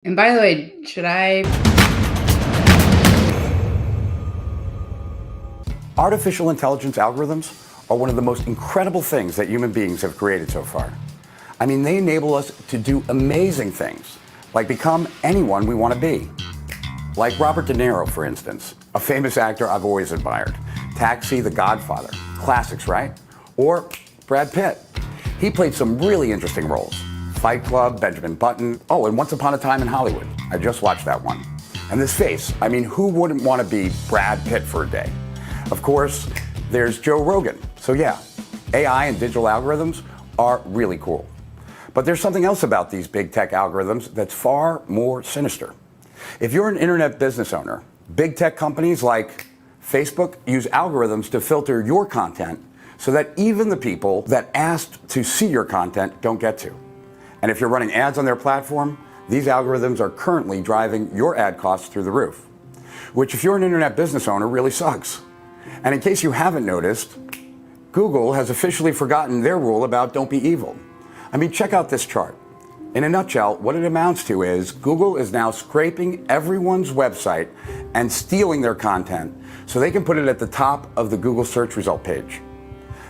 And by the way, should I? Artificial intelligence algorithms are one of the most incredible things that human beings have created so far. I mean, they enable us to do amazing things, like become anyone we want to be. Like Robert De Niro, for instance, a famous actor I've always admired. Taxi, The Godfather, classics, right? Or Brad Pitt. He played some really interesting roles. Fight Club, Benjamin Button, oh, and Once Upon a Time in Hollywood. I just watched that one. And this face, I mean, who wouldn't want to be Brad Pitt for a day? Of course, there's Joe Rogan. So yeah, AI and digital algorithms are really cool. But there's something else about these big tech algorithms that's far more sinister. If you're an internet business owner, big tech companies like Facebook use algorithms to filter your content so that even the people that asked to see your content don't get to. And if you're running ads on their platform, these algorithms are currently driving your ad costs through the roof, which if you're an internet business owner really sucks. And in case you haven't noticed, Google has officially forgotten their rule about don't be evil. I mean, check out this chart. In a nutshell, what it amounts to is Google is now scraping everyone's website and stealing their content so they can put it at the top of the Google search result page.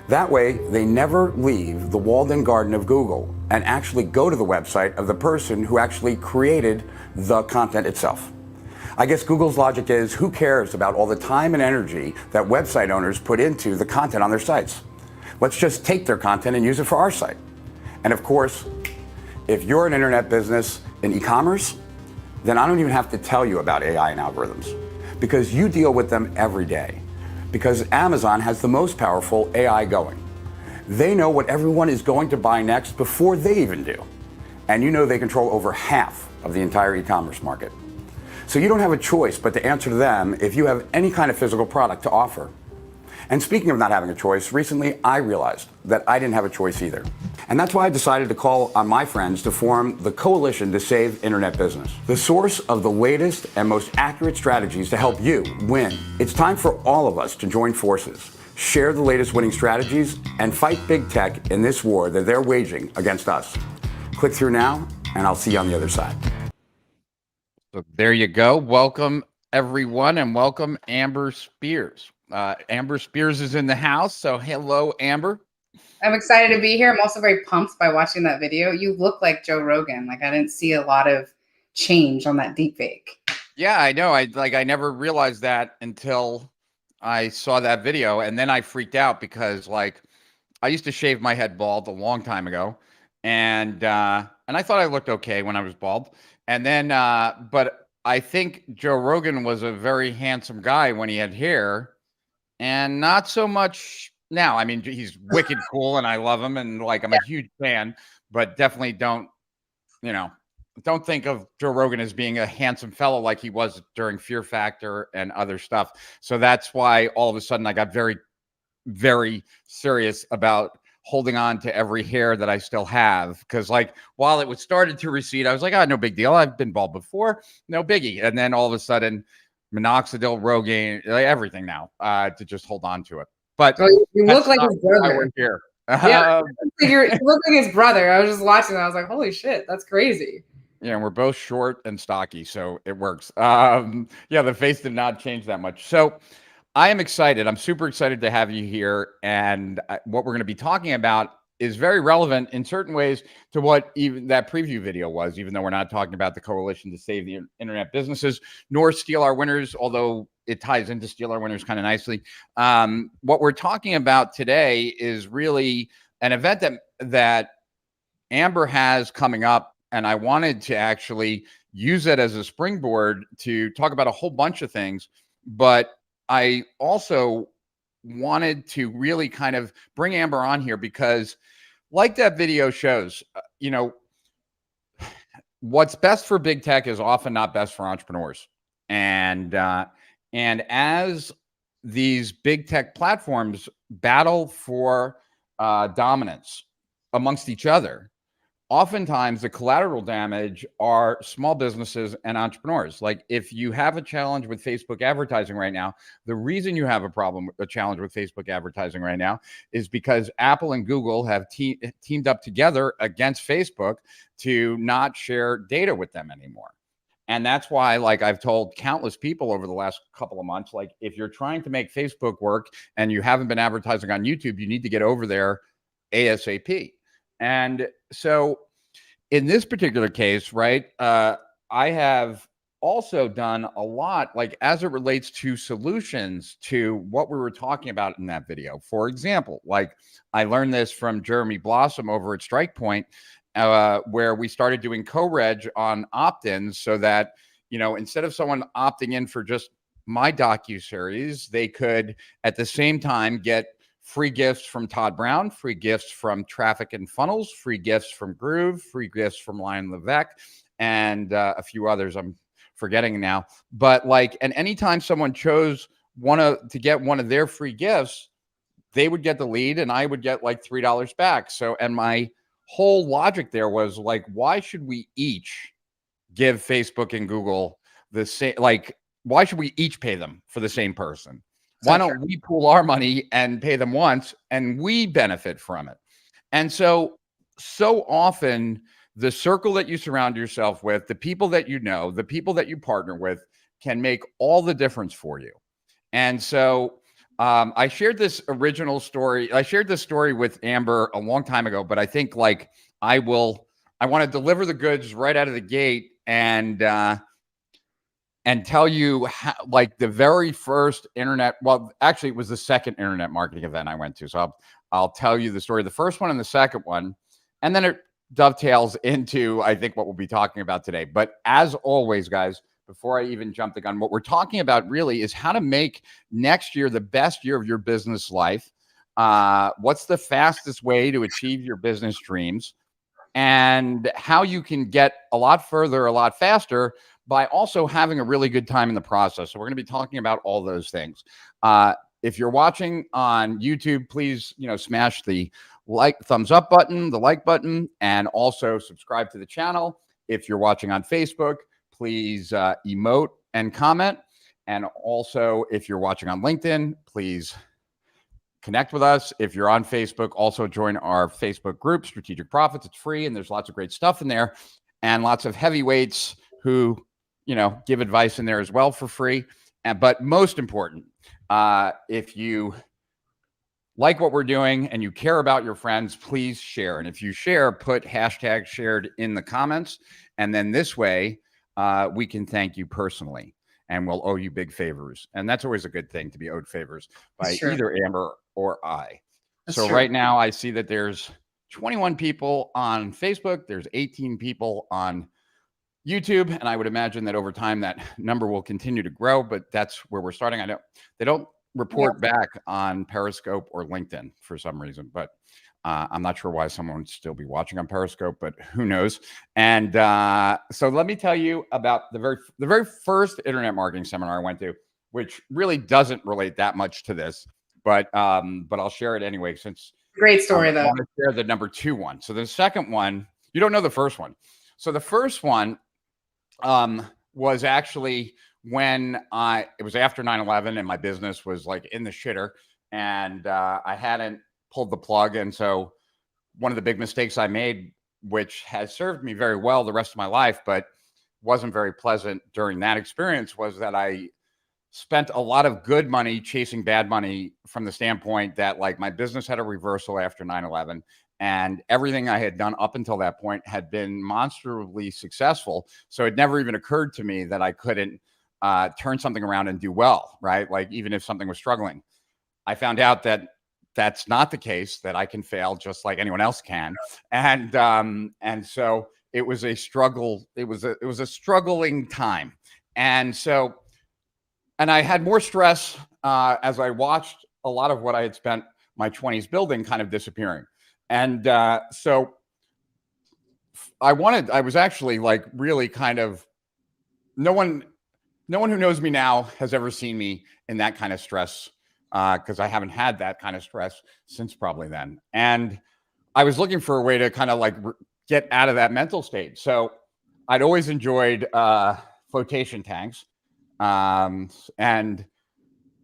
That way, they never leave the walled-in garden of Google and actually go to the website of the person who actually created the content itself. I guess Google's logic is, who cares about all the time and energy that website owners put into the content on their sites? Let's just take their content and use it for our site. And of course, if you're an internet business in e-commerce, then I don't even have to tell you about AI and algorithms because you deal with them every day. Because Amazon has the most powerful AI going. They know what everyone is going to buy next before they even do. And you know they control over half of the entire e-commerce market. So you don't have a choice but to answer to them if you have any kind of physical product to offer. And speaking of not having a choice, recently I realized that I didn't have a choice either. And that's why I decided to call on my friends to form the Coalition to Save Internet Business, the source of the latest and most accurate strategies to help you win. It's time for all of us to join forces, share the latest winning strategies, and fight big tech in this war that they're waging against us. Click through now, and I'll see you on the other side. So there you go. Welcome, everyone, and welcome Amber Spears. Amber Spears is in the house, so hello, Amber. I'm excited to be here. I'm also very pumped by watching that video. You look like Joe Rogan. Like, I didn't see a lot of change on that deep fake. Yeah, I know. I never realized that until I saw that video, and then I freaked out because I used to shave my head bald a long time ago, and I thought I looked okay when I was bald. And then, but I think Joe Rogan was a very handsome guy when he had hair, and not so much now. I mean, he's wicked cool, and I love him, and I'm a huge fan. But definitely don't think of Joe Rogan as being a handsome fellow like he was during Fear Factor and other stuff. So that's why all of a sudden I got very, very serious about holding on to every hair that I still have. Because while it was started to recede, I was like, no big deal. I've been bald before. No biggie. And then all of a sudden, minoxidil, Rogaine, everything now to just hold on to it. But you look like his brother. Here. Yeah, you look like his brother. I was just watching and I was like, holy shit, that's crazy. Yeah, and we're both short and stocky, so it works. Yeah, the face did not change that much. So I am excited. I'm super excited to have you here. And what we're going to be talking about is very relevant in certain ways to what even that preview video was, even though we're not talking about the Coalition to Save the Internet Businesses, nor Steal Our Winners, although it ties into Steal Our Winners kind of nicely. What we're talking about today is really an event that Amber has coming up, and I wanted to actually use it as a springboard to talk about a whole bunch of things, but I also wanted to really kind of bring Amber on here because, like that video shows, what's best for big tech is often not best for entrepreneurs. And as these big tech platforms battle for dominance amongst each other, oftentimes the collateral damage are small businesses and entrepreneurs. Like, if you have a challenge with Facebook advertising right now, the reason you have a challenge with Facebook advertising right now is because Apple and Google have teamed up together against Facebook to not share data with them anymore. And that's why, like, I've told countless people over the last couple of months, like, if you're trying to make Facebook work and you haven't been advertising on YouTube, you need to get over there ASAP. And so in this particular case, right, I have also done a lot, like, as it relates to solutions to what we were talking about in that video. For example, like, I learned this from Jeremy Blossom over at Strike Point, where we started doing co-reg on opt-ins so that, instead of someone opting in for just my docuseries, they could at the same time get free gifts from Todd Brown, free gifts from Traffic and Funnels, free gifts from Groove, free gifts from Lion Levesque, and a few others I'm forgetting now. But like, and anytime someone chose to get one of their free gifts, they would get the lead and I would get like $3 back. So, and my whole logic there was like, why should we each give Facebook and Google the same, like, why should we each pay them for the same person? Why don't we pool our money and pay them once and we benefit from it? And so often the circle that you surround yourself with, the people that you know, the people that you partner with can make all the difference for you. And so I shared this story. I shared this story with Amber a long time ago, but I think like I want to deliver the goods right out of the gate and tell you how, like, the very first internet, well, actually it was the second internet marketing event I went to. So I'll tell you the story, the first one and the second one, and then it dovetails into, I think, what we'll be talking about today. But as always, guys, before I even jump the gun, what we're talking about really is how to make next year the best year of your business life. What's the fastest way to achieve your business dreams, and how you can get a lot further, a lot faster by also having a really good time in the process. So we're going to be talking about all those things. If you're watching on YouTube, please, smash the thumbs up button, the like button, and also subscribe to the channel. If you're watching on Facebook, please emote and comment. And also, if you're watching on LinkedIn, please connect with us. If you're on Facebook, also join our Facebook group, Strategic Profits. It's free, and there's lots of great stuff in there, and lots of heavyweights who, give advice in there as well for free. But most important, if you like what we're doing and you care about your friends, please share. And if you share, put hashtag shared in the comments. And then this way, we can thank you personally, and we'll owe you big favors. And that's always a good thing, to be owed favors by either Amber or I. Right now I see that there's 21 people on Facebook. There's 18 people on YouTube. And I would imagine that over time that number will continue to grow, but that's where we're starting. They don't report back on Periscope or LinkedIn for some reason, but I'm not sure why someone would still be watching on Periscope, but who knows? And so let me tell you about the very first internet marketing seminar I went to, which really doesn't relate that much to this, but I'll share it anyway, since great story though. I want to share the number 2 one. So the second one, you don't know the first one. So the first one was actually when it was after 9/11 and my business was like in the shitter, and I hadn't pulled the plug. And so one of the big mistakes I made, which has served me very well the rest of my life, but wasn't very pleasant during that experience, was that I spent a lot of good money chasing bad money, from the standpoint that, like, my business had a reversal after 9/11. And everything I had done up until that point had been monstrously successful. So it never even occurred to me that I couldn't turn something around and do well, right? Like, even if something was struggling. I found out that that's not the case, that I can fail just like anyone else can. And so it was a struggle. It was a struggling time. And so, and I had more stress as I watched a lot of what I had spent my 20s building kind of disappearing. And so I was actually like really kind of, no one who knows me now has ever seen me in that kind of stress, because I haven't had that kind of stress since probably then. And I was looking for a way to kind of like get out of that mental state. So I'd always enjoyed flotation tanks. And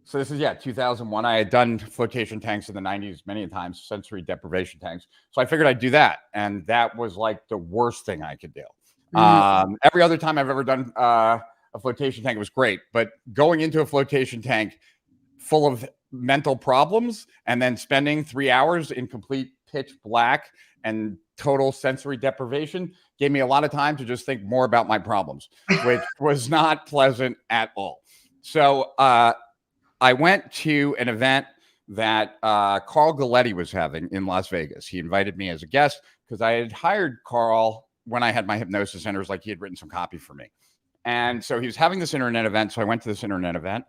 so this is, 2001. I had done flotation tanks in the 90s many times, sensory deprivation tanks. So I figured I'd do that. And that was like the worst thing I could do. Every other time I've ever done a flotation tank, it was great. But going into a flotation tank full of mental problems and then spending 3 hours in complete pitch black and total sensory deprivation gave me a lot of time to just think more about my problems, which was not pleasant at all. So I went to an event that Carl Galletti was having in Las Vegas. He invited me as a guest because I had hired Carl when I had my hypnosis centers, like he had written some copy for me. And so he was having this internet event. So I went to this internet event.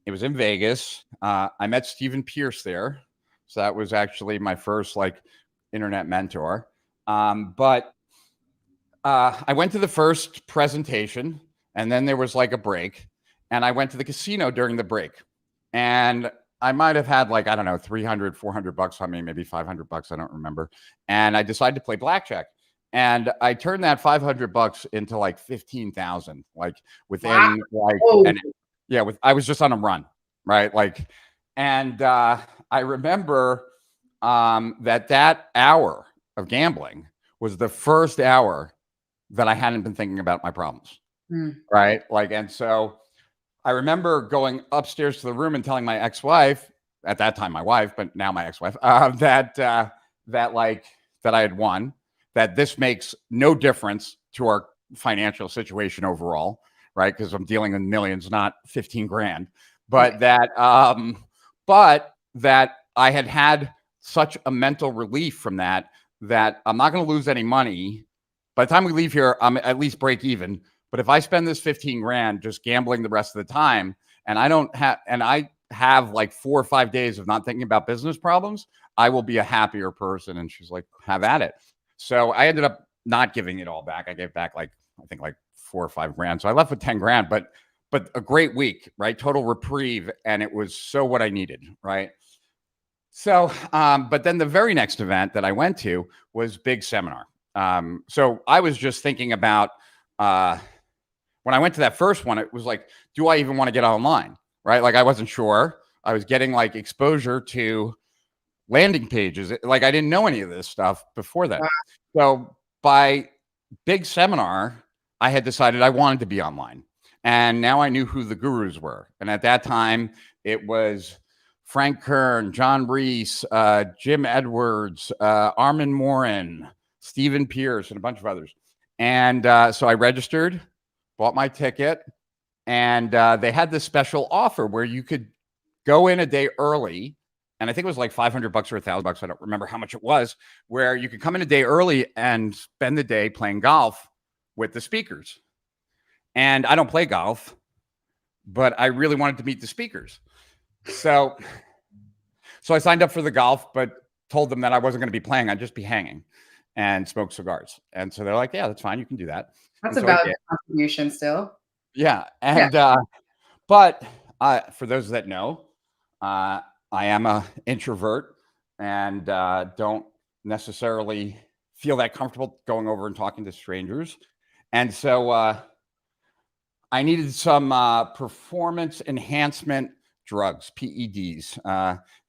It was in Vegas. I met Stephen Pierce there. So that was actually my first like internet mentor. But I went to the first presentation and then there was like a break. And I went to the casino during the break. And I might have had like, I don't know, 300, 400 bucks on me, maybe 500 bucks. I don't remember. And I decided to play blackjack. And I turned that 500 bucks into like 15,000, like within like, I was just on a run, right? Like, and I remember that hour of gambling was the first hour that I hadn't been thinking about my problems, right? Like, and so I remember going upstairs to the room and telling my ex-wife, at that time my wife, but now my ex-wife, that I had won, that this makes no difference to our financial situation overall, right? Because I'm dealing in millions, not 15 grand. But that I had such a mental relief from that I'm not going to lose any money. By the time we leave here, I'm at least break even. But if I spend this 15 grand just gambling the rest of the time, and I have like 4 or 5 days of not thinking about business problems, I will be a happier person. And she's like, have at it. So I ended up not giving it all back. I gave back like, I think like 4 or 5 grand. So I left with 10 grand, but a great week, right? Total reprieve. And it was so what I needed, right? So, but then the very next event that I went to was big seminar. So I was just thinking about, when I went to that first one, it was like, do I even want to get online? Right? Like I wasn't sure. I was getting like exposure to landing pages. Like I didn't know any of this stuff before that. Wow. So by big seminar, I had decided I wanted to be online. And now I knew who the gurus were. And at that time, it was Frank Kern, John Reese, Jim Edwards, Armin Morin, Stephen Pierce, and a bunch of others. And so I registered, bought my ticket, and they had this special offer where you could go in a day early. And I think it was like 500 bucks or $1,000. I don't remember how much it was, where you could come in a day early and spend the day playing golf with the speakers. And I don't play golf, but I really wanted to meet the speakers. So I signed up for the golf, but told them that I wasn't going to be playing. I'd just be hanging and smoke cigars. And so they're like, yeah, that's fine. You can do that. That's a valid contribution still. Yeah. And, but for those that know, I am an introvert and don't necessarily feel that comfortable going over and talking to strangers. And so I needed some performance enhancement drugs, PEDs.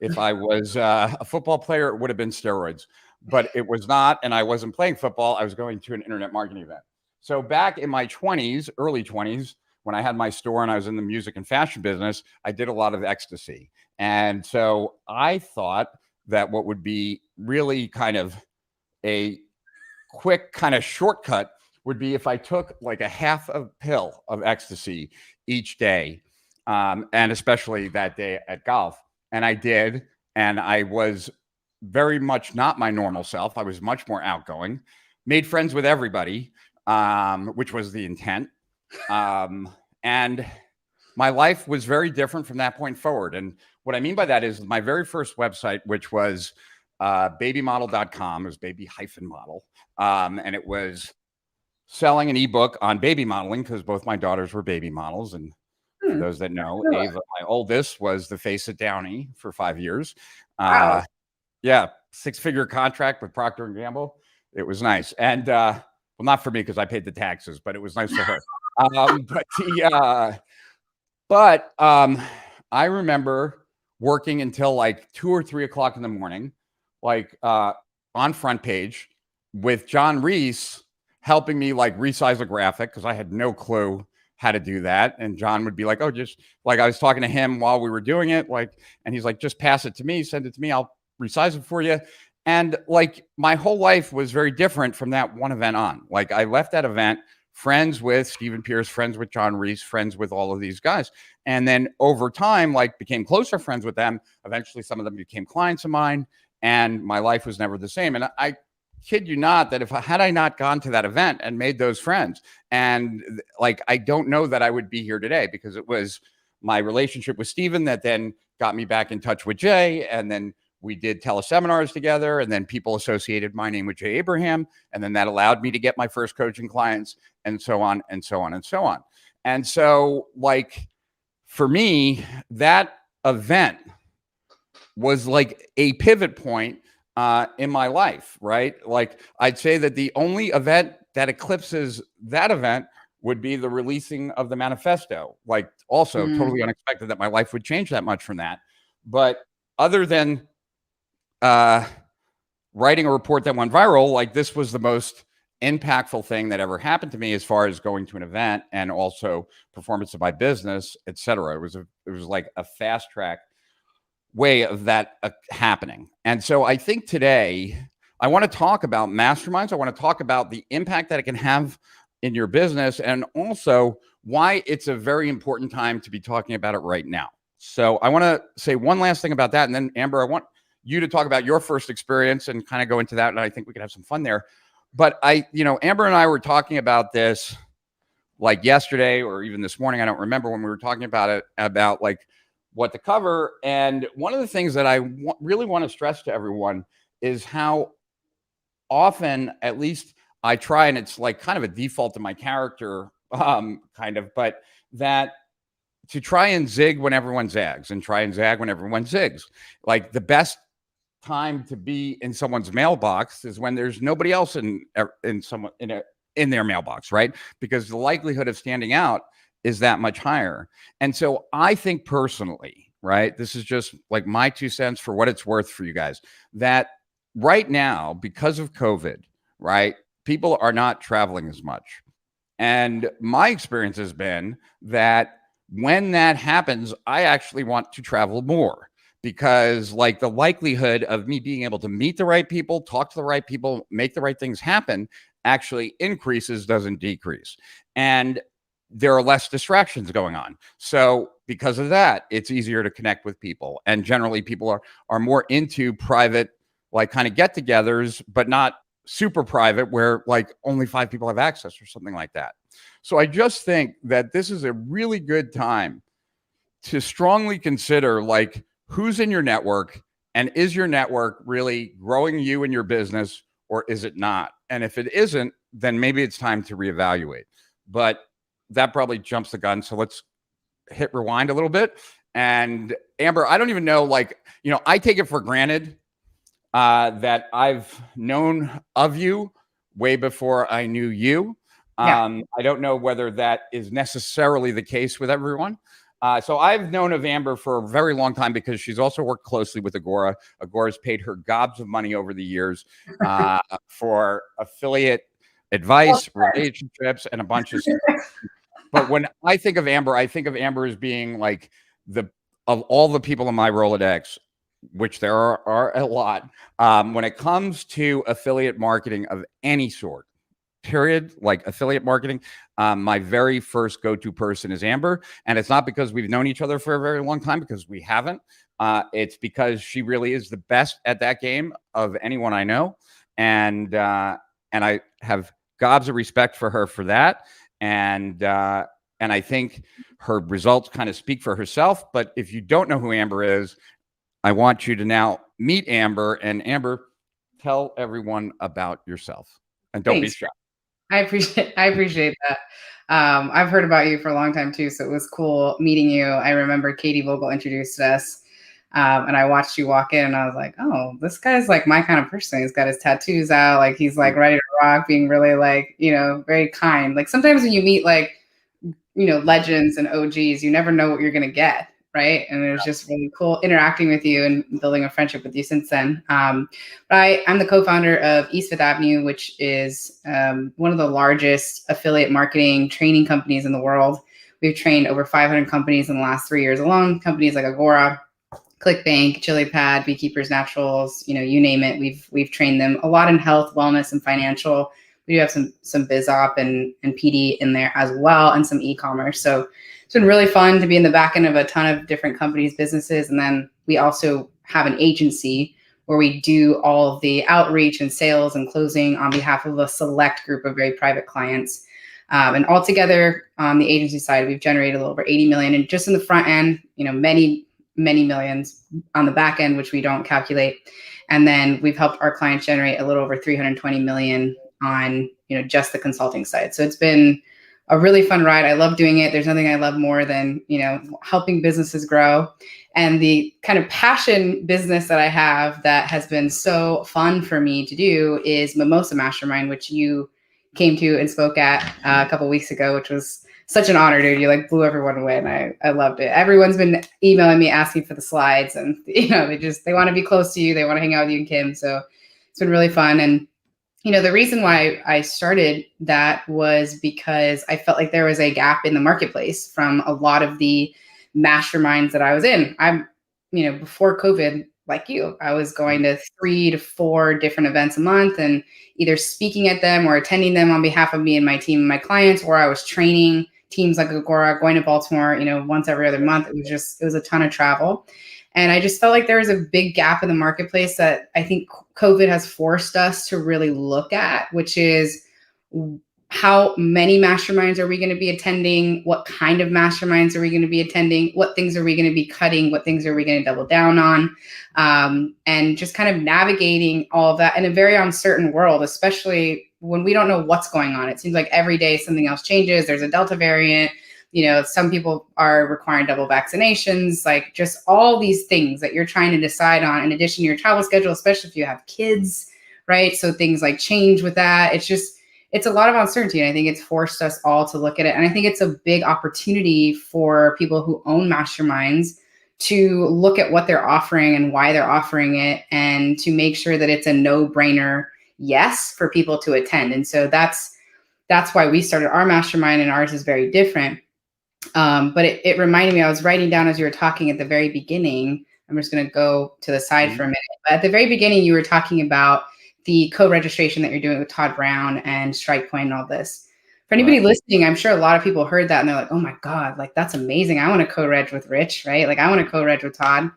If I was a football player, it would have been steroids, but it was not. And I wasn't playing football. I was going to an internet marketing event. So back in my 20s, early 20s, when I had my store and I was in the music and fashion business, I did a lot of ecstasy. And so I thought that what would be really kind of a quick kind of shortcut would be if I took like a half a pill of ecstasy each day, and especially that day at golf. And I did, and I was very much not my normal self. I was much more outgoing, made friends with everybody, which was the intent. And my life was very different from that point forward. And what I mean by that is my very first website, which was babymodel.com, it was baby-model. And it was selling an ebook on baby modeling because both my daughters were baby models. And for those that know, Ava, my oldest, was the face at Downey for 5 years. Wow. Yeah, 6-figure contract with Procter & Gamble. It was nice. And well, not for me because I paid the taxes, but it was nice for her. But I remember working until like 2 or 3 o'clock in the morning, like on Front Page with John Reese helping me like resize a graphic because I had no clue how to do that. And John would be like, oh, just like I was talking to him while we were doing it, like, and he's like, just pass it to me, send it to me, I'll resize it for you. And like my whole life was very different from that one event on. Like I left that event friends with Stephen Pierce, friends with John Reese, friends with all of these guys. And then over time, like became closer friends with them. Eventually, some of them became clients of mine, and my life was never the same. And I kid you not that had I not gone to that event and made those friends, and like I don't know that I would be here today, because it was my relationship with Stephen that then got me back in touch with Jay, and then we did teleseminars together, and then people associated my name with Jay Abraham, and then that allowed me to get my first coaching clients, and so on and so on and so on. And so like for me, that event was like a pivot point in my life, right? Like I'd say that the only event that eclipses that event would be the releasing of the manifesto. Like also totally unexpected that my life would change that much from that. But other than writing a report that went viral, like this was the most impactful thing that ever happened to me as far as going to an event and also performance of my business, etc. It was like a fast track way of that happening. And so I think today I want to talk about masterminds. I want to talk about the impact that it can have in your business, and also why it's a very important time to be talking about it right now. So I want to say one last thing about that. And then Amber, I want you to talk about your first experience and kind of go into that. And I think we could have some fun there. But Amber and I were talking about this like yesterday or even this morning. I don't remember when we were talking about it, about like what to cover. And one of the things that I really want to stress to everyone is how often, at least I try, and it's like kind of a default to my character, but that to try and zig when everyone zags and try and zag when everyone zigs. Like the best time to be in someone's mailbox is when there's nobody else in their mailbox, right? Because the likelihood of standing out is that much higher. And so I think personally, right, this is just like my 2 cents for what it's worth for you guys, that right now, because of COVID, right, people are not traveling as much. And my experience has been that when that happens, I actually want to travel more, because like the likelihood of me being able to meet the right people, talk to the right people, make the right things happen actually increases, doesn't decrease. And there are less distractions going on. So because of that, it's easier to connect with people. And generally people are more into private, like kind of get-togethers, but not super private where like only 5 people have access or something like that. So I just think that this is a really good time to strongly consider like who's in your network, and is your network really growing you and your business, or is it not? And if it isn't, then maybe it's time to reevaluate. But that probably jumps the gun. So let's hit rewind a little bit. And Amber, I don't even know, like, I take it for granted that I've known of you way before I knew you. I don't know whether that is necessarily the case with everyone. So I've known of Amber for a very long time because she's also worked closely with Agora. Agora's paid her gobs of money over the years for affiliate advice, relationships, and a bunch of stuff. But when I think of Amber as being like of all the people in my Rolodex, which there are a lot, when it comes to affiliate marketing of any sort, period, like affiliate marketing, my very first go-to person is Amber. And it's not because we've known each other for a very long time, because we haven't. It's because she really is the best at that game of anyone I know. And I have gobs of respect for her for that. And I think her results kind of speak for herself. But if you don't know who Amber is, I want you to now meet Amber. And Amber, tell everyone about yourself. And don't be shy. I appreciate that. I've heard about you for a long time too, so it was cool meeting you. I remember Katie Vogel introduced us, and I watched you walk in, and I was like, "Oh, this guy's like my kind of person. He's got his tattoos out, like he's like ready to rock, being really like very kind. Like sometimes when you meet like legends and OGs, you never know what you're gonna get. right? And it was just really cool interacting with you and building a friendship with you since then. But I'm the co-founder of East Fifth Avenue, which is one of the largest affiliate marketing training companies in the world. We've trained over 500 companies in the last 3 years alone, companies like Agora, ClickBank, ChiliPad, Beekeepers Naturals, you name it. We've trained them a lot in health, wellness, and financial. We do have some biz op and PD in there as well, and some e-commerce. So it's been really fun to be in the back end of a ton of different companies, businesses. And then we also have an agency where we do all of the outreach and sales and closing on behalf of a select group of very private clients. And altogether on the agency side, we've generated a little over 80 million. And just in the front end, many millions on the back end, which we don't calculate. And then we've helped our clients generate a little over 320 million on, just the consulting side. So it's been a really fun ride. I love doing it. There's nothing I love more than, helping businesses grow. And the kind of passion business that I have that has been so fun for me to do is Mimosa Mastermind, which you came to and spoke at a couple of weeks ago, which was such an honor, dude. You blew everyone away, and I loved it. Everyone's been emailing me asking for the slides, and they want to be close to you. They want to hang out with you and Kim. So it's been really fun. And the reason why I started that was because I felt like there was a gap in the marketplace from a lot of the masterminds that I was in. I'm, before COVID, like you, I was going to 3 to 4 different events a month and either speaking at them or attending them on behalf of me and my team and my clients, or I was training teams like Agora, going to Baltimore, once every other month. It was a ton of travel. And I just felt like there was a big gap in the marketplace that I think COVID has forced us to really look at, which is how many masterminds are we going to be attending? What kind of masterminds are we going to be attending? What things are we going to be cutting? What things are we going to double down on? And just kind of navigating all of that in a very uncertain world, especially when we don't know what's going on. It seems like every day something else changes. There's a Delta variant. Some people are requiring double vaccinations, like just all these things that you're trying to decide on in addition to your travel schedule, especially if you have kids, right? So things like change with that. It's a lot of uncertainty. And I think it's forced us all to look at it. And I think it's a big opportunity for people who own masterminds to look at what they're offering and why they're offering it, and to make sure that it's a no-brainer yes for people to attend. And so that's why we started our mastermind, and ours is very different. But it reminded me, I was writing down as you were talking at the very beginning. I'm just going to go to the side for a minute. But at the very beginning, you were talking about the co-registration that you're doing with Todd Brown and Strike Point and all this. For anybody listening, I'm sure a lot of people heard that and they're like, oh my God, like that's amazing. I want to co-reg with Rich, right? Like I want to co-reg with Todd.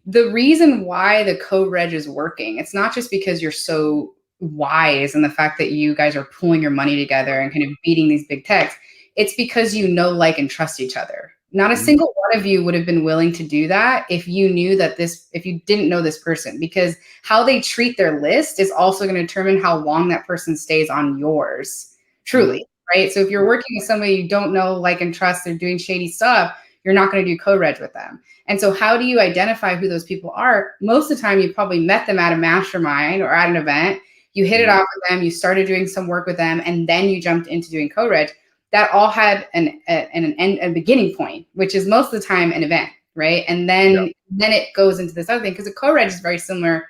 The reason why the co-reg is working, it's not just because you're so wise and the fact that you guys are pulling your money together and kind of beating these big techs. It's because like, and trust each other. Not a single one of you would have been willing to do that if you knew that if you didn't know this person, because how they treat their list is also going to determine how long that person stays on yours, truly, right? So if you're working with somebody you don't know, like, and trust, they're doing shady stuff, you're not going to do co-reg with them. And so how do you identify who those people are? Most of the time, you probably met them at a mastermind or at an event. You hit it off with them, you started doing some work with them, and then you jumped into doing co-reg. That all had a beginning point, which is most of the time an event, right? And then it goes into this other thing, because a co-reg is very similar,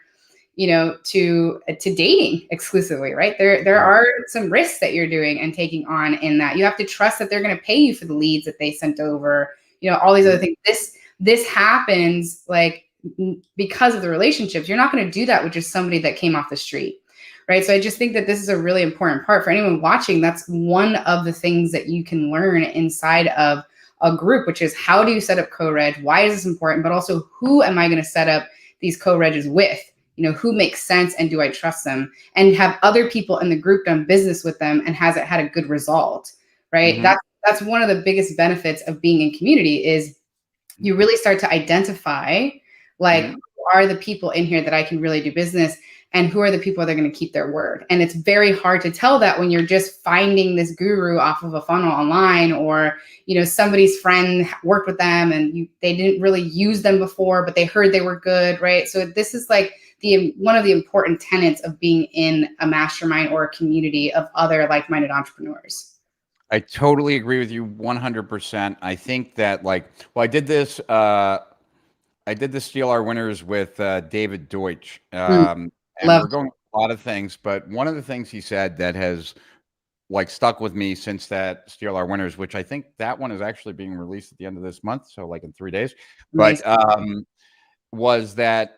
to dating exclusively, right? There are some risks that you're doing and taking on in that. You have to trust that they're going to pay you for the leads that they sent over, all these other things. This happens like because of the relationships. You're not going to do that with just somebody that came off the street. Right. So I just think that this is a really important part for anyone watching. That's one of the things that you can learn inside of a group, which is how do you set up co-reg? Why is this important? But also, who am I going to set up these co-regs with? Who makes sense and do I trust them? And have other people in the group done business with them and has it had a good result? Right. Mm-hmm. That's one of the biggest benefits of being in community is you really start to identify who are the people in here that I can really do business. And who are the people that are going to keep their word? And it's very hard to tell that when you're just finding this guru off of a funnel online, or, somebody's friend worked with them and they didn't really use them before, but they heard they were good, right? So this is like one of the important tenets of being in a mastermind or a community of other like-minded entrepreneurs. I totally agree with you 100%. I think that like, well, I did the Steal Our Winners with David Deutsch, Mm, and love. we're going a lot of things. But one of the things he said that has like stuck with me since that Steal Our Winners, which I think that one is actually being released at the end of this month, so like in 3 days. Nice. But was that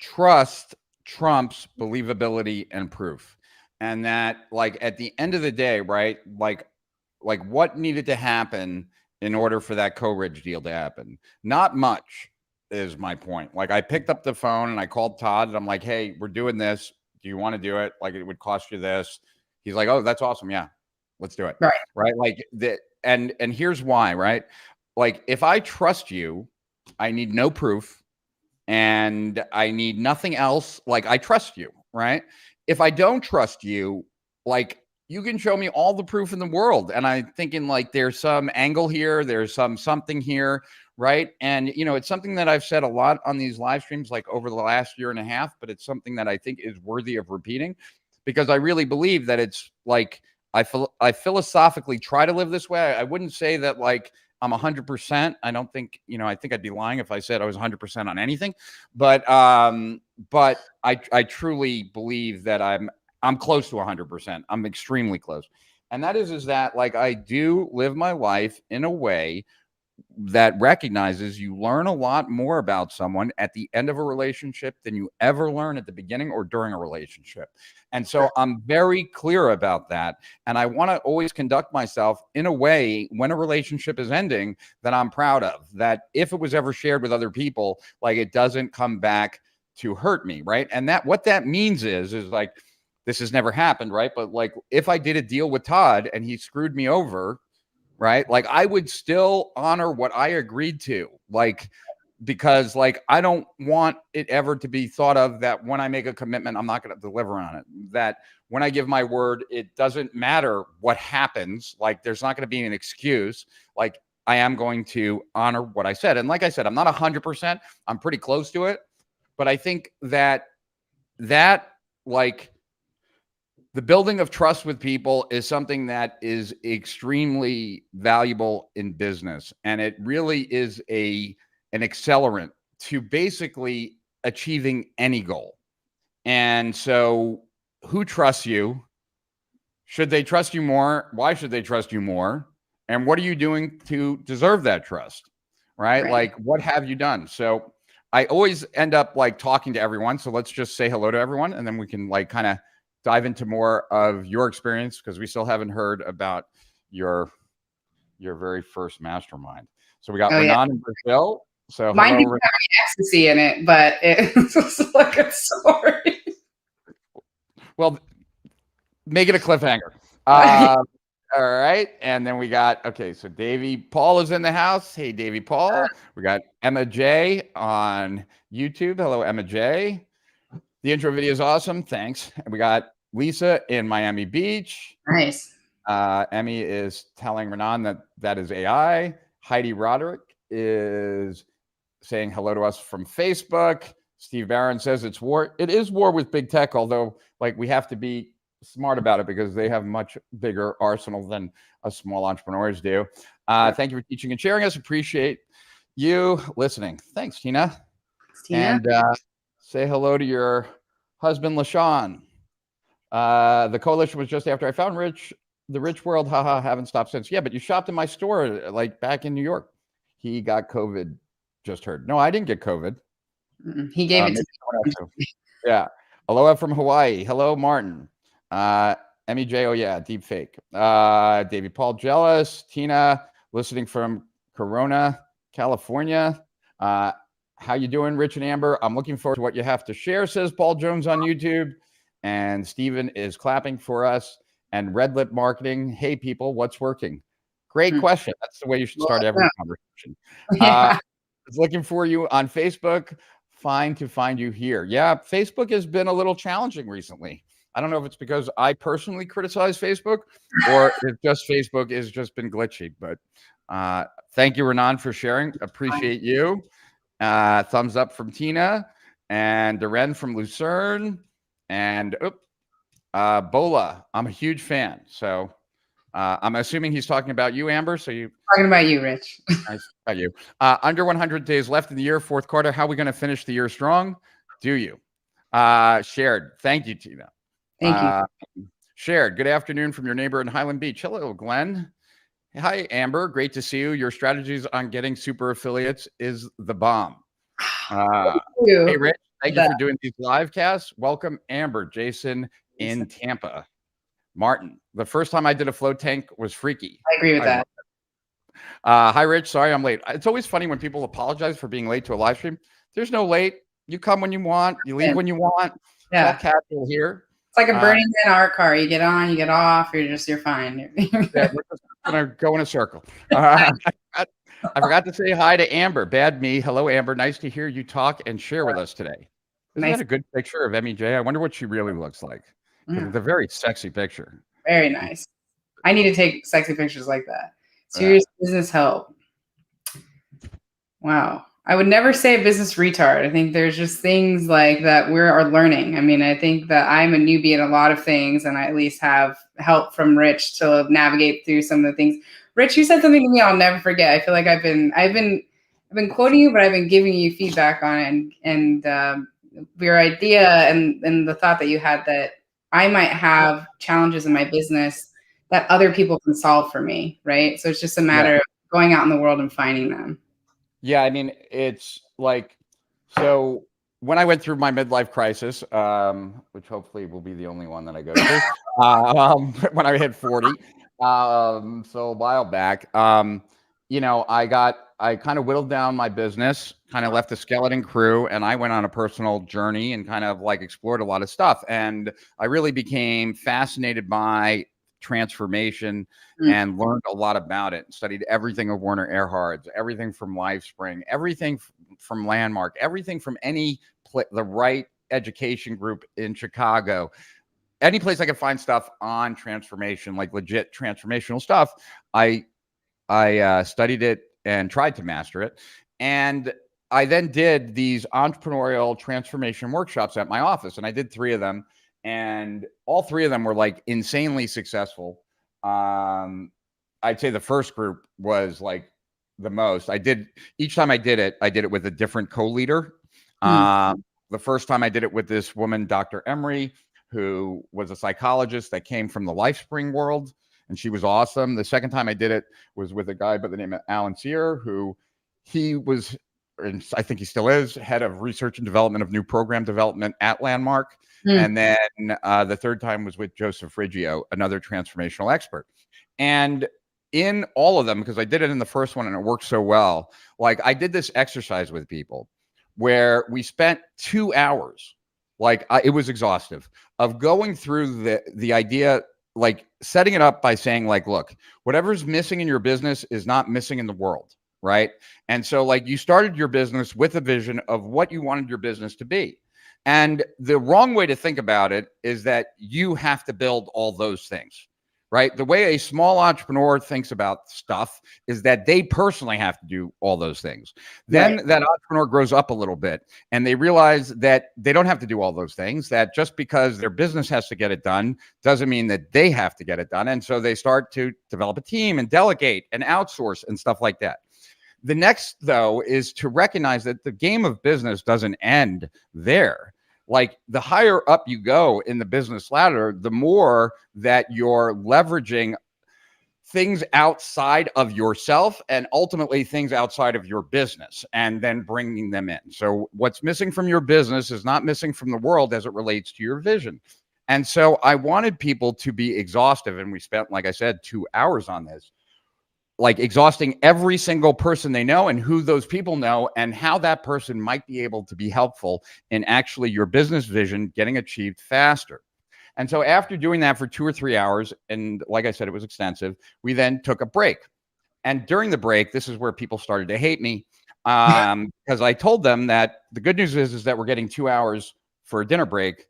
trust trumps believability and proof, and that like at the end of the day, right? Like what needed to happen in order for that Co-Ridge deal to happen? Not much is my point. Like I picked up the phone and I called Todd and I'm like, hey, we're doing this. Do you want to do it? Like it would cost you this. He's like, oh, that's awesome. Yeah, let's do it. Right. Right. Like the and here's why, right? Like if I trust you, I need no proof and I need nothing else. Like I trust you, right? If I don't trust you, like you can show me all the proof in the world. And I'm thinking like there's some angle here, there's something here, right? And you know, it's something that I've said a lot on these live streams like over the last year and a half, but it's something that I think is worthy of repeating because I really believe that it's like I philosophically try to live this way. I wouldn't say that like I'm 100%. I don't think, you know, I think I'd be lying if I said I was 100% on anything, but I truly believe that I'm close to 100%. I'm extremely close. And that is that like I do live my life in a way that recognizes you learn a lot more about someone at the end of a relationship than you ever learn at the beginning or during a relationship. And so I'm very clear about that. And I want to always conduct myself in a way when a relationship is ending that I'm proud of, that if it was ever shared with other people, like it doesn't come back to hurt me. Right. And that what that means is like, this has never happened. Right. But like if I did a deal with Todd and he screwed me over, right? Like I would still honor what I agreed to, like, because like I don't want it ever to be thought of that when I make a commitment, I'm not going to deliver on it. That when I give my word, it doesn't matter what happens. Like there's not going to be an excuse. Like I am going to honor what I said. And like I said, I'm not 100%. I'm pretty close to it. But I think that like the building of trust with people is something that is extremely valuable in business. And it really is an accelerant to basically achieving any goal. And so who trusts you? Should they trust you more? Why should they trust you more? And what are you doing to deserve that trust? Right? Like, what have you done? So I always end up like talking to everyone. So let's just say hello to everyone. And then we can like kind of dive into more of your experience because we still haven't heard about your very first mastermind. So we got Renan and Brazil. So mine hello, didn't have any ecstasy in it, but it's like a story. Well, make it a cliffhanger. All right. And then we got, okay, so Davey Paul is in the house. Hey, Davey Paul. We got Emma J on YouTube. Hello, Emma J. The intro video is awesome. Thanks. And we got Lisa in Miami Beach. Nice. Emmy is telling Renan that is AI. Heidi Roderick is saying hello to us from Facebook. Steve Barron says it's war. It is war with big tech, although like we have to be smart about it because they have much bigger arsenal than us small entrepreneurs do. Thank you for teaching and sharing us. Appreciate you listening. Thanks, Tina. And say hello to your husband, LaShawn. The coalition was just after I found the rich world. Haha, haven't stopped since. Yeah, but you shopped in my store like back in New York. He got COVID. Just heard. No, I didn't get COVID. He gave it to me. Yeah. Aloha from Hawaii. Hello, Martin. Emmy J. Oh yeah, deep fake. Davey Paul jealous. Tina listening from Corona, California. How you doing, Rich and Amber? I'm looking forward to what you have to share, says Paul Jones on YouTube. And Steven is clapping for us. And Red Lip Marketing. Hey, people, what's working? Great question. That's the way you should start every conversation. I was looking for you on Facebook. Fine to find you here. Yeah, Facebook has been a little challenging recently. I don't know if it's because I personally criticize Facebook or if just Facebook has just been glitchy. But thank you, Renan, for sharing. Appreciate you. Thumbs up from Tina and Darren from Lucerne and Bola. I'm a huge fan. So I'm assuming he's talking about you, Amber. So you Talking about you, Rich. nice about you. Under 100 days left in the year, fourth quarter. How are we going to finish the year strong? Do you? Shared. Thank you, Tina. Thank you. Shared. Good afternoon from your neighbor in Highland Beach. Hello, Glenn. Hi, Amber. Great to see you. Your strategies on getting super affiliates is the bomb. Hey, Rich. Thank you for doing these live casts. Welcome, Amber. Jason in Tampa. Martin. The first time I did a float tank was freaky. I agree with that. Hi, Rich. Sorry I'm late. It's always funny when people apologize for being late to a live stream. There's no late. You come when you want. You leave when you want. Yeah. It's all casual here. It's like a Burning Man art car. You get on, you get off. You're fine. Yeah, we're just gonna go in a circle. I forgot to say hi to Amber. Bad me. Hello, Amber. Nice to hear you talk and share with us today. Isn't that a good picture of MEJ? I wonder what she really looks like. It's a very sexy picture. Very nice. I need to take sexy pictures like that. Serious business help. Wow. I would never say a business retard. I think there's just things like that we are learning. I mean, I think that I'm a newbie in a lot of things, and I at least have help from Rich to navigate through some of the things. Rich, you said something to me I'll never forget. I feel like I've been quoting you, but I've been giving you feedback on it, and your idea and the thought that you had that I might have challenges in my business that other people can solve for me, right? So it's just a matter of going out in the world and finding them. Yeah, I mean, it's like, so when I went through my midlife crisis, which hopefully will be the only one that I go to, when I hit 40, so a while back, you know, I kind of whittled down my business, kind of left a skeleton crew, and I went on a personal journey and kind of like explored a lot of stuff. And I really became fascinated by transformation and learned a lot about it. Studied everything of Werner Erhard's, everything from LifeSpring, everything from Landmark, everything from the right education group in Chicago. Any place I could find stuff on transformation, like legit transformational stuff, I studied it and tried to master it. And I then did these entrepreneurial transformation workshops at my office, and I did 3 of them. And all 3 of them were like insanely successful. I'd say the first group was like the most. Each time I did it with a different co-leader. The first time I did it with this woman, Dr. Emery, who was a psychologist that came from the LifeSpring world, and she was awesome. The second time I did it was with a guy by the name of Alan Sear, who he was, and I think he still is, head of research and development of new program development at Landmark. And then the third time was with Joseph Riggio, another transformational expert. And in all of them, because I did it in the first one and it worked so well, like I did this exercise with people where we spent 2 hours, like it was exhaustive, of going through the idea, like setting it up by saying like, look, whatever's missing in your business is not missing in the world, right? And so like you started your business with a vision of what you wanted your business to be. And the wrong way to think about it is that you have to build all those things, right? The way a small entrepreneur thinks about stuff is that they personally have to do all those things. Then that entrepreneur grows up a little bit and they realize that they don't have to do all those things, that just because their business has to get it done doesn't mean that they have to get it done. And so they start to develop a team and delegate and outsource and stuff like that. The next, though, is to recognize that the game of business doesn't end there. Like the higher up you go in the business ladder, the more that you're leveraging things outside of yourself and ultimately things outside of your business and then bringing them in. So what's missing from your business is not missing from the world as it relates to your vision. And so I wanted people to be exhaustive. And we spent, like I said, 2 hours on this, like exhausting every single person they know and who those people know and how that person might be able to be helpful in actually your business vision getting achieved faster. And so after doing that for 2 or 3 hours, and like I said, it was extensive, we then took a break. And during the break, this is where people started to hate me because I told them that the good news is that we're getting 2 hours for a dinner break.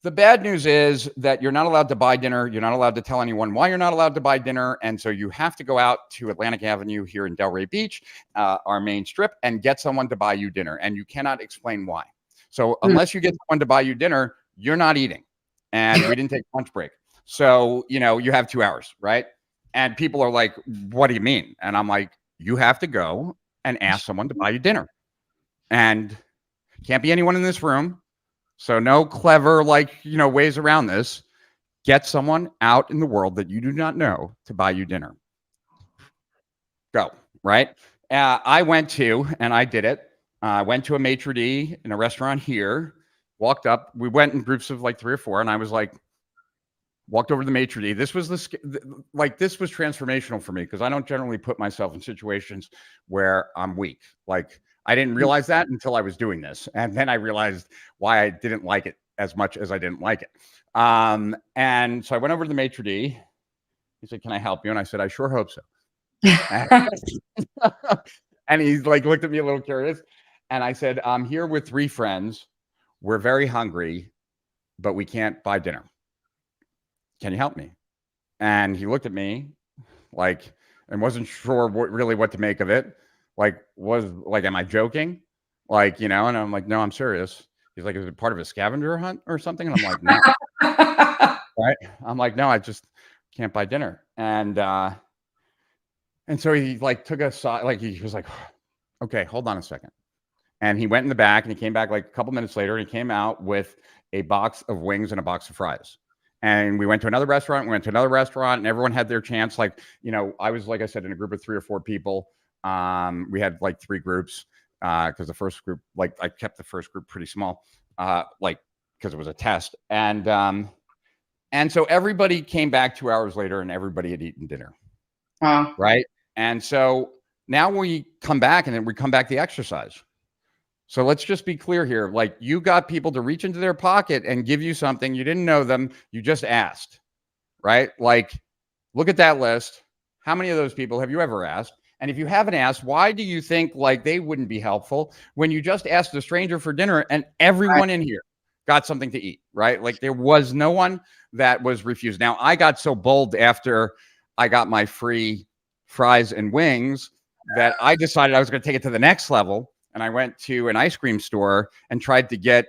The bad news is that you're not allowed to buy dinner. You're not allowed to tell anyone why you're not allowed to buy dinner. And so you have to go out to Atlantic Avenue here in Delray Beach, our main strip, and get someone to buy you dinner. And you cannot explain why. So unless you get someone to buy you dinner, you're not eating. And we didn't take lunch break. So, you have 2 hours, right? And people are like, what do you mean? And I'm like, you have to go and ask someone to buy you dinner. And can't be anyone in this room. So no clever, ways around this. Get someone out in the world that you do not know to buy you dinner. Go, right? I went to, and I did it. I went to a maitre d' in a restaurant here, walked up. We went in groups of like 3 or 4, and I was like, walked over to the maitre d'. This was this was transformational for me because I don't generally put myself in situations where I'm weak. Like, I didn't realize that until I was doing this. And then I realized why I didn't like it as much as I didn't like it. And so I went over to the maitre d'. He said, "Can I help you?" And I said, "I sure hope so." And he looked at me a little curious. And I said, "I'm here with 3 friends. We're very hungry, but we can't buy dinner. Can you help me?" And he looked at me and wasn't sure what to make of it. Am I joking? And I'm like, "No, I'm serious." He's like, "Is it part of a scavenger hunt or something?" And I'm like, "No." Right? I'm like, "No, I just can't buy dinner." And so he took us aside, he was like, "Okay, hold on a second." And he went in the back and he came back a couple minutes later and he came out with a box of wings and a box of fries. And we went to another restaurant, and everyone had their chance. I was, like I said, in a group of 3 or 4 people. We had 3 groups because the first group, I kept the first group pretty small, because it was a test. And so everybody came back 2 hours later and everybody had eaten dinner. Wow. Right. And so now we come back and then we come back to the exercise. So let's just be clear here. You got people to reach into their pocket and give you something. You didn't know them. You just asked, right? Look at that list. How many of those people have you ever asked? And if you haven't asked, why do you think they wouldn't be helpful when you just asked a stranger for dinner and everyone in here got something to eat, right? There was no one that was refused. Now, I got so bold after I got my free fries and wings that I decided I was going to take it to the next level. And I went to an ice cream store and tried to get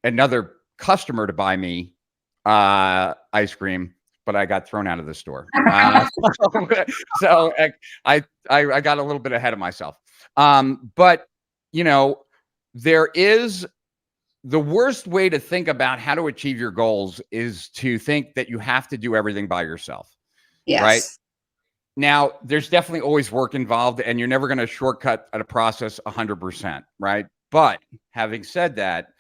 another customer to buy me ice cream, but I got thrown out of the store. So I got a little bit ahead of myself. But there is the worst way to think about how to achieve your goals is to think that you have to do everything by yourself. Yes. Right? Now, there's definitely always work involved, and you're never going to shortcut at a process 100%, right? But having said that,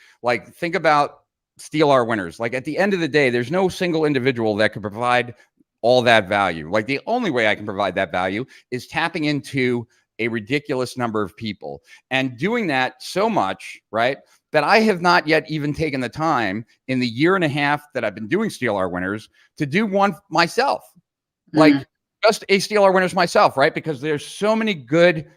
think about Steal Our Winners. At the end of the day, there's no single individual that can provide all that value. The only way I can provide that value is tapping into a ridiculous number of people and doing that so much, right, that I have not yet even taken the time in the 1.5 years that I've been doing Steal Our Winners to do one myself. Just a Steal Our Winners myself, right? Because there's so many good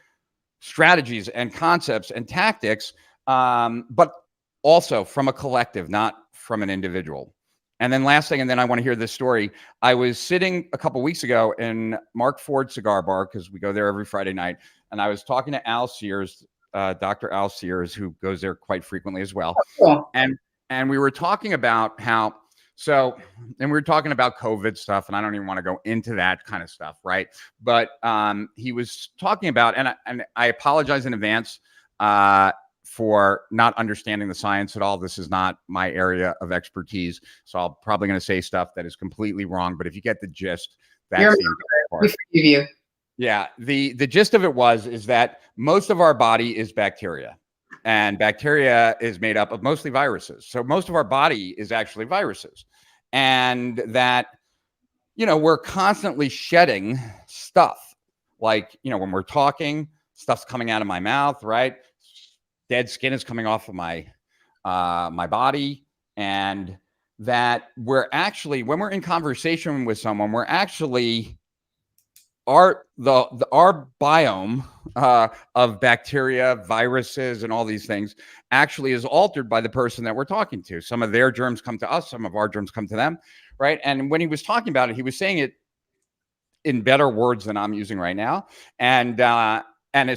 strategies and concepts and tactics, but also from a collective, not from an individual. And then last thing, and then I want to hear this story. I was sitting a couple weeks ago in Mark Ford Cigar Bar, because we go there every Friday night. And I was talking to Al Sears, Dr. Al Sears, who goes there quite frequently as well. Cool. And we were talking about and we were talking about COVID stuff, and I don't even want to go into that kind of stuff, right? But he was talking about, and I apologize in advance for not understanding the science at all. This is not my area of expertise, so I'm probably going to say stuff that is completely wrong. But if you get the gist, that's the important part. We forgive you. Yeah, the gist of it is that most of our body is bacteria. And bacteria is made up of mostly viruses. So most of our body is actually viruses. And that, we're constantly shedding stuff. When we're talking, stuff's coming out of my mouth, right? Dead skin is coming off of my body. And that we're actually, when we're in conversation with someone, we're actually our biome of bacteria, viruses, and all these things actually is altered by the person that we're talking to. Some of their germs come to us, some of our germs come to them, right? And when he was talking about it, he was saying it in better words than I'm using right now. And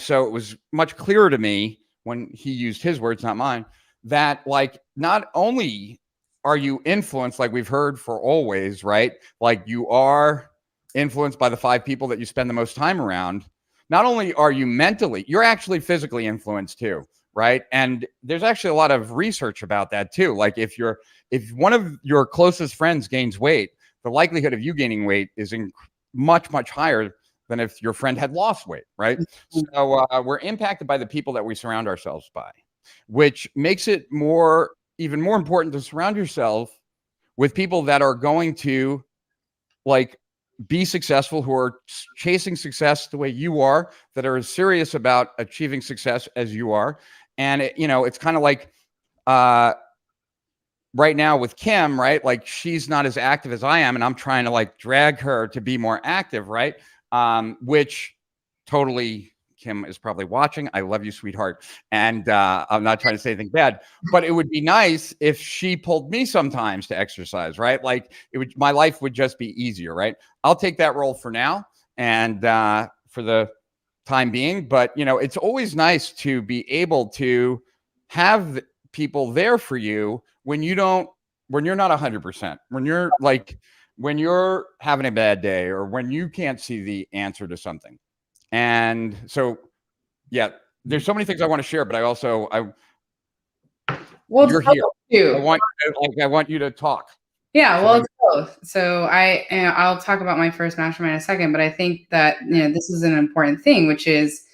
so it was much clearer to me when he used his words, not mine, that not only are you influenced, like we've heard for always, right? Like you are influenced by the 5 people that you spend the most time around. Not only are you mentally, you're actually physically influenced too, right? And there's actually a lot of research about that too. Like if one of your closest friends gains weight, the likelihood of you gaining weight is much, much higher than if your friend had lost weight, right? So we're impacted by the people that we surround ourselves by, which makes it even more important to surround yourself with people that are going to like be successful, who are chasing success the way you are, that are as serious about achieving success as you are. And it's kind of like right now with Kim, right? Like she's not as active as I am, and I'm trying to like drag her to be more active, right? Which totally, Kim is probably watching. I love you, sweetheart. And I'm not trying to say anything bad, but it would be nice if she pulled me sometimes to exercise, right? Like my life would just be easier, right? I'll take that role for now and for the time being. But, it's always nice to be able to have people there for you when you're not 100%, when you're having a bad day or when you can't see the answer to something. And so, yeah, there's so many things I want to share, but you're here. I want you to talk. Yeah, well, it's both. So I'll talk about my first mastermind in a second, but I think that this is an important thing, which is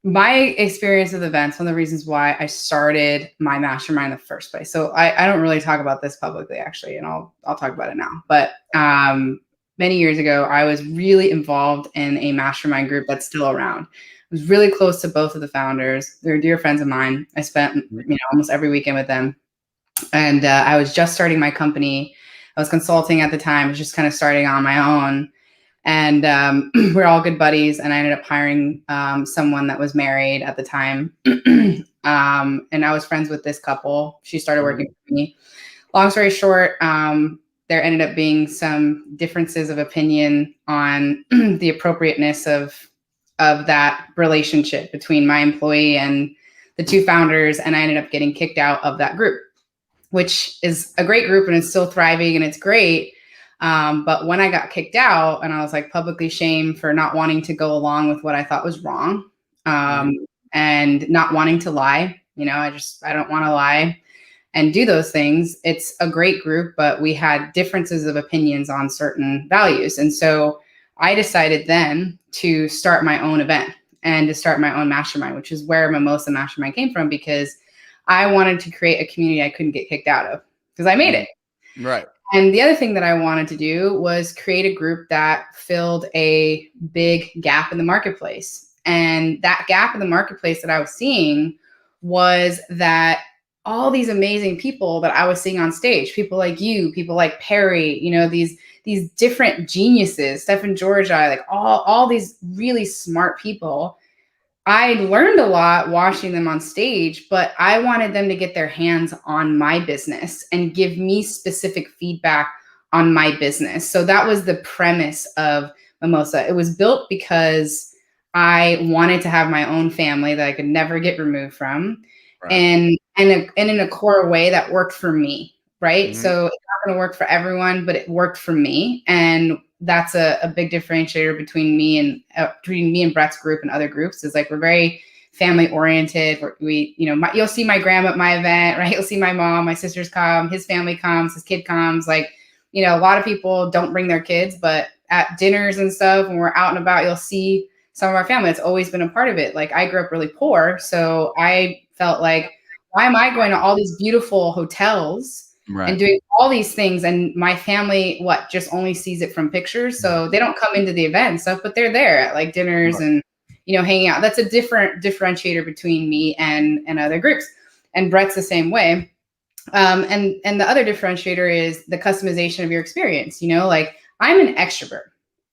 my experience with events. One of the reasons why I started my mastermind in the first place. So I don't really talk about this publicly, actually, and I'll talk about it now. But many years ago, I was really involved in a mastermind group that's still around. I was really close to both of the founders. They're dear friends of mine. I spent almost every weekend with them. And I was just starting my company. I was consulting at the time. I was just kind of starting on my own. And we're all good buddies. And I ended up hiring someone that was married at the time. And I was friends with this couple. She started working for me. Long story short, there ended up being some differences of opinion on the appropriateness of that relationship between my employee and the 2 founders. And I ended up getting kicked out of that group, which is a great group and it's still thriving and it's great. But when I got kicked out and I was like publicly shamed for not wanting to go along with what I thought was wrong, and not wanting to lie, I don't want to lie and do those things. It's a great group, but we had differences of opinions on certain values. And so I decided then to start my own event and to start my own mastermind, which is where Mimosa Mastermind came from, because I wanted to create a community I couldn't get kicked out of because I made it. Right. And the other thing that I wanted to do was create a group that filled a big gap in the marketplace. And that gap in the marketplace that I was seeing was that all these amazing people that I was seeing on stage, people like you, people like Perry, these different geniuses, Stephen Georgi, like all these really smart people. I learned a lot watching them on stage, but I wanted them to get their hands on my business and give me specific feedback on my business. So that was the premise of Mimosa. It was built because I wanted to have my own family that I could never get removed from, right, and in a core way that worked for me, right? Mm-hmm. So it's not going to work for everyone, but it worked for me. And that's a big differentiator between me and Brett's group and other groups, is like we're very family oriented. You'll see my grandma at my event, right? You'll see my mom, my sisters come, his family comes, his kid comes. Like, a lot of people don't bring their kids, but at dinners and stuff, when we're out and about, you'll see some of our family. It's always been a part of it. Like I grew up really poor, so I felt like, why am I going to all these beautiful hotels, right, and doing all these things, and my family just only sees it from pictures, so they don't come into the event and stuff, but they're there at like dinners, right, and hanging out. That's a different differentiator between me and other groups. And Brett's the same way. And the other differentiator is the customization of your experience. Like I'm an extrovert,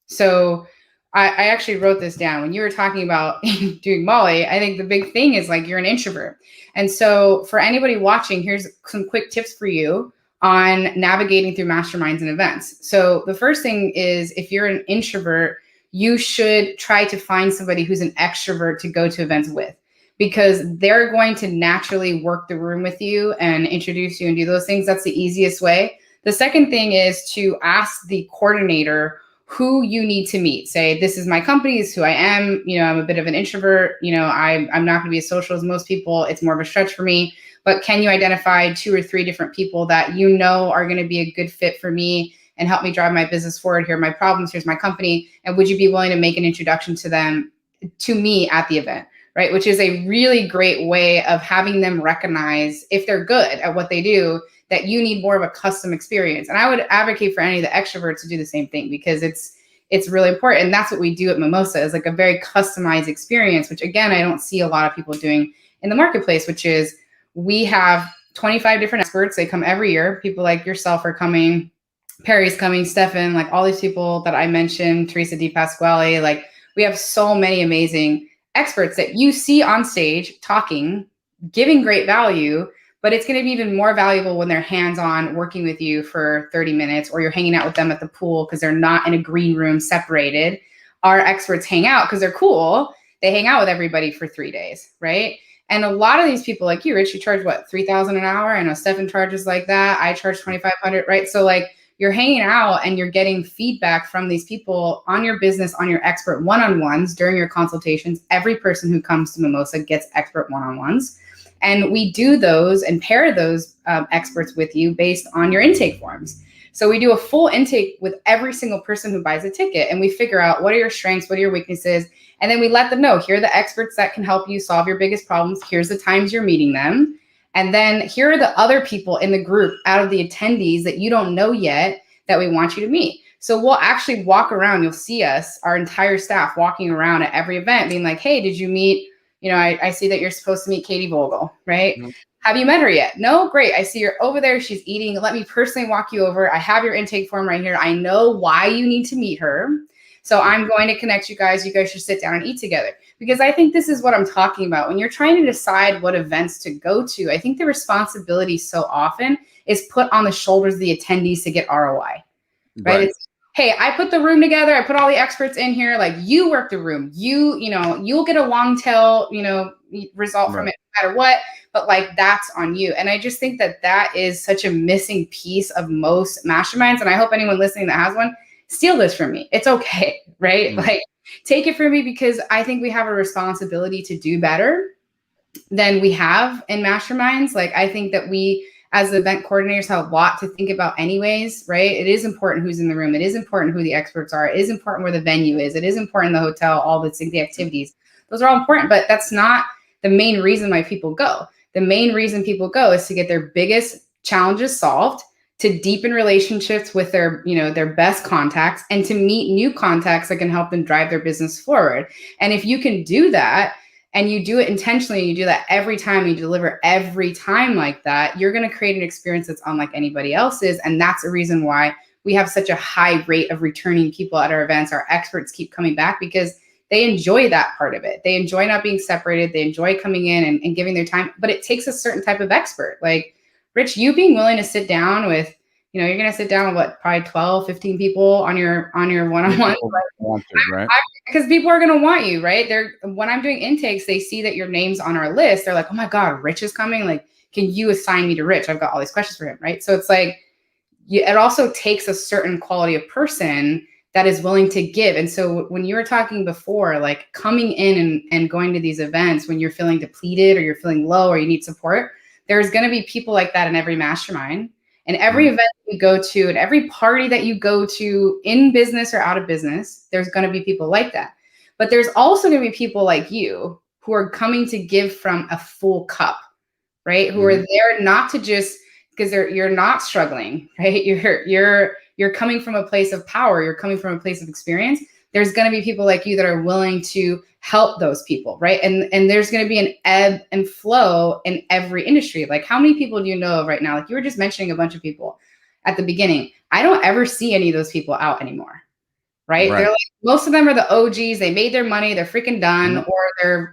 so I actually wrote this down when you were talking about doing Molly. I think the big thing is like you're an introvert. And so for anybody watching, here's some quick tips for you on navigating through masterminds and events. So the first thing is, if you're an introvert, you should try to find somebody who's an extrovert to go to events with, because they're going to naturally work the room with you and introduce you and do those things. That's the easiest way. The second thing is to ask the coordinator who you need to meet. Say, this is my company, this is who I am. I'm a bit of an introvert. I'm not going to be as social as most people. It's more of a stretch for me. But can you identify 2 or 3 different people that are going to be a good fit for me and help me drive my business forward? Here are my problems. Here's my company. And would you be willing to make an introduction to them, to me at the event? Right? Which is a really great way of having them recognize, if they're good at what they do, that you need more of a custom experience. And I would advocate for any of the extroverts to do the same thing, because it's really important. And that's what we do at Mimosa, is like a very customized experience, which again, I don't see a lot of people doing in the marketplace, which is we have 25 different experts. They come every year. People like yourself are coming, Perry's coming, Stefan, like all these people that I mentioned, Teresa Di Pasquale, like we have so many amazing experts that you see on stage talking, giving great value, but it's going to be even more valuable when they're hands-on working with you for 30 minutes, or you're hanging out with them at the pool because they're not in a green room separated. Our experts hang out because they're cool. They hang out with everybody for 3 days, right? And a lot of these people like you, Rich, you charge what, $3,000 an hour? I know Stefan charges like that. I charge $2,500, right? So like you're hanging out and you're getting feedback from these people on your business, on your expert one-on-ones during your consultations. Every person who comes to Mimosa gets expert one-on-ones. And we do those and pair those experts with you based on your intake forms. So we do a full intake with every single person who buys a ticket, and we figure out what are your strengths, what are your weaknesses, and then we let them know, here are the experts that can help you solve your biggest problems. Here's the times you're meeting them. And then here are the other people in the group out of the attendees that you don't know yet that we want you to meet. So we'll actually walk around. You'll see us, our entire staff, walking around at every event being like, hey, did you meet, I see that you're supposed to meet Katie Vogel, right? Mm-hmm. Have you met her yet? No? Great. I see you're over there. She's eating. Let me personally walk you over. I have your intake form right here. I know why you need to meet her. So I'm going to connect you guys. You guys should sit down and eat together. Because I think this is what I'm talking about. When you're trying to decide what events to go to, I think the responsibility so often is put on the shoulders of the attendees to get ROI, right? It's, hey, I put the room together. I put all the experts in here. Like, you work the room. You'll get a long tail, result from it no matter what. But like, that's on you. And I just think that that is such a missing piece of most masterminds. And I hope anyone listening that has one, steal this from me. It's okay, right? Like, take it from me, because I think we have a responsibility to do better than we have in masterminds. Like, I think that we, as event coordinators, have a lot to think about anyways, right? It is important who's in the room. It is important who the experts are. It is important where the venue is. It is important the hotel, all the activities. Those are all important, but that's not the main reason why people go. The main reason people go is to get their biggest challenges solved, to deepen relationships with their best contacts, and to meet new contacts that can help them drive their business forward. And if you can do that, and you do it intentionally, you do that every time, you deliver every time like that, you're going to create an experience that's unlike anybody else's. And that's a reason why we have such a high rate of returning people at our events. Our experts keep coming back because they enjoy that part of it. They enjoy not being separated. They enjoy coming in and giving their time, but it takes a certain type of expert. Like, Rich, you being willing to sit down with, you're going to sit down with what, probably 12, 15 people on your one-on-one. Right? Because people are going to want you, right? When I'm doing intakes, they see that your name's on our list. They're like, oh my God, Rich is coming. Like, can you assign me to Rich? I've got all these questions for him, right? So it's like, it also takes a certain quality of person that is willing to give. And so when you were talking before, like coming in and going to these events when you're feeling depleted or you're feeling low or you need support, there's going to be people like that in every mastermind. And every event you go to and every party that you go to in business or out of business, there's going to be people like that. But there's also going to be people like you who are coming to give from a full cup, right? Who are there not to just because you're not struggling, right? You're coming from a place of power. You're coming from a place of experience. There's going to be people like you that are willing to help those people, right? And there's going to be an ebb and flow in every industry. Like, how many people do you know of right now? Like, you were just mentioning a bunch of people at the beginning. I don't ever see any of those people out anymore, right? They're like, most of them are the OGs. They made their money. They're freaking done,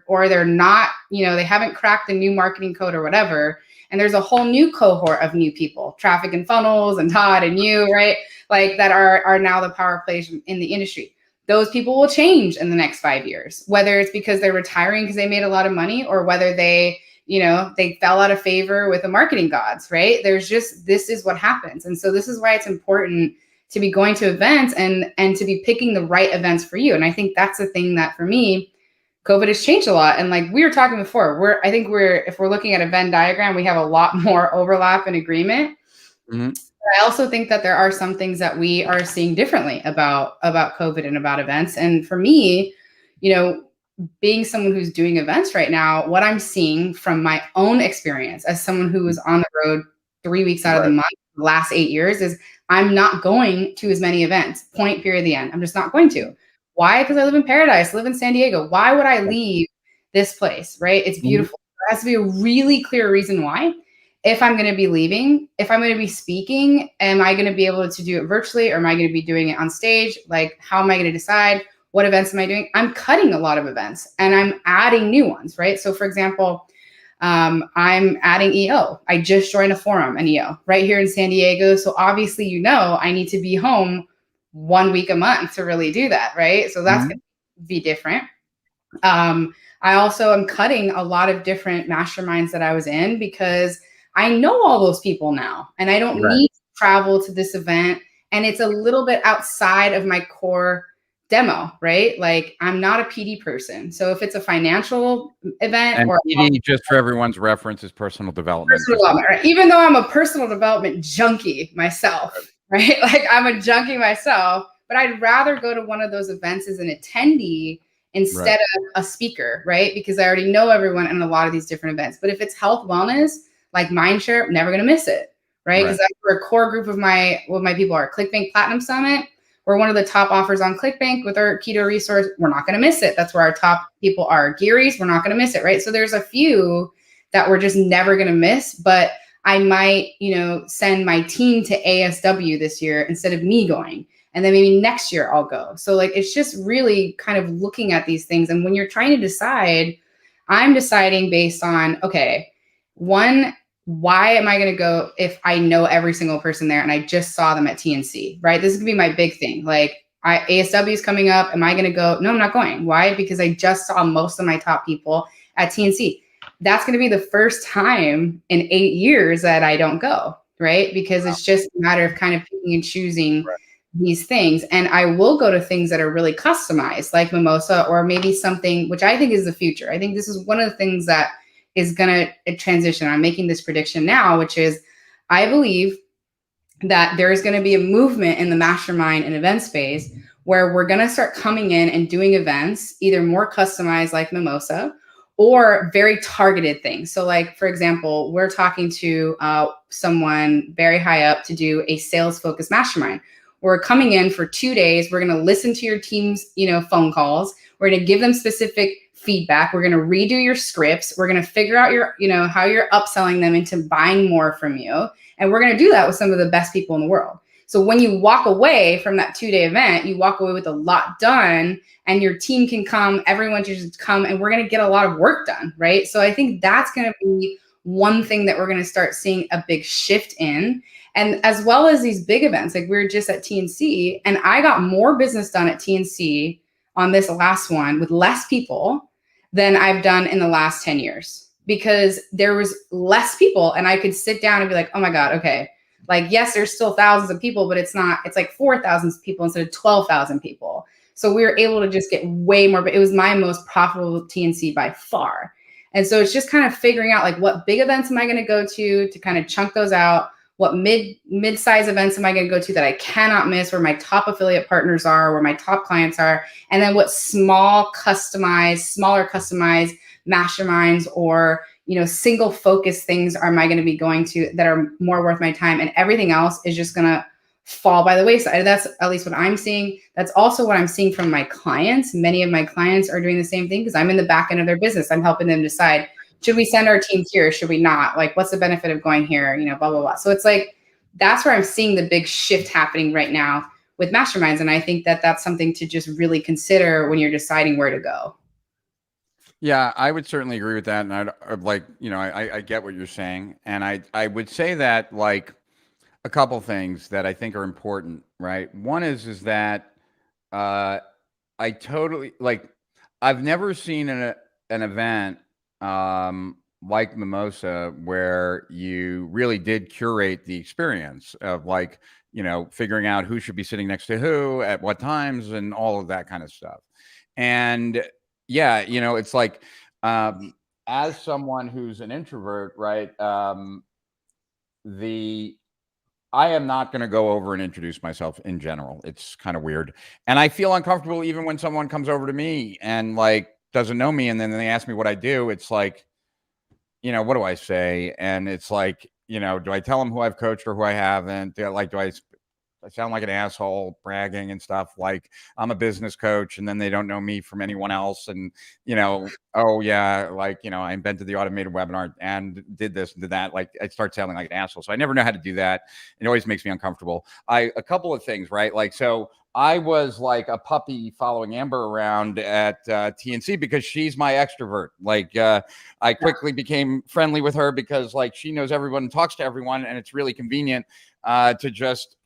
or they're not, they haven't cracked the new marketing code or whatever. And there's a whole new cohort of new people, Traffic and Funnels and Todd and you, right? Like, that are now the power players in the industry. those people will change in the next 5 years, whether it's because they're retiring because they made a lot of money, or whether they, they fell out of favor with the marketing gods, right? This is what happens. And so this is why it's important to be going to events and to be picking the right events for you. And I think that's the thing that for me, COVID has changed a lot. And like we were talking before, if we're looking at a Venn diagram, we have a lot more overlap and agreement. Mm-hmm. I also think that there are some things that we are seeing differently about COVID and about events. And for me, being someone who's doing events right now, what I'm seeing from my own experience as someone who was on the road 3 weeks out of the month, the last 8 years, is I'm not going to as many events, point, period, the end. I'm just not going to. Why? Because I live in paradise, live in San Diego. Why would I leave this place, right? It's beautiful. There has to be a really clear reason why. If I'm going to be leaving, if I'm going to be speaking, am I going to be able to do it virtually, or am I going to be doing it on stage? Like, how am I going to decide? What events am I doing? I'm cutting a lot of events and I'm adding new ones, right? So for example, I'm adding EO. I just joined a forum, an EO, right here in San Diego. So obviously, I need to be home 1 week a month to really do that, right? So that's going to be different. I also am cutting a lot of different masterminds that I was in because I know all those people now and I don't need to travel to this event. And it's a little bit outside of my core demo, right? Like I'm not a PD person. So if it's a financial event, and PD, just for everyone's reference, is personal development. Right? Even though I'm a personal development junkie myself, right? Like I'm a junkie myself, but I'd rather go to one of those events as an attendee instead of a speaker, right? Because I already know everyone in a lot of these different events. But if it's health wellness, like Mindshare, I'm never going to miss it, right? Because that's where a core group of my people are. ClickBank Platinum Summit, we're one of the top offers on ClickBank with our keto resource. We're not going to miss it. That's where our top people are. Geary's, we're not going to miss it, right? So there's a few that we're just never going to miss, but I might, send my team to ASW this year instead of me going. And then maybe next year I'll go. So like, it's just really kind of looking at these things. And when you're trying to decide, I'm deciding based on, okay, one, why am I going to go if I know every single person there and I just saw them at TNC, right? This is going to be my big thing. Like ASW is coming up. Am I going to go? No, I'm not going. Why? Because I just saw most of my top people at TNC. That's going to be the first time in 8 years that I don't go, right? Because it's just a matter of kind of picking and choosing these things. And I will go to things that are really customized, like Mimosa, or maybe something, which I think is the future. I think this is one of the things that is going to transition. I'm making this prediction now, which is I believe that there is going to be a movement in the mastermind and event space where we're going to start coming in and doing events, either more customized like Mimosa or very targeted things. So like, for example, we're talking to someone very high up to do a sales focused mastermind. We're coming in for 2 days. We're going to listen to your team's, phone calls. We're going to give them specific feedback. We're going to redo your scripts. We're going to figure out your, how you're upselling them into buying more from you. And we're going to do that with some of the best people in the world. So when you walk away from that 2-day event, you walk away with a lot done and your team can come, everyone can just come and we're going to get a lot of work done, right? So I think that's going to be one thing that we're going to start seeing a big shift in. And as well as these big events, like we were just at TNC and I got more business done at TNC on this last one with less people than I've done in the last 10 years because there was less people and I could sit down and be like, oh my God, okay. Like, yes, there's still thousands of people, but it's like 4,000 people instead of 12,000 people. So we were able to just get way more, but it was my most profitable TNC by far. And so it's just kind of figuring out like what big events am I going to go to kind of chunk those out. What mid-size events am I going to go to that I cannot miss, where my top affiliate partners are, where my top clients are, and then what smaller customized masterminds or single focus things am I going to be going to that are more worth my time, and everything else is just going to fall by the wayside. That's at least what I'm seeing. That's also what I'm seeing from my clients. Many of my clients are doing the same thing because I'm in the back end of their business. I'm helping them decide, should we send our team here? Should we not? Like, what's the benefit of going here? Blah, blah, blah. So it's like, that's where I'm seeing the big shift happening right now with masterminds. And I think that that's something to just really consider when you're deciding where to go. Yeah, I would certainly agree with that. And I'd like, I get what you're saying. And I would say that like a couple things that I think are important, right? One is that I totally like. I've never seen an event like Mimosa where you really did curate the experience of like, you know, figuring out who should be sitting next to who at what times and all of that kind of stuff. And yeah, you know, it's like as someone who's an introvert, right? The I am not going to go over and introduce myself in general. It's kind of weird. And I feel uncomfortable even when someone comes over to me and like doesn't know me and then they ask me what I do. It's like, you know, what do I say? And it's like, you know, do I tell them who I've coached or who I haven't? Like, do I sound like an asshole bragging and stuff like I'm a business coach and then they don't know me from anyone else. And, you know, oh yeah, like, you know, I invented the automated webinar and did this and did that. Like I start sounding like an asshole. So I never know how to do that. It always makes me uncomfortable. A couple of things, right? Like, so I was like a puppy following Amber around at TNC because she's my extrovert. Like I quickly became friendly with her because like she knows everyone and talks to everyone and it's really convenient to just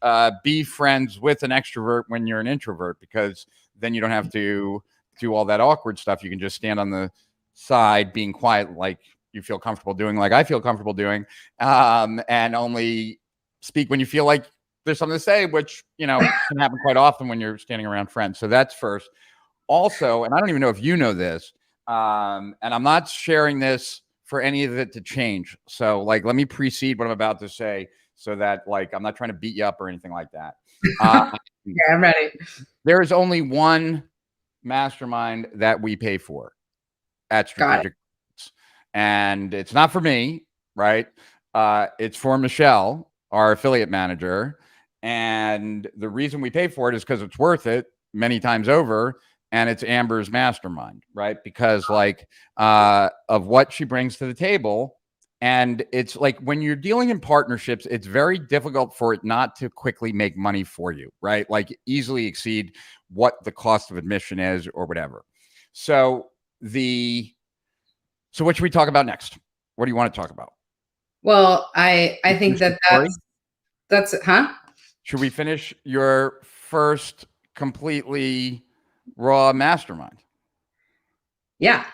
be friends with an extrovert when you're an introvert, because then you don't have to do all that awkward stuff. You can just stand on the side being quiet like you feel comfortable doing, like I feel comfortable doing, and only speak when you feel like there's something to say, which, you know, can happen quite often when you're standing around friends. So that's first. Also, and I don't even know if you know this, and I'm not sharing this for any of it to change. So like, let me precede what I'm about to say so that like, I'm not trying to beat you up or anything like that. Yeah, I'm ready. There is only one mastermind that we pay for at Strategic. And it's not for me, right? It's for Michelle, our affiliate manager. And the reason we pay for it is because it's worth it many times over. And it's Amber's mastermind, right? Because like of what she brings to the table. And it's like when you're dealing in partnerships, it's very difficult for it not to quickly make money for you, right? Like easily exceed what the cost of admission is or whatever. So what should we talk about next? What do you want to talk about? Well, I think that's huh? Should we finish your first completely raw mastermind? Yeah.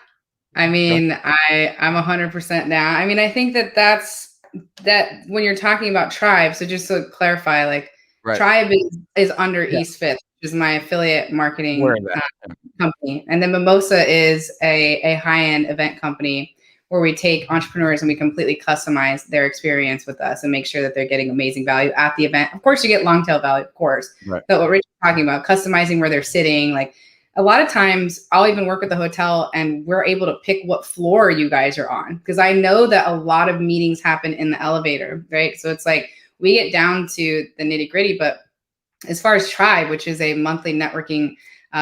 I mean, I'm 100% down. I mean, I think that when you're talking about Tribe, so just to clarify, like Right. Tribe is under East Fifth, which is my affiliate marketing company. And then Mimosa is a high-end event company where we take entrepreneurs and we completely customize their experience with us and make sure that they're getting amazing value at the event. Of course, you get long tail value, of course. Right. But what Rich is talking about, customizing where they're sitting, like a lot of times I'll even work at the hotel and we're able to pick what floor you guys are on. Because I know that a lot of meetings happen in the elevator, right? So it's like we get down to the nitty gritty. But as far as Tribe, which is a monthly networking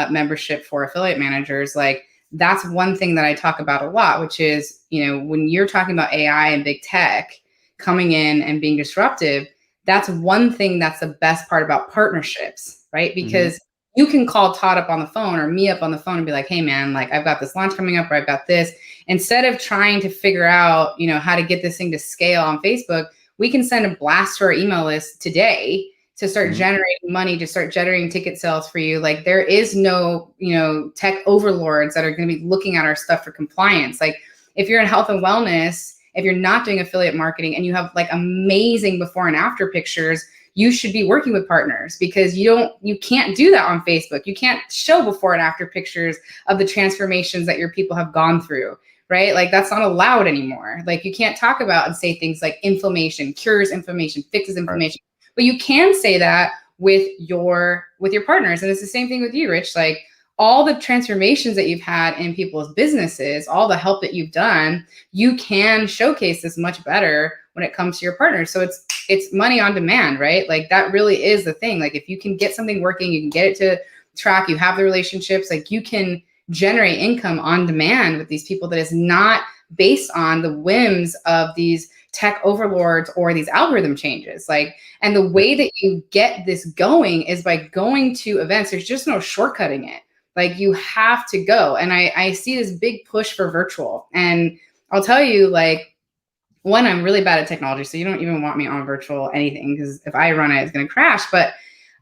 membership for affiliate managers, like that's one thing that I talk about a lot, which is, you know, when you're talking about AI and big tech coming in and being disruptive, that's one thing that's the best part about partnerships, right? Because you can call Todd up on the phone or me up on the phone and be like, hey man, like I've got this launch coming up or I've got this. Instead of trying to figure out, you know, how to get this thing to scale on Facebook, we can send a blast to our email list today to start generating money, to start generating ticket sales for you. Like there is no, you know, tech overlords that are going to be looking at our stuff for compliance. Like if you're in health and wellness, if you're not doing affiliate marketing and you have like amazing before and after pictures, you should be working with partners because you can't do that on Facebook. You can't show before and after pictures of the transformations that your people have gone through, right? Like that's not allowed anymore. Like you can't talk about and say things like inflammation, cures inflammation, fixes inflammation. Right. But you can say that with your partners. And it's the same thing with you, Rich. Like all the transformations that you've had in people's businesses, all the help that you've done, you can showcase this much better when it comes to your partners. So it's money on demand, right? Like that really is the thing. Like if you can get something working, you can get it to track, you have the relationships, like you can generate income on demand with these people that is not based on the whims of these tech overlords or these algorithm changes. Like, and the way that you get this going is by going to events. There's just no shortcutting it. Like you have to go. And I see this big push for virtual. And I'll tell you, like, one, I'm really bad at technology. So you don't even want me on virtual anything because if I run it, it's going to crash. But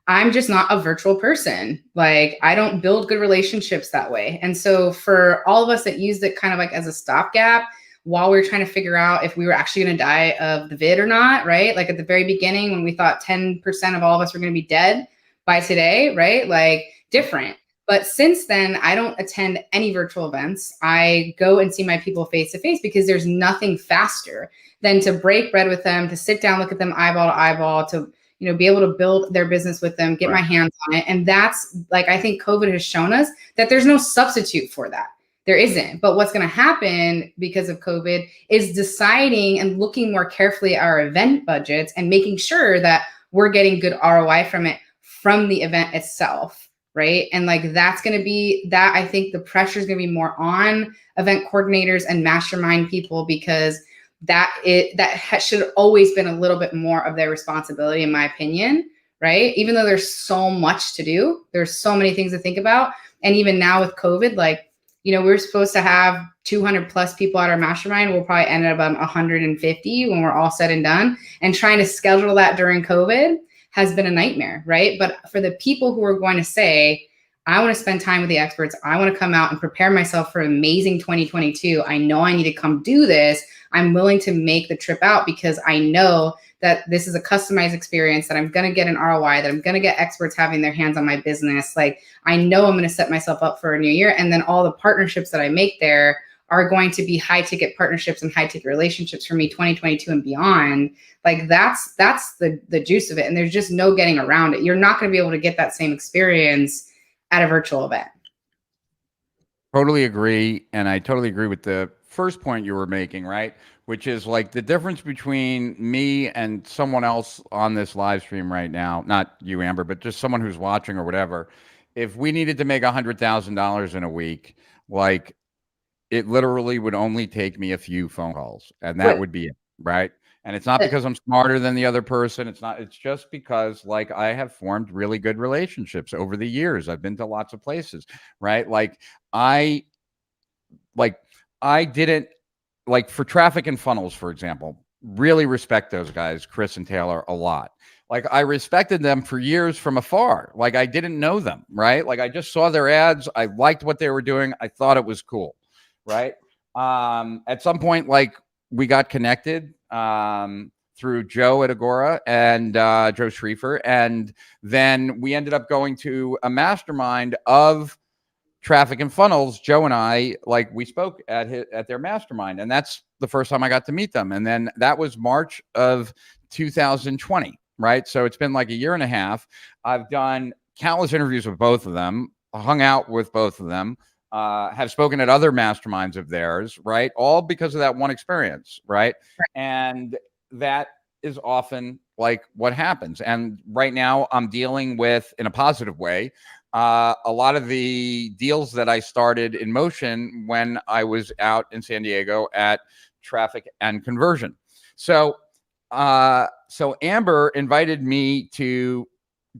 I'm just not a virtual person. Like, I don't build good relationships that way. And so for all of us that used it kind of like as a stopgap while we were trying to figure out if we were actually going to die of the vid or not, right? Like at the very beginning when we thought 10% of all of us were going to be dead by today, right? Like different. But since then, I don't attend any virtual events. I go and see my people face to face because there's nothing faster than to break bread with them, to sit down, look at them eyeball to eyeball, to be able to build their business with them, get my hands on it. And that's like, I think COVID has shown us that there's no substitute for that. There isn't. But what's going to happen because of COVID is deciding and looking more carefully at our event budgets and making sure that we're getting good ROI from it, from the event itself. Right. And like, that's going to be that. I think the pressure is going to be more on event coordinators and mastermind people, because that should always been a little bit more of their responsibility, in my opinion, right? Even though there's so much to do, there's so many things to think about. And even now with COVID, like, we're supposed to have 200 plus people at our mastermind. We'll probably end at about 150 when we're all said and done. And trying to schedule that during COVID has been a nightmare, right? But for the people who are going to say, I want to spend time with the experts, I want to come out and prepare myself for an amazing 2022. I know I need to come do this. I'm willing to make the trip out because I know that this is a customized experience, that I'm going to get an ROI, that I'm going to get experts having their hands on my business. Like, I know I'm going to set myself up for a new year. And then all the partnerships that I make there are going to be high ticket partnerships and high ticket relationships for me 2022 and beyond. Like that's the juice of it. And there's just no getting around it. You're not going to be able to get that same experience at a virtual event. Totally agree. And I totally agree with the first point you were making, right? Which is like the difference between me and someone else on this live stream right now, not you, Amber, but just someone who's watching or whatever. If we needed to make $100,000 in a week, like it literally would only take me a few phone calls and that would be it, right? And it's not because I'm smarter than the other person. It's just because like I have formed really good relationships over the years. I've been to lots of places, right? Like I didn't, like for traffic and funnels, for example, really respect those guys, Chris and Taylor, a lot. Like I respected them for years from afar. Like I didn't know them, right? Like I just saw their ads. I liked what they were doing. I thought it was cool, right? At some point, like we got connected through Joe at Agora and Joe Schriefer. And then we ended up going to a mastermind of traffic and funnels. Joe and I, like we spoke at their mastermind, and that's the first time I got to meet them. And then that was March of 2020, right? So it's been like a year and a half. I've done countless interviews with both of them, hung out with both of them, have spoken at other masterminds of theirs, right? All because of that one experience, right? And that is often like what happens. And right now I'm dealing with, in a positive way, a lot of the deals that I started in motion when I was out in San Diego at Traffic and Conversion. So Amber invited me to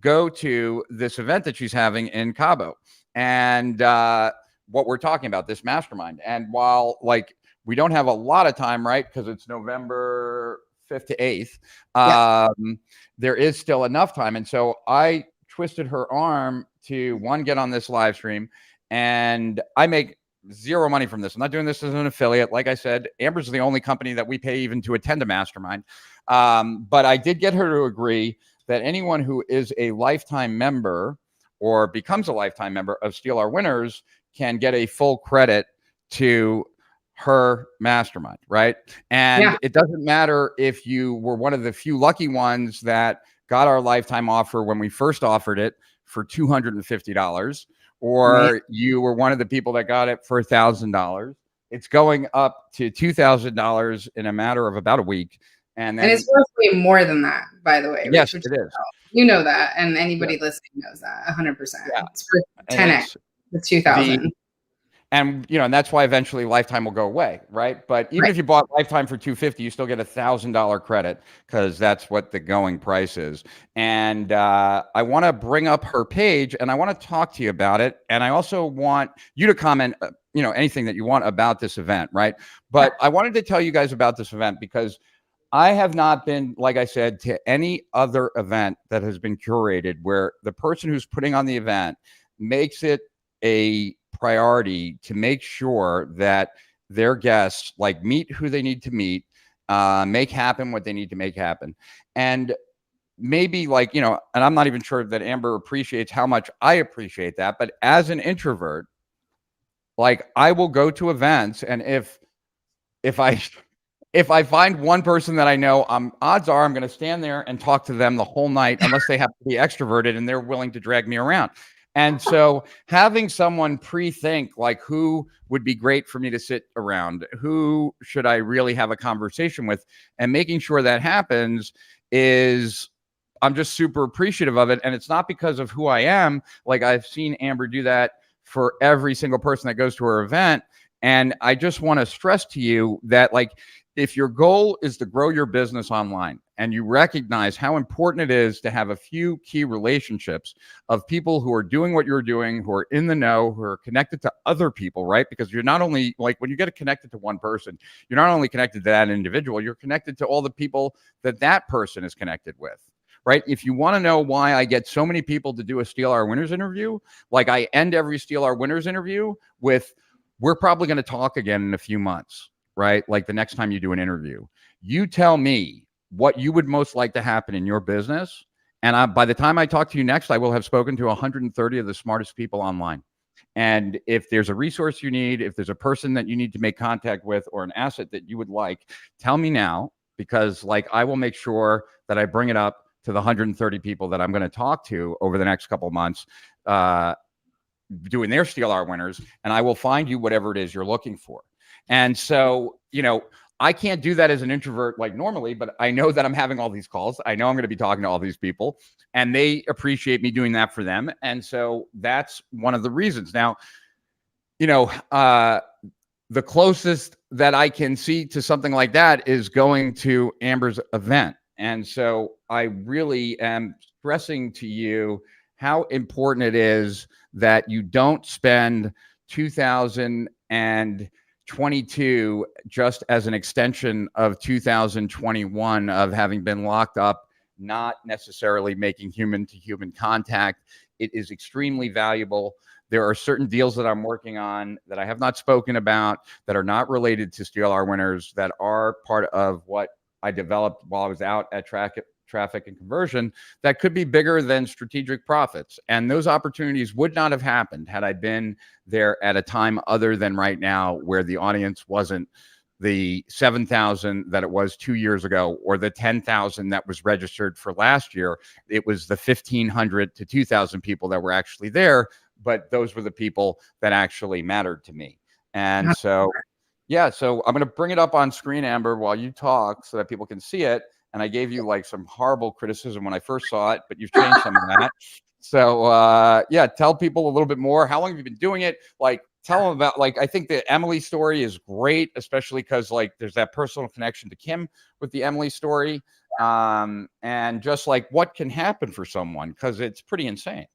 go to this event that she's having in Cabo, and what we're talking about, this mastermind. And while like we don't have a lot of time, right, because it's November 5th to 8th, there is still enough time. And so I twisted her arm to get on this live stream, and I make zero money from this. I'm not doing this as an affiliate. Like I said, Amber's the only company that we pay even to attend a mastermind. But I did get her to agree that anyone who is a lifetime member or becomes a lifetime member of Steal Our Winners can get a full credit to her mastermind, right? And it doesn't matter if you were one of the few lucky ones that got our lifetime offer when we first offered it for $250, or you were one of the people that got it for $1,000. It's going up to $2,000 in a matter of about a week. And it's worth way more than that, by the way. Yes, it is. You know that, and anybody listening knows that 100%. It's worth 10x the 2,000. And and that's why eventually lifetime will go away, right? But even if you bought lifetime for $250, you still get $1,000 credit, because that's what the going price is. And I want to bring up her page, and I want to talk to you about it. And I also want you to comment, anything that you want about this event, right? But I wanted to tell you guys about this event because I have not been, like I said, to any other event that has been curated where the person who's putting on the event makes it a priority to make sure that their guests like meet who they need to meet, make happen what they need to make happen. And maybe like, you know, and I'm not even sure that Amber appreciates how much I appreciate that, but as an introvert, like I will go to events, and if I if I find one person that I know, odds are I'm going to stand there and talk to them the whole night, unless they have to be extroverted and they're willing to drag me around. And so having someone pre-think like who would be great for me to sit around, who should I really have a conversation with, and making sure that happens is, I'm just super appreciative of it. And it's not because of who I am. Like I've seen Amber do that for every single person that goes to her event. And I just want to stress to you that, like, if your goal is to grow your business online and you recognize how important it is to have a few key relationships of people who are doing what you're doing, who are in the know, who are connected to other people, right? Because you're not only, like, when you get connected to one person, you're not only connected to that individual, you're connected to all the people that that person is connected with. Right? If you want to know why I get so many people to do a Steal Our Winners interview, like I end every Steal Our Winners interview with, we're probably going to talk again in a few months, right? Like the next time you do an interview, you tell me what you would most like to happen in your business. And by the time I talk to you next, I will have spoken to 130 of the smartest people online. And if there's a resource you need, if there's a person that you need to make contact with, or an asset that you would like, tell me now, because like I will make sure that I bring it up to the 130 people that I'm going to talk to over the next couple of months, doing their Steal Our Winners, and I will find you whatever it is you're looking for. And so, you know, I can't do that as an introvert like normally, but I know that I'm having all these calls. I know I'm going to be talking to all these people, and they appreciate me doing that for them. And so that's one of the reasons. Now, you know, the closest that I can see to something like that is going to Amber's event. And so I really am stressing to you how important it is that you don't spend 2022 just as an extension of 2021 of having been locked up, not necessarily making human-to-human contact. It is extremely valuable. There are certain deals that I'm working on that I have not spoken about, that are not related to Steal Our Winners, that are part of what I developed while I was out at Traffic and Conversion, that could be bigger than Strategic Profits. And those opportunities would not have happened had I been there at a time other than right now, where the audience wasn't the 7,000 that it was 2 years ago, or the 10,000 that was registered for last year. It was the 1,500 to 2,000 people that were actually there, but those were the people that actually mattered to me. And so, yeah, so I'm going to bring it up on screen, Amber, while you talk so that people can see it. And I gave you like some horrible criticism when I first saw it, but you've changed some of that. So yeah, tell people a little bit more. How long have you been doing it? Like, tell them about, like, I think the Emily story is great, especially because like there's that personal connection to Kim with the Emily story. And just like what can happen for someone, because it's pretty insane.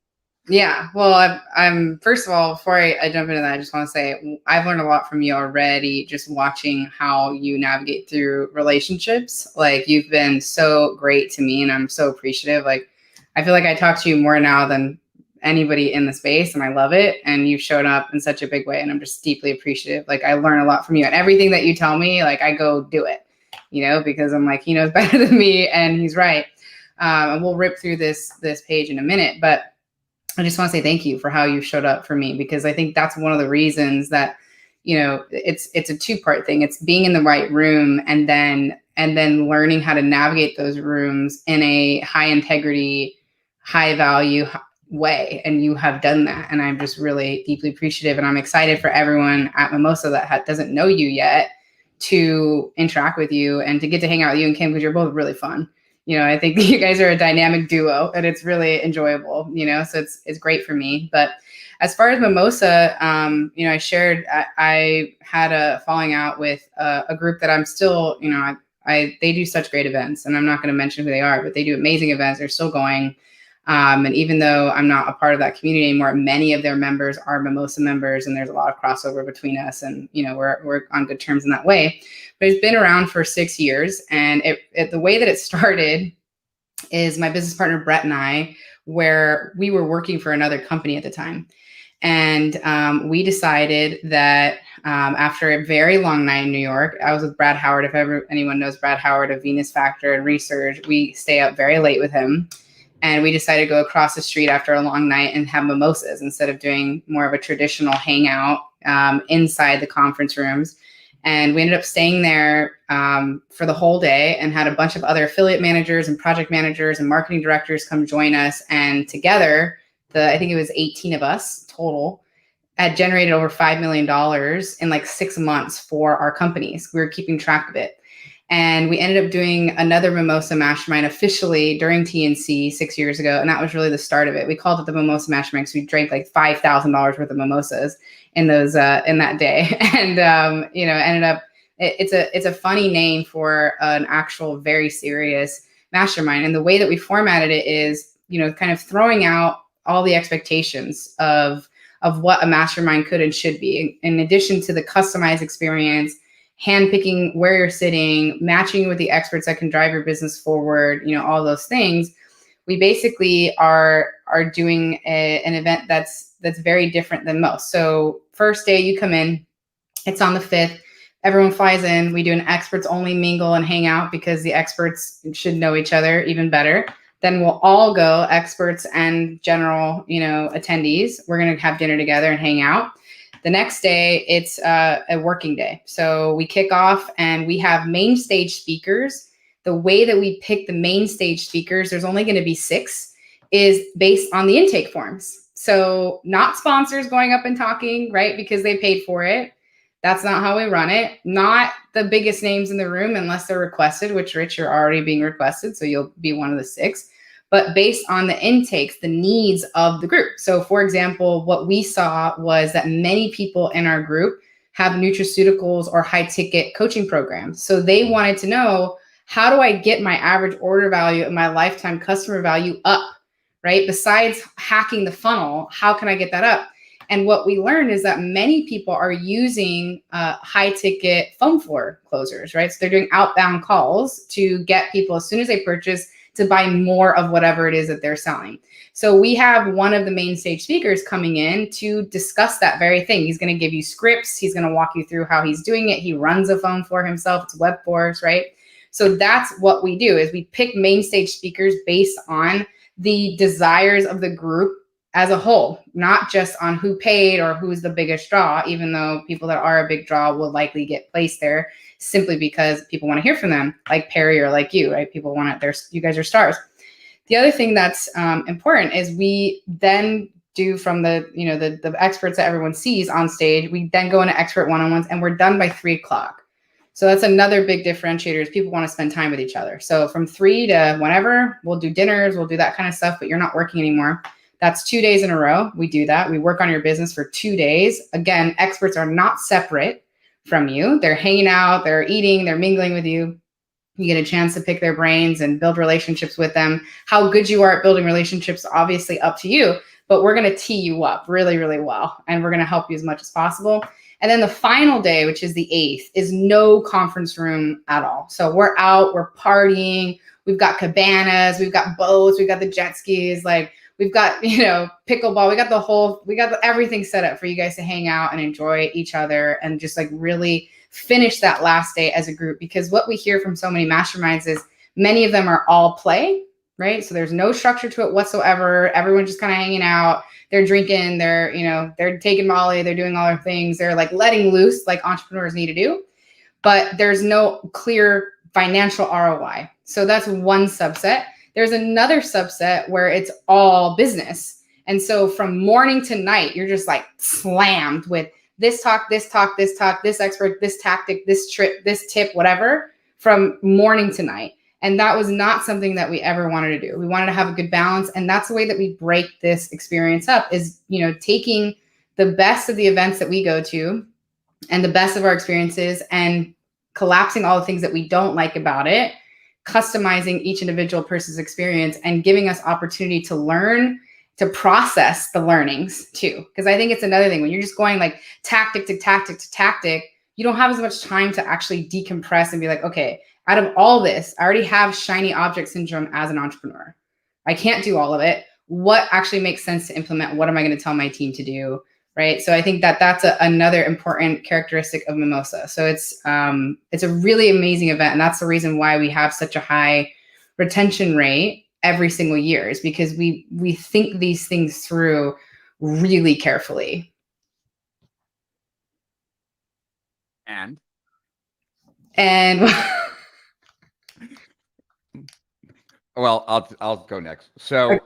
Yeah. Well, I'm first of all, before I jump into that, I just want to say I've learned a lot from you already, just watching how you navigate through relationships. Like, you've been so great to me, and I'm so appreciative. Like, I feel like I talk to you more now than anybody in the space, and I love it. And you've shown up in such a big way, and I'm just deeply appreciative. Like, I learn a lot from you, and everything that you tell me, like, I go do it, you know, because I'm like, he knows better than me, and he's right. And we'll rip through this page in a minute, but I just want to say thank you for how you showed up for me, because I think that's one of the reasons that, you know, it's a two-part thing. It's being in the right room, and then learning how to navigate those rooms in a high integrity, high value way. And you have done that. And I'm just really deeply appreciative. And I'm excited for everyone at Mimosa that doesn't know you yet to interact with you and to get to hang out with you and Kim, because you're both really fun. You know, I think you guys are a dynamic duo, and it's really enjoyable, you know, so it's great for me. But as far as Mimosa, you know, I had a falling out with a group that I'm still, you know, they do such great events, and I'm not going to mention who they are, but they do amazing events. They're still going. And even though I'm not a part of that community anymore, many of their members are Mimosa members, and there's a lot of crossover between us, and we're on good terms in that way. But it's been around for 6 years, and the way that it started is my business partner Brett and I, where we were working for another company at the time. And we decided that after a very long night in New York, I was with Brad Howard. If anyone knows Brad Howard of Venus Factor and Research, we stay up very late with him. And we decided to go across the street after a long night and have mimosas instead of doing more of a traditional hangout inside the conference rooms. And we ended up staying there for the whole day and had a bunch of other affiliate managers and project managers and marketing directors come join us. And together, I think it was 18 of us total, had generated over $5 million in like 6 months for our companies. We were keeping track of it. And we ended up doing another Mimosa Mastermind officially during TNC 6 years ago. And that was really the start of it. We called it the Mimosa Mastermind because we drank like $5,000 worth of mimosas in that day. And, ended up, it's a funny name for an actual very serious mastermind. And the way that we formatted it is, kind of throwing out all the expectations of what a mastermind could and should be. In addition to the customized experience, handpicking where you're sitting, matching with the experts that can drive your business forward, all those things. We basically are doing an event that's very different than most. So first day you come in, it's on the 5th. Everyone flies in. We do an experts only mingle and hang out because the experts should know each other even better. Then we'll all go, experts and general, attendees. We're going to have dinner together and hang out. The next day, it's a working day. So we kick off and we have main stage speakers. The way that we pick the main stage speakers, there's only going to be 6, is based on the intake forms. So not sponsors going up and talking, right? Because they paid for it. That's not how we run it. Not the biggest names in the room unless they're requested, which Rich, you're already being requested. So you'll be one of the 6. But based on the intakes, the needs of the group. So for example, what we saw was that many people in our group have nutraceuticals or high ticket coaching programs. So they wanted to know, how do I get my average order value and my lifetime customer value up, right? Besides hacking the funnel, how can I get that up? And what we learned is that many people are using high ticket phone floor closers, right? So they're doing outbound calls to get people as soon as they purchase to buy more of whatever it is that they're selling. So we have one of the main stage speakers coming in to discuss that very thing. He's going to give you scripts. He's going to walk you through how he's doing it. He runs a phone floor himself. It's web force, right? So that's what we do, is we pick main stage speakers based on the desires of the group as a whole, not just on who paid or who's the biggest draw, even though people that are a big draw will likely get placed there simply because people want to hear from them, like Perry or like you, right? People want it. You guys are stars. The other thing that's important is we then do from the experts that everyone sees on stage, we then go into expert one-on-ones and we're done by 3:00. So that's another big differentiator, is people want to spend time with each other. So from 3 to whenever, we'll do dinners, we'll do that kind of stuff, but you're not working anymore. That's 2 days in a row. We do that. We work on your business for 2 days. Again, experts are not separate from you. They're hanging out, they're eating, they're mingling with you. You get a chance to pick their brains and build relationships with them. How good you are at building relationships, obviously up to you, but we're going to tee you up really, really well. And we're going to help you as much as possible. And then the final day, which is the 8th, is no conference room at all. So we're out, we're partying. We've got cabanas, we've got boats, we've got the jet skis, like we've got, pickleball. We got everything set up for you guys to hang out and enjoy each other and just like really finish that last day as a group. Because what we hear from so many masterminds is many of them are all play, right? So there's no structure to it whatsoever. Everyone's just kind of hanging out. They're drinking, they're taking Molly, they're doing all their things. They're like letting loose like entrepreneurs need to do, but there's no clear financial ROI. So that's one subset. There's another subset where it's all business. And so from morning to night, you're just like slammed with this talk, this talk, this talk, this expert, this tactic, this trip, this tip, whatever, from morning to night. And that was not something that we ever wanted to do. We wanted to have a good balance. And that's the way that we break this experience up, is, taking the best of the events that we go to and the best of our experiences and collapsing all the things that we don't like about it customizing each individual person's experience and giving us opportunity to learn, to process the learnings too. Because I think it's another thing when you're just going like tactic to tactic to tactic, you don't have as much time to actually decompress and be like, okay, out of all this, I already have shiny object syndrome as an entrepreneur. I can't do all of it. What actually makes sense to implement? What am I going to tell my team to do? Right. So I think that that's another important characteristic of Mimosa. So it's a really amazing event. And that's the reason why we have such a high retention rate every single year, is because we think these things through really carefully. And well, I'll go next. So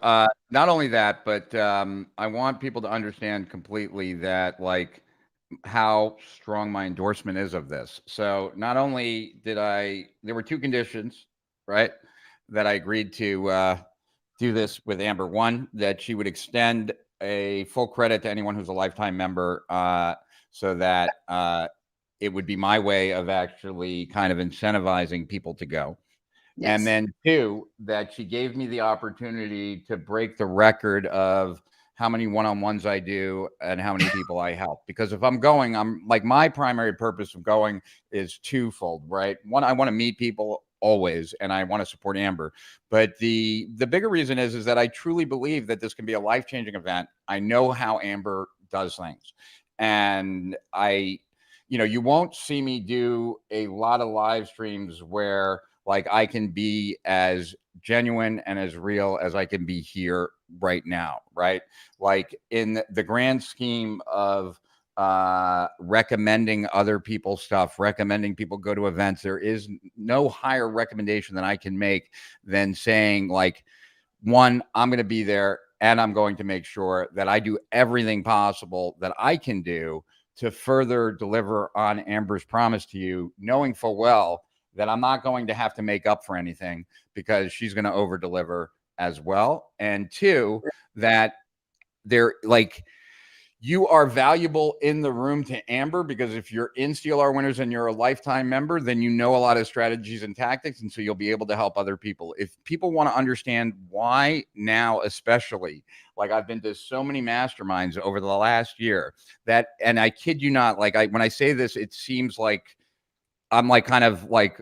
not only that, but I want people to understand completely that like how strong my endorsement is of this. So not only did there were two conditions, right, that I agreed to do this with Amber. One, that she would extend a full credit to anyone who's a lifetime member, so that it would be my way of actually kind of incentivizing people to go. Yes. And then two, that she gave me the opportunity to break the record of how many one-on-ones I do and how many people I help. Because if I'm going, I'm like, my primary purpose of going is twofold, right? One, I want to meet people always, and I want to support Amber. But the bigger reason is that I truly believe that this can be a life-changing event. I know how Amber does things. And you won't see me do a lot of live streams where like I can be as genuine and as real as I can be here right now, right? Like in the grand scheme of recommending other people's stuff, recommending people go to events, there is no higher recommendation that I can make than saying like, one, I'm going to be there and I'm going to make sure that I do everything possible that I can do to further deliver on Amber's promise to you, knowing full well that I'm not going to have to make up for anything because she's going to over deliver as well. And two, that you are valuable in the room to Amber, because if you're in Steal Our Winners and you're a lifetime member, then you know a lot of strategies and tactics. And so you'll be able to help other people. If people want to understand why now, especially, like I've been to so many masterminds over the last year and I kid you not, when I say this, it seems like I'm like kind of like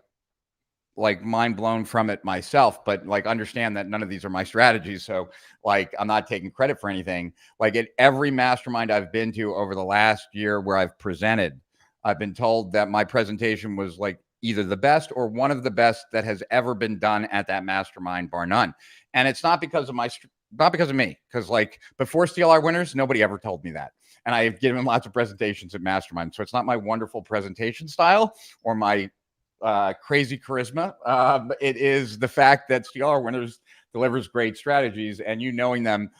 mind blown from it myself, but like understand that none of these are my strategies. So like, I'm not taking credit for anything. Like at every mastermind I've been to over the last year where I've presented, I've been told that my presentation was like either the best or one of the best that has ever been done at that mastermind, bar none. And it's not because of not because of me. Cause like before Steal Our Winners, nobody ever told me that. And I've given lots of presentations at mastermind. So it's not my wonderful presentation style or my crazy charisma. It is the fact that Steal Our Winners delivers great strategies, and you knowing them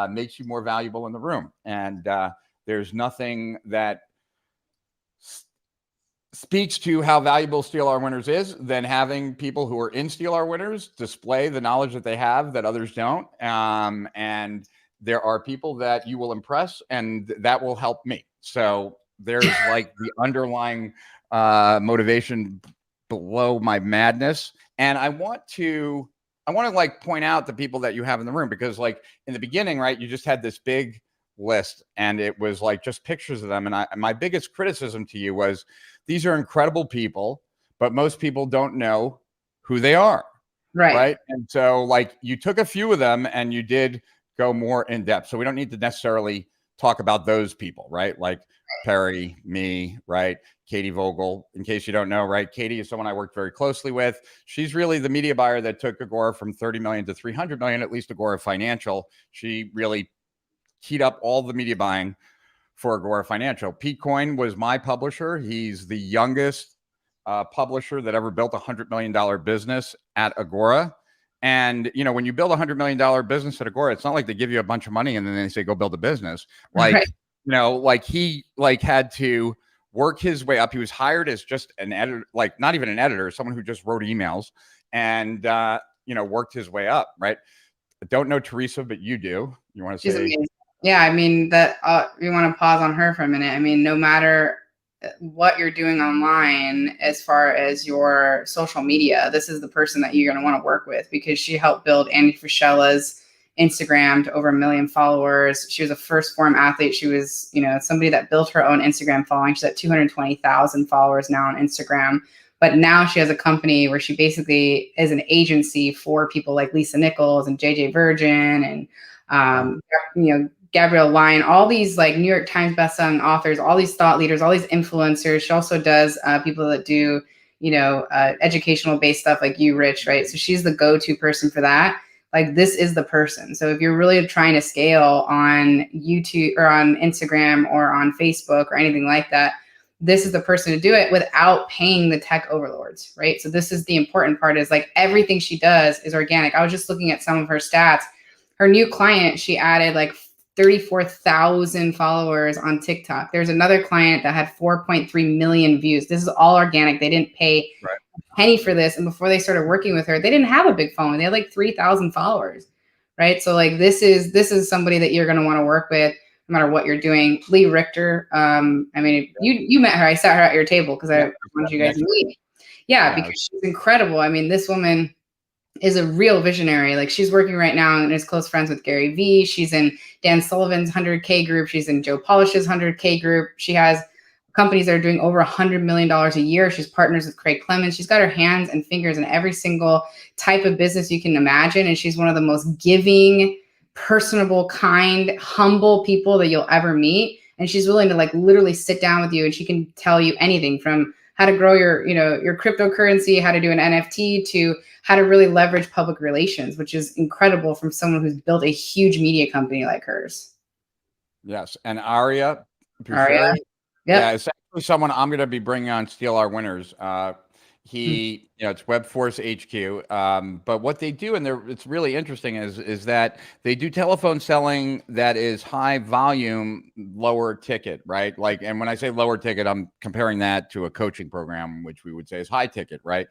makes you more valuable in the room. And there's nothing that speaks to how valuable Steal Our Winners is than having people who are in Steal Our Winners display the knowledge that they have that others don't. And there are people that you will impress, and that will help me. So there's like the underlying motivation below my madness. And I want to like point out the people that you have in the room, because like in the beginning, right, you just had this big list and it was like just pictures of them. And my biggest criticism to you was, these are incredible people, but most people don't know who they are. Right. And so like you took a few of them and you did go more in depth. So we don't need to necessarily talk about those people, right? Like Perry, me, right? Katie Vogel, in case you don't know, right? Katie is someone I worked very closely with. She's really the media buyer that took Agora from 30 million to 300 million, at least Agora Financial. She really keyed up all the media buying for Agora Financial. Pete Coyne was my publisher. He's the youngest publisher that ever built $100 million business at Agora. And, you know, when you build $100 million business at Agora, it's not like they give you a bunch of money and then they say, go build a business. Like, right. You know, like he like had to work his way up. He was hired as just an editor, like not even an editor, someone who just wrote emails and, you know, worked his way up. Right. I don't know Teresa, but you do. You want to say? Amazing. Yeah. I mean, that you want to pause on her for a minute. I mean, no matter what you're doing online as far as your social media, this is the person that you're going to want to work with, because she helped build Andy Frischella's Instagram to over 1 million followers. She was a first form athlete. She was, somebody that built her own Instagram following. She's at 220,000 followers now on Instagram. But now she has a company where she basically is an agency for people like Lisa Nichols and JJ Virgin and, Gabrielle Lyon, all these like New York Times bestselling authors, all these thought leaders, all these influencers. She also does people that do, educational based stuff like you, Rich, right? So she's the go-to person for that. Like, this is the person. So if you're really trying to scale on YouTube or on Instagram or on Facebook or anything like that, this is the person to do it without paying the tech overlords, right? So this is the important part, is like everything she does is organic. I was just looking at some of her stats. Her new client, she added like 34,000 followers on TikTok. There's another client that had 4.3 million views. This is all organic. They didn't pay a penny for this. And before they started working with her, they didn't have a big following. They had like 3,000 followers, right? So like this is somebody that you're going to want to work with no matter what you're doing. Lee Richter. You met her. I sat her at your table because I wanted you guys to meet. Yeah, because she's incredible. I mean, this woman is a real visionary. Like, she's working right now and is close friends with Gary Vee. She's in Dan Sullivan's 100K group. She's in Joe Polish's 100K group. She has companies that are doing over $100 million a year. She's partners with Craig Clemens. She's got her hands and fingers in every single type of business you can imagine. And she's one of the most giving, personable, kind, humble people that you'll ever meet. And she's willing to like literally sit down with you, and she can tell you anything from how to grow your cryptocurrency, how to do an NFT, to how to really leverage public relations, which is incredible from someone who's built a huge media company like hers. Yes. And Aria. Yep. Yeah, it's actually someone I'm going to be bringing on Steal Our Winners. It's Webforce HQ. But what they do, and it's really interesting, is that they do telephone selling that is high volume, lower ticket, right? Like, and when I say lower ticket, I'm comparing that to a coaching program, which we would say is high ticket, right?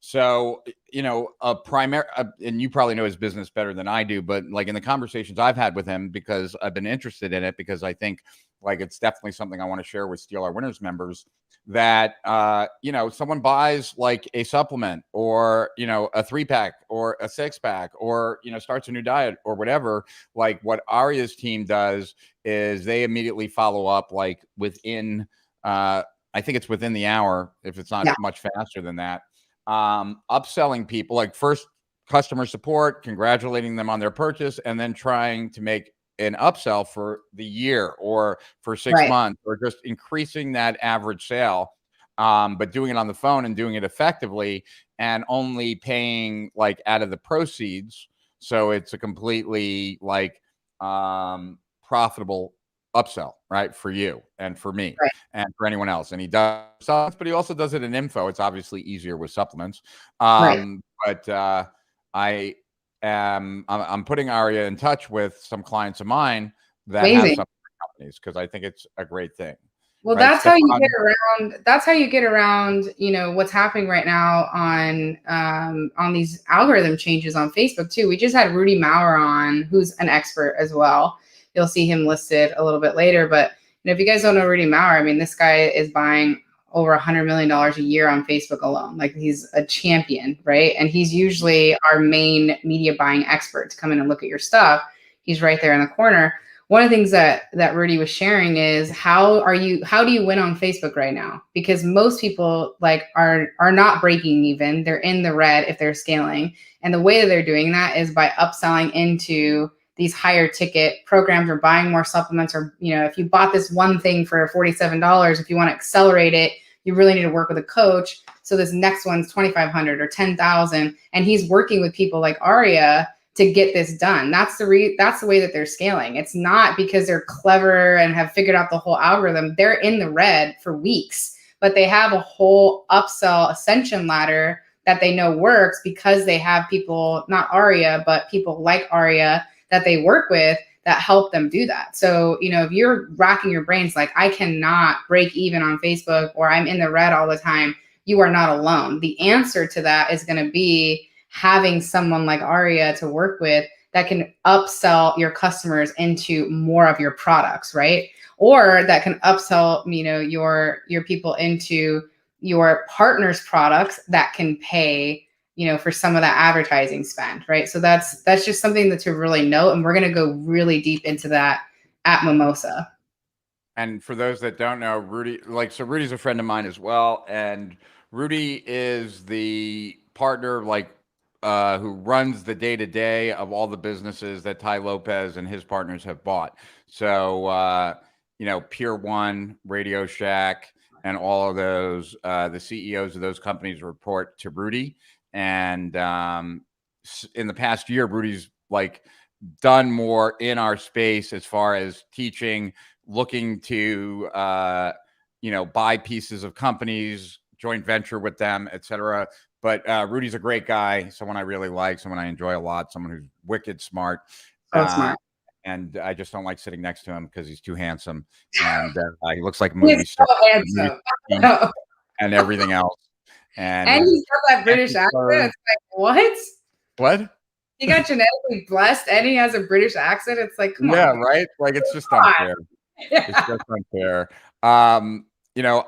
So, and you probably know his business better than I do, but like in the conversations I've had with him, because I've been interested in it, because I think like it's definitely something I want to share with Steal Our Winners members, that, someone buys like a supplement or, a 3-pack or a 6-pack or, starts a new diet or whatever. Like, what Aria's team does is they immediately follow up, like within, I think it's within the hour, if it's not much faster than that. Upselling people, like first customer support, congratulating them on their purchase, and then trying to make an upsell for the year or for 6 months, or just increasing that average sale, but doing it on the phone and doing it effectively, and only paying like out of the proceeds. So it's a completely like profitable upsell, right, for you and for me and for anyone else. And he does supplements, but he also does it in info. It's obviously easier with supplements. But I'm putting Aria in touch with some clients of mine that have some companies, because I think it's a great thing. Well, that's how you get around. That's how you get around, what's happening right now on these algorithm changes on Facebook too. We just had Rudy Maurer on, who's an expert as well. You'll see him listed a little bit later. But if you guys don't know Rudy Maurer, I mean, this guy is buying over $100 million a year on Facebook alone. Like, he's a champion, right? And he's usually our main media buying expert to come in and look at your stuff. He's right there in the corner. One of the things that Rudy was sharing is how do you win on Facebook right now? Because most people like are not breaking even. They're in the red if they're scaling. And the way that they're doing that is by upselling into these higher ticket programs, or buying more supplements, or, if you bought this one thing for $47, if you want to accelerate it, you really need to work with a coach. So this next one's $2,500 or $10,000. And he's working with people like Aria to get this done. That's the way that they're scaling. It's not because they're clever and have figured out the whole algorithm. They're in the red for weeks, but they have a whole upsell ascension ladder that they know works, because they have people, not Aria, but people like Aria that they work with that help them do that. So, if you're racking your brains, like, I cannot break even on Facebook, or I'm in the red all the time, you are not alone. The answer to that is going to be having someone like Aria to work with that can upsell your customers into more of your products, right? Or that can upsell, your people into your partners' products that can pay, for some of that advertising spend, right? So that's just something to really note, and we're going to go really deep into that at Mimosa. And for those that don't know, Rudy, Rudy's a friend of mine as well. And Rudy is the partner, who runs the day to day of all the businesses that Ty Lopez and his partners have bought. So, Pier One, Radio Shack, and all of those, the CEOs of those companies report to Rudy. And in the past year, Rudy's done more in our space as far as teaching, looking to buy pieces of companies, joint venture with them, etc. But Rudy's a great guy, someone I really like, someone I enjoy a lot, someone who's wicked smart. So smart. And I just don't like sitting next to him because he's too handsome, and he looks like a He's movie star, so handsome. and everything else. And he's got that British accent. It's like, what? What? He got genetically blessed and he has a British accent. It's like, come on. Yeah, right? Like, it's just unfair. Yeah. It's just unfair.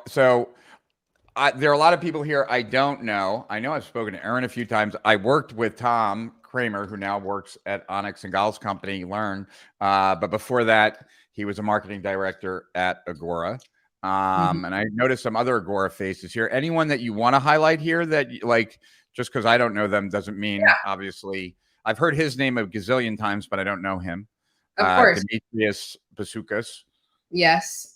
So there are a lot of people here I don't know. I know I've spoken to Aaron a few times. I worked with Tom Kramer, who now works at Onyx and Gal's company, Learn. But before that, he was a marketing director at Agora. And I noticed some other Agora faces here. Anyone that you want to highlight here that just because I don't know them doesn't mean, obviously, I've heard his name a gazillion times, but I don't know him. Of course. Demetrius Basoukas. Yes.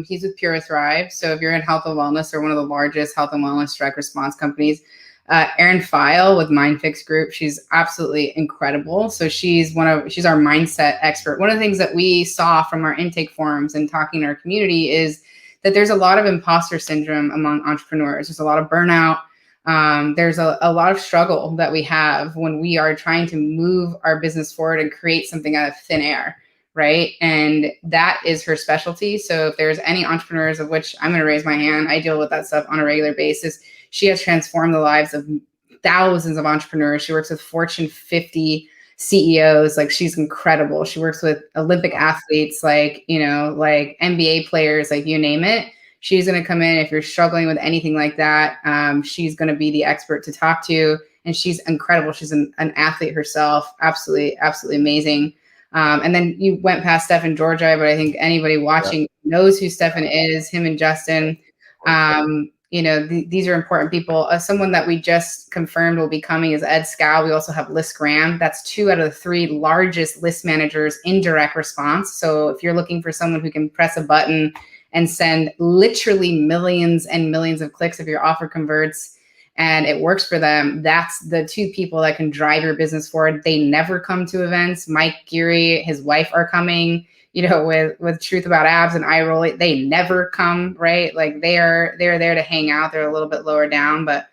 He's with Pure Thrive. So if you're in health and wellness, or one of the largest health and wellness direct response companies, Erin File with MindFix Group, she's absolutely incredible. So she's our mindset expert. One of the things that we saw from our intake forums and talking to our community is that there's a lot of imposter syndrome among entrepreneurs. There's a lot of burnout. There's a lot of struggle that we have when we are trying to move our business forward and create something out of thin air, right? And that is her specialty. So if there's any entrepreneurs, of which I'm going to raise my hand, I deal with that stuff on a regular basis. She has transformed the lives of thousands of entrepreneurs. She works with Fortune 50 CEOs. Like, she's incredible. She works with Olympic athletes, like NBA players, like you name it. She's going to come in. If you're struggling with anything like that, she's going to be the expert to talk to. And she's incredible. She's an athlete herself. Absolutely, absolutely amazing. And then you went past Stefan Georgi, but I think anybody watching knows who Stefan is, him and Justin. These are important people. Someone that we just confirmed will be coming is Ed Scow. We also have Liz Graham. That's 2 out of the 3 largest list managers in direct response. So if you're looking for someone who can press a button and send literally millions and millions of clicks if your offer converts and it works for them, that's the 2 people that can drive your business forward. They never come to events. Mike Geary, his wife, are coming, with Truth About Abs and iRoll. They never come, right? Like, they're there to hang out. They're a little bit lower down, but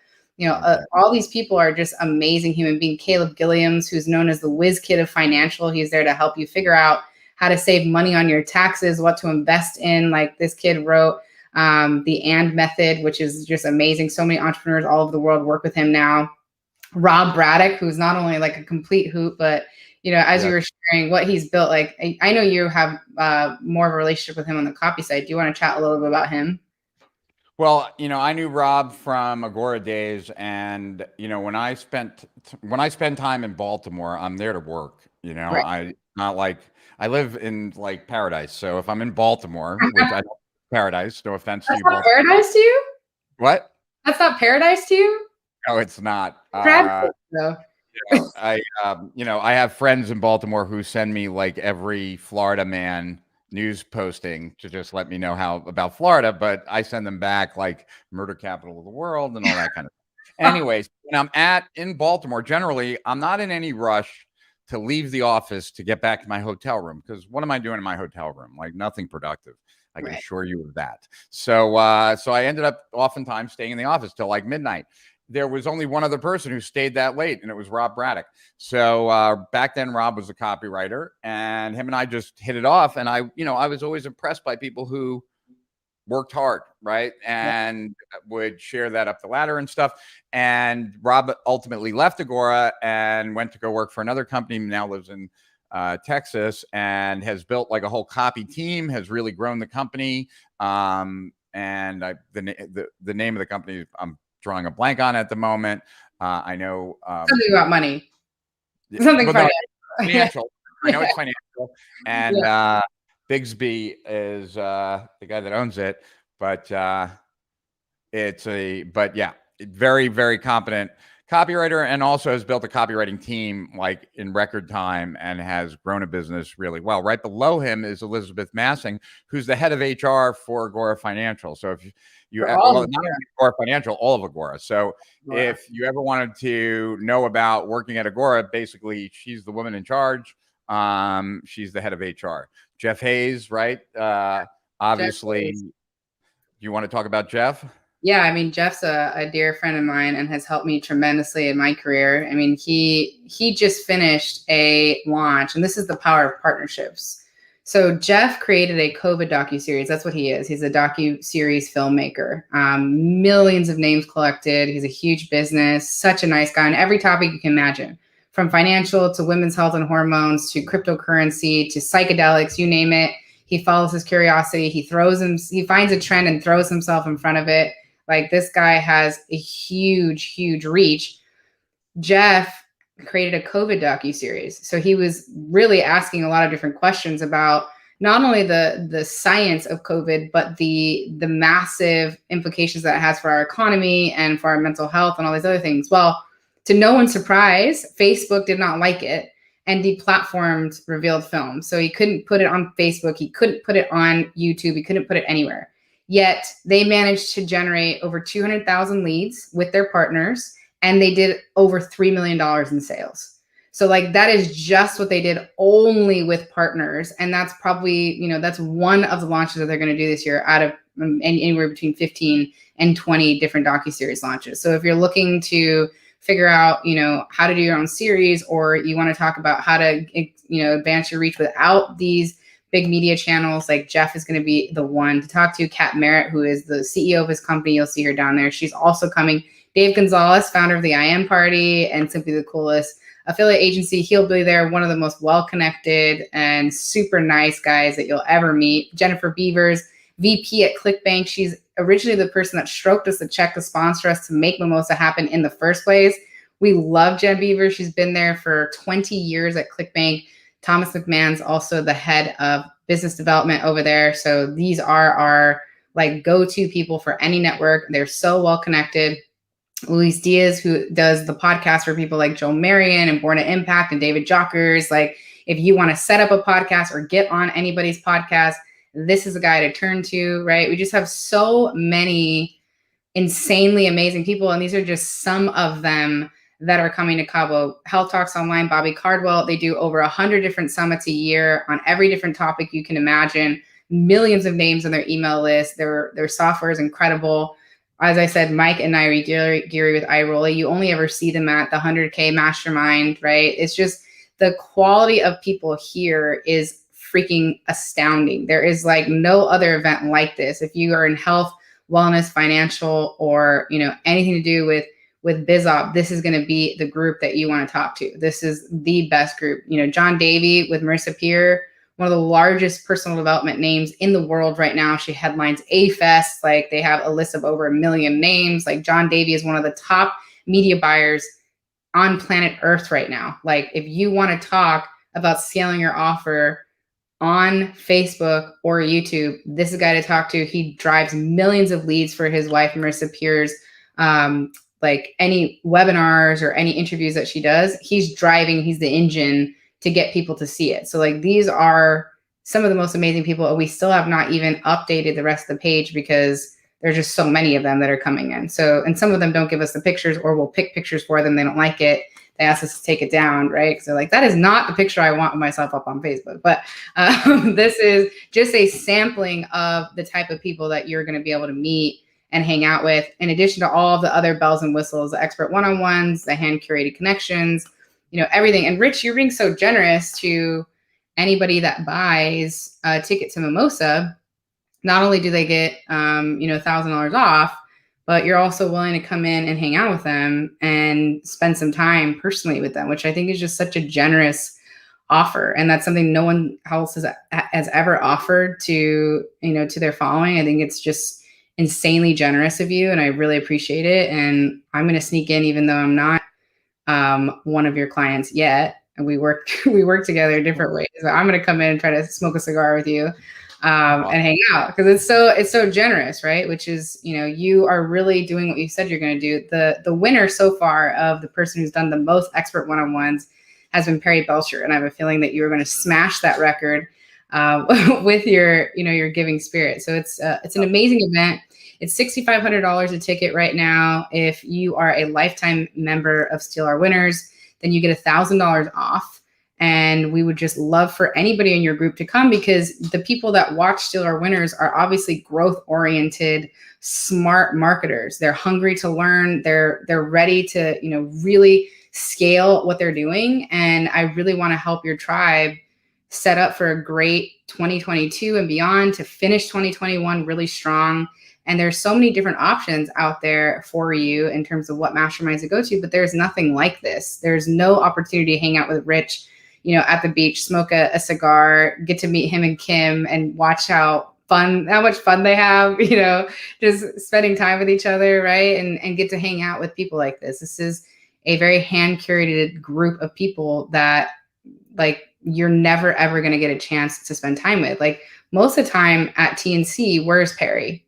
all these people are just amazing human beings. Caleb Gilliams, who's known as the whiz kid of financial, he's there to help you figure out how to save money on your taxes, what to invest in. Like, this kid wrote the AND method, which is just amazing. So many entrepreneurs all over the world work with him now. Rob Braddock, who's not only like a complete hoot, but as you were sharing what he's built, like, I know you have more of a relationship with him on the copy side. Do you want to chat a little bit about him? Well, I knew Rob from Agora days, and when I spend time in Baltimore, I'm there to work. Right. I live in paradise, so if I'm in Baltimore, which I don't paradise, no offense to you, That's not paradise to you? What? That's not paradise to you? No, it's not. No. I have friends in Baltimore who send me every Florida man news posting to just let me know about Florida, but I send them back murder capital of the world and all that kind of stuff. Anyways, when I'm in Baltimore, generally, I'm not in any rush to leave the office to get back to my hotel room, because what am I doing in my hotel room? Nothing productive. I can assure you of that. So I ended up oftentimes staying in the office till midnight. There was only one other person who stayed that late, and it was Rob Braddock. So back then, Rob was a copywriter, and him and I just hit it off. And I was always impressed by people who worked hard, right? Yeah. And would share that up the ladder and stuff. And Rob ultimately left Agora and went to go work for another company. Now lives in Texas and has built like a whole copy team, has really grown the company. And the name of the company, I'm drawing a blank on at the moment. I know something about money, something well, financial. No, I know it's financial, and Bigsby is the guy that owns it, but very, very competent copywriter, and also has built a copywriting team like in record time and has grown a business really well. Right below him is Elizabeth Massing, who's the head of HR for Agora Financial. So if you not only Agora Financial, all of Agora. So if you ever wanted to know about working at Agora, basically she's the woman in charge. She's the head of HR. Jeff Hayes, right? Obviously, you want to talk about Jeff? Yeah, I mean, Jeff's a dear friend of mine and has helped me tremendously in my career. I mean, he just finished a launch, and this is the power of partnerships. So Jeff created a COVID docuseries. That's what he is. He's a docuseries filmmaker. Millions of names collected. He's a huge business, such a nice guy on every topic you can imagine, from financial to women's health and hormones to cryptocurrency to psychedelics, you name it. He follows his curiosity. He finds a trend and throws himself in front of it. Like, this guy has a huge, huge reach. Jeff created a COVID docuseries. So he was really asking a lot of different questions about not only the science of COVID, but the massive implications that it has for our economy and for our mental health and all these other things. Well, to no one's surprise, Facebook did not like it and deplatformed Revealed Film. So he couldn't put it on Facebook. He couldn't put it on YouTube. He couldn't put it anywhere. Yet they managed to generate over 200,000 leads with their partners, and they did over $3 million in sales. So like, that is just what they did only with partners. And that's probably, that's one of the launches that they're going to do this year out of anywhere between 15 and 20 different docuseries launches. So if you're looking to figure out, how to do your own series, or you want to talk about how to, advance your reach without these big media channels, like, Jeff is going to be the one to talk to. Kat Merritt, who is the CEO of his company, you'll see her down there. She's also coming. Dave Gonzalez, founder of the I Am Party and Simply the Coolest affiliate agency, he'll be there. One of the most well-connected and super nice guys that you'll ever meet. Jennifer Beavers, VP at ClickBank. She's originally the person that stroked us the check to sponsor us to make Mimosa happen in the first place. We love Jen Beavers. She's been there for 20 years at ClickBank. Thomas McMahon's also the head of business development over there. So these are our like go-to people for any network. They're so well connected. Luis Diaz, who does the podcast for people like Joe Marion and Born to Impact and David Jockers. Like, if you want to set up a podcast or get on anybody's podcast, this is a guy to turn to, right? We just have so many insanely amazing people. And these are just some of them that are coming to Cabo. Health Talks Online, Bobby Cardwell. They do over 100 different summits a year on every different topic you can imagine. Millions of names on their email list. Their software is incredible. As I said, Mike and Nairi Geary with iRolly, you only ever see them at the 100K mastermind, right? It's just the quality of people here is freaking astounding. There is like no other event like this. If you are in health, wellness, financial, or anything to do with BizOp, this is going to be the group that you want to talk to. This is the best group. John Davey with Marissa Peer, one of the largest personal development names in the world right now. She headlines A-Fest. Like, they have a list of over 1 million names. Like, John Davey is one of the top media buyers on planet Earth right now. Like, if you want to talk about scaling your offer on Facebook or YouTube, this is a guy to talk to. He drives millions of leads for his wife, Marissa Peer's, like any webinars or any interviews that she does, he's the engine to get people to see it. So like, these are some of the most amazing people. And we still have not even updated the rest of the page because there's just so many of them that are coming in. So, and some of them don't give us the pictures, or we'll pick pictures for them. They don't like it. They ask us to take it down, right? So like, that is not the picture I want of myself up on Facebook. But this is just a sampling of the type of people that you're going to be able to meet and hang out with, in addition to all the other bells and whistles, the expert one-on-ones, the hand-curated connections, everything. And Rich, you're being so generous to anybody that buys a ticket to Mimosa. not only do they get, $1,000 off, but you're also willing to come in and hang out with them and spend some time personally with them, which I think is just such a generous offer. And that's something no one else has ever offered to their following. I think it's just insanely generous of you. And I really appreciate it. And I'm going to sneak in, even though I'm not one of your clients yet. And we work we work together in different ways. So I'm going to come in and try to smoke a cigar with you and hang out, because it's so generous, right? Which is, you are really doing what you said you're going to do. The winner so far of the person who's done the most expert one-on-ones has been Perry Belcher, and I have a feeling that you're going to smash that record with your giving spirit. So it's an amazing event. It's $6,500 a ticket right now. If you are a lifetime member of Steal Our Winners, then you get $1,000 off. And we would just love for anybody in your group to come, because the people that watch Steal Our Winners are obviously growth-oriented, smart marketers. They're hungry to learn. They're ready to, really scale what they're doing. And I really want to help your tribe set up for a great 2022 and beyond, to finish 2021 really strong. And there's so many different options out there for you in terms of what masterminds to go to, but there's nothing like this. There's no opportunity to hang out with Rich, at the beach, smoke a cigar, get to meet him and Kim, and watch how much fun they have, just spending time with each other, right? And get to hang out with people like this. This is a very hand-curated group of people that, like, you're never, ever going to get a chance to spend time with. Like, most of the time at TNC, where's Perry?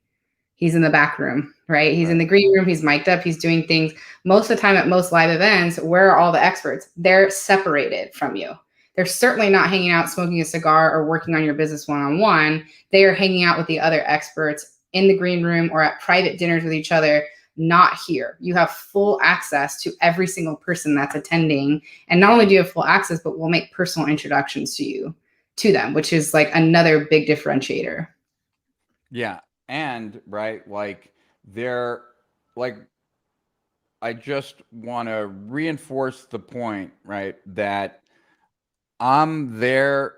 He's in the back room, right? He's in the green room. He's mic'd up. He's doing things. Most of the time at most live events, where are all the experts? They're separated from you. They're certainly not hanging out, smoking a cigar, or working on your business one-on-one. They are hanging out with the other experts in the green room or at private dinners with each other, not here. You have full access to every single person that's attending. And not only do you have full access, but we'll make personal introductions to them, which is like another big differentiator. Yeah. And right, I just want to reinforce the point, right, that I'm there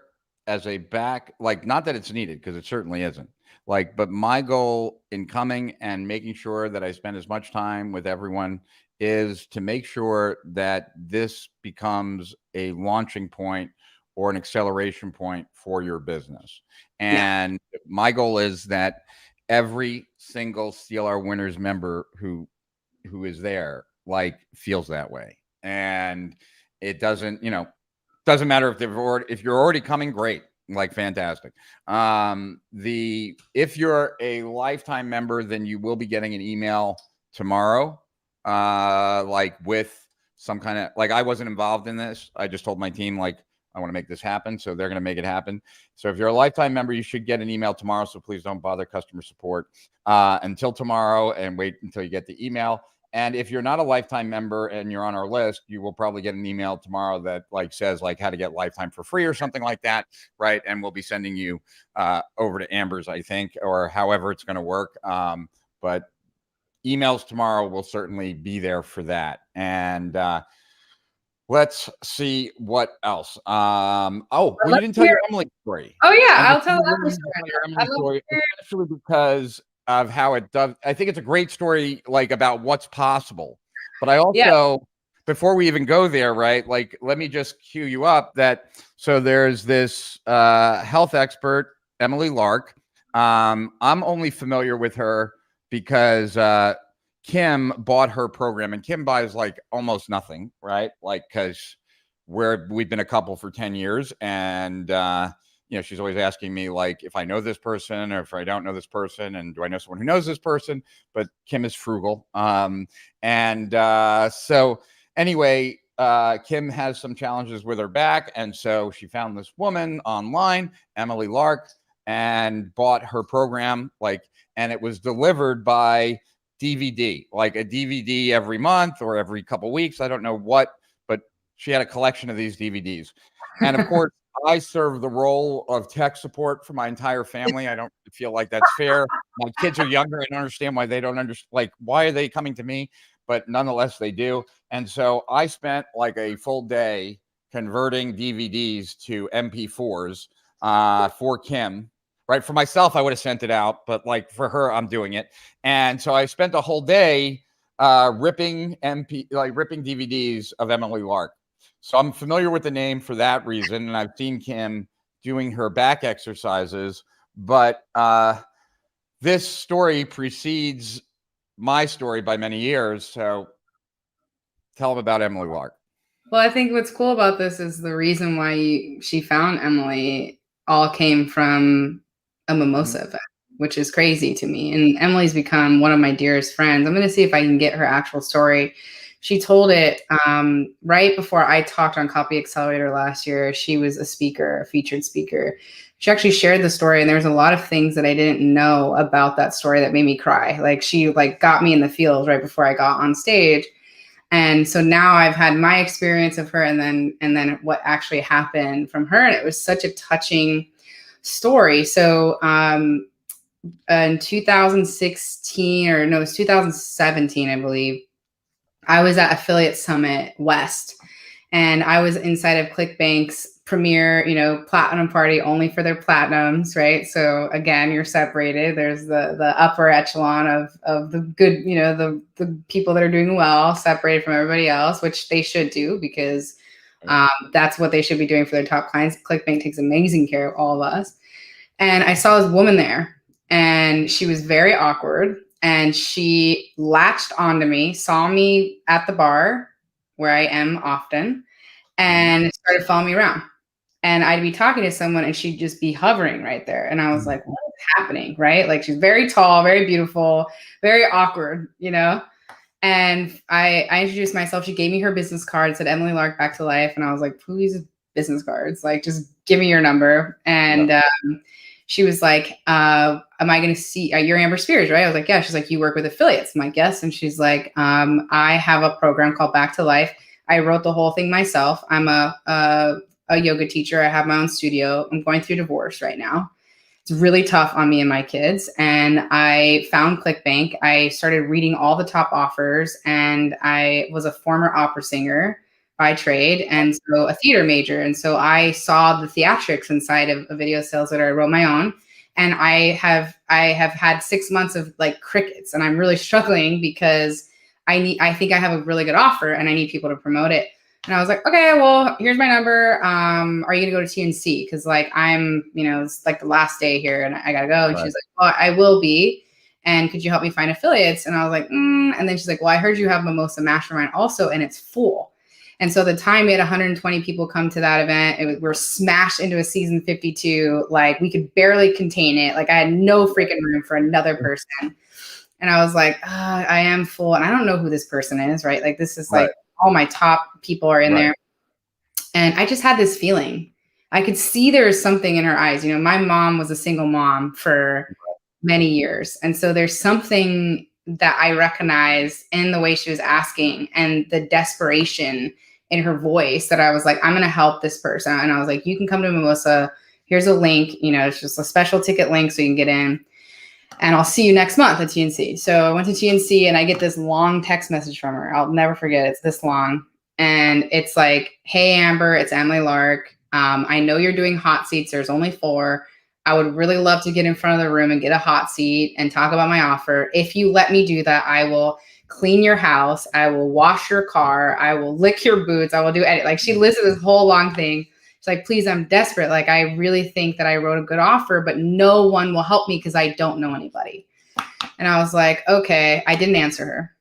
as a back, not that it's needed, because it certainly isn't. But my goal in coming and making sure that I spend as much time with everyone is to make sure that this becomes a launching point or an acceleration point for your business. And my goal is that every single Steal Our Winners member who is there, feels that way. And it doesn't matter if you're already coming, great, fantastic. If you're a lifetime member, then you will be getting an email tomorrow, with some kind of, I wasn't involved in this. I just told my team, I want to make this happen. So they're going to make it happen. So if you're a lifetime member, you should get an email tomorrow. So please don't bother customer support until tomorrow, and wait until you get the email. And if you're not a lifetime member and you're on our list, you will probably get an email tomorrow that says how to get lifetime for free or something like that. Right. And we'll be sending you over to Amber's, I think, or however it's going to work. But emails tomorrow will certainly be there for that. And let's see what else. You didn't tell your Emily story. Oh yeah, I'll tell Emily story. Especially because of how it does. I think it's a great story, about what's possible. But I also, before we even go there, right, let me just cue you up so there's this health expert, Emily Lark. I'm only familiar with her because Kim bought her program, and Kim buys almost nothing, right? Because we've been a couple for 10 years, and she's always asking me if I know this person or if I don't know this person, and do I know someone who knows this person? But Kim is frugal, so anyway, Kim has some challenges with her back, and so she found this woman online, Emily Lark, and bought her program, and it was delivered by DVD, a DVD every month or every couple weeks. I don't know what, but she had a collection of these DVDs. And of course, I serve the role of tech support for my entire family. I don't feel like that's fair. My kids are younger. I don't understand why they don't understand. Why are they coming to me? But nonetheless, they do. And so I spent a full day converting DVDs to MP4s for Kim. right? For myself, I would have sent it out, but like for her, I'm doing it. And so I spent a whole day ripping DVDs of Emily Lark. So I'm familiar with the name for that reason, and I've seen Kim doing her back exercises. But this story precedes my story by many years. So tell them about Emily Lark. Well, I think what's cool about this is the reason why she found Emily all came from a Mimosa event, which is crazy to me. And Emily's become one of my dearest friends. I'm going to see if I can get her actual story. She told it right before I talked on Copy Accelerator last year. She was a speaker, a featured speaker. She actually shared the story, and there was a lot of things that I didn't know about that story that made me cry. Like she got me in the feels right before I got on stage. And so now I've had my experience of her and then what actually happened from her. And it was such a touching story. So in 2016, or no, it was 2017, I believe, I was at Affiliate Summit West, and I was inside of ClickBank's premier, platinum party only for their platinums, right? So again, you're separated. There's the upper echelon of the good, the people that are doing well, separated from everybody else, which they should do, because that's what they should be doing for their top clients. ClickBank takes amazing care of all of us. And I saw this woman there, and she was very awkward, and she latched onto me, saw me at the bar where I am often, and started following me around. And I'd be talking to someone and she'd just be hovering right there. And I was like, what is happening? Right? Like, she's very tall, very beautiful, very awkward, And I introduced myself. She gave me her business card, said Emily Lark back to life. And I was like, who uses business cards? Like, just give me your number. And she was like, am I going to see you're Amber Spears, right? I was like, yeah. She's like, you work with affiliates. I'm like, yes. And she's like, I have a program called Back to Life. I wrote the whole thing myself. I'm a yoga teacher. I have my own studio. I'm going through divorce right now. It's really tough on me and my kids. And I found ClickBank. I started reading all the top offers, and I was a former opera singer by trade, and so a theater major. And so I saw the theatrics inside of a video sales letter. I wrote my own, and I have had 6 months of like crickets, and I'm really struggling because I think I have a really good offer and I need people to promote it. And I was like, okay, well, here's my number. Are you gonna go to TNC? Because like I'm, it's like the last day here and I gotta go. And she's like, well, I will be. And could you help me find affiliates? And I was like, And then she's like, well, I heard you have Mimosa Mastermind also, and it's full. And so the time we had 120 people come to that event, we're smashed into a season 52. Like, we could barely contain it. Like, I had no freaking room for another person. And I was like, I am full. And I don't know who this person is, right? Like, this is like all my top people are in there. And I just had this feeling. I could see there was something in her eyes. My mom was a single mom for many years. And so there's something that I recognize in the way she was asking and the desperation in her voice that I was like, I'm going to help this person. And I was like, you can come to Mimosa. Here's a link. It's just a special ticket link so you can get in. And I'll see you next month at TNC. So I went to TNC and I get this long text message from her. I'll never forget. It's this long. And it's like, hey, Amber, it's Emily Lark. I know you're doing hot seats. There's only 4. I would really love to get in front of the room and get a hot seat and talk about my offer. If you let me do that, I will clean your house. I will wash your car. I will lick your boots. I will do edit. Like, she listed this whole long thing. It's like, please, I'm desperate. Like, I really think that I wrote a good offer, but no one will help me because I don't know anybody. And I was like, okay. I didn't answer her.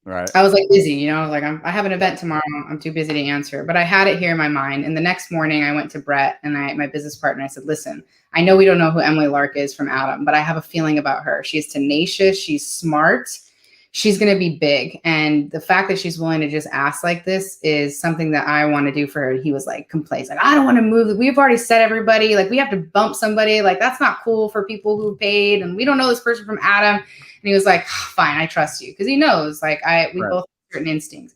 Right. I was like busy, I was like, I have an event tomorrow. I'm too busy to answer. But I had it here in my mind. And the next morning I went to Brett and my business partner. I said, listen, I know we don't know who Emily Lark is from Adam, but I have a feeling about her. She's tenacious. She's smart. She's going to be big. And the fact that she's willing to just ask like this is something that I want to do for her. He was like, complaints. Like, I don't want to move. We've already said everybody, like, we have to bump somebody. Like, that's not cool for people who paid. And we don't know this person from Adam. And he was like, fine, I trust you. Cause he knows, like, we both have certain instincts.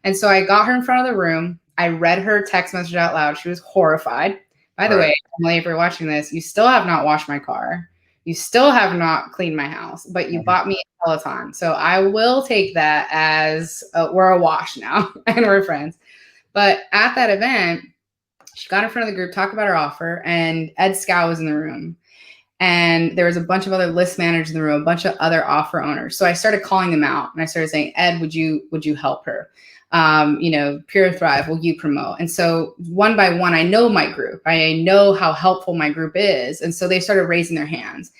And so I got her in front of the room. I read her text message out loud. She was horrified. By the way, Emily, if you're watching this, you still have not washed my car. You still have not cleaned my house, but you bought me a Peloton. So I will take that as we're a wash now and we're friends. But at that event, she got in front of the group, talked about her offer, and Ed Scow was in the room. And there was a bunch of other list managers in the room, a bunch of other offer owners. So I started calling them out and I started saying, Ed, would you help her? Pure Thrive, will you promote? And so one by one, I know my group. I know how helpful my group is. And so they started raising their hands.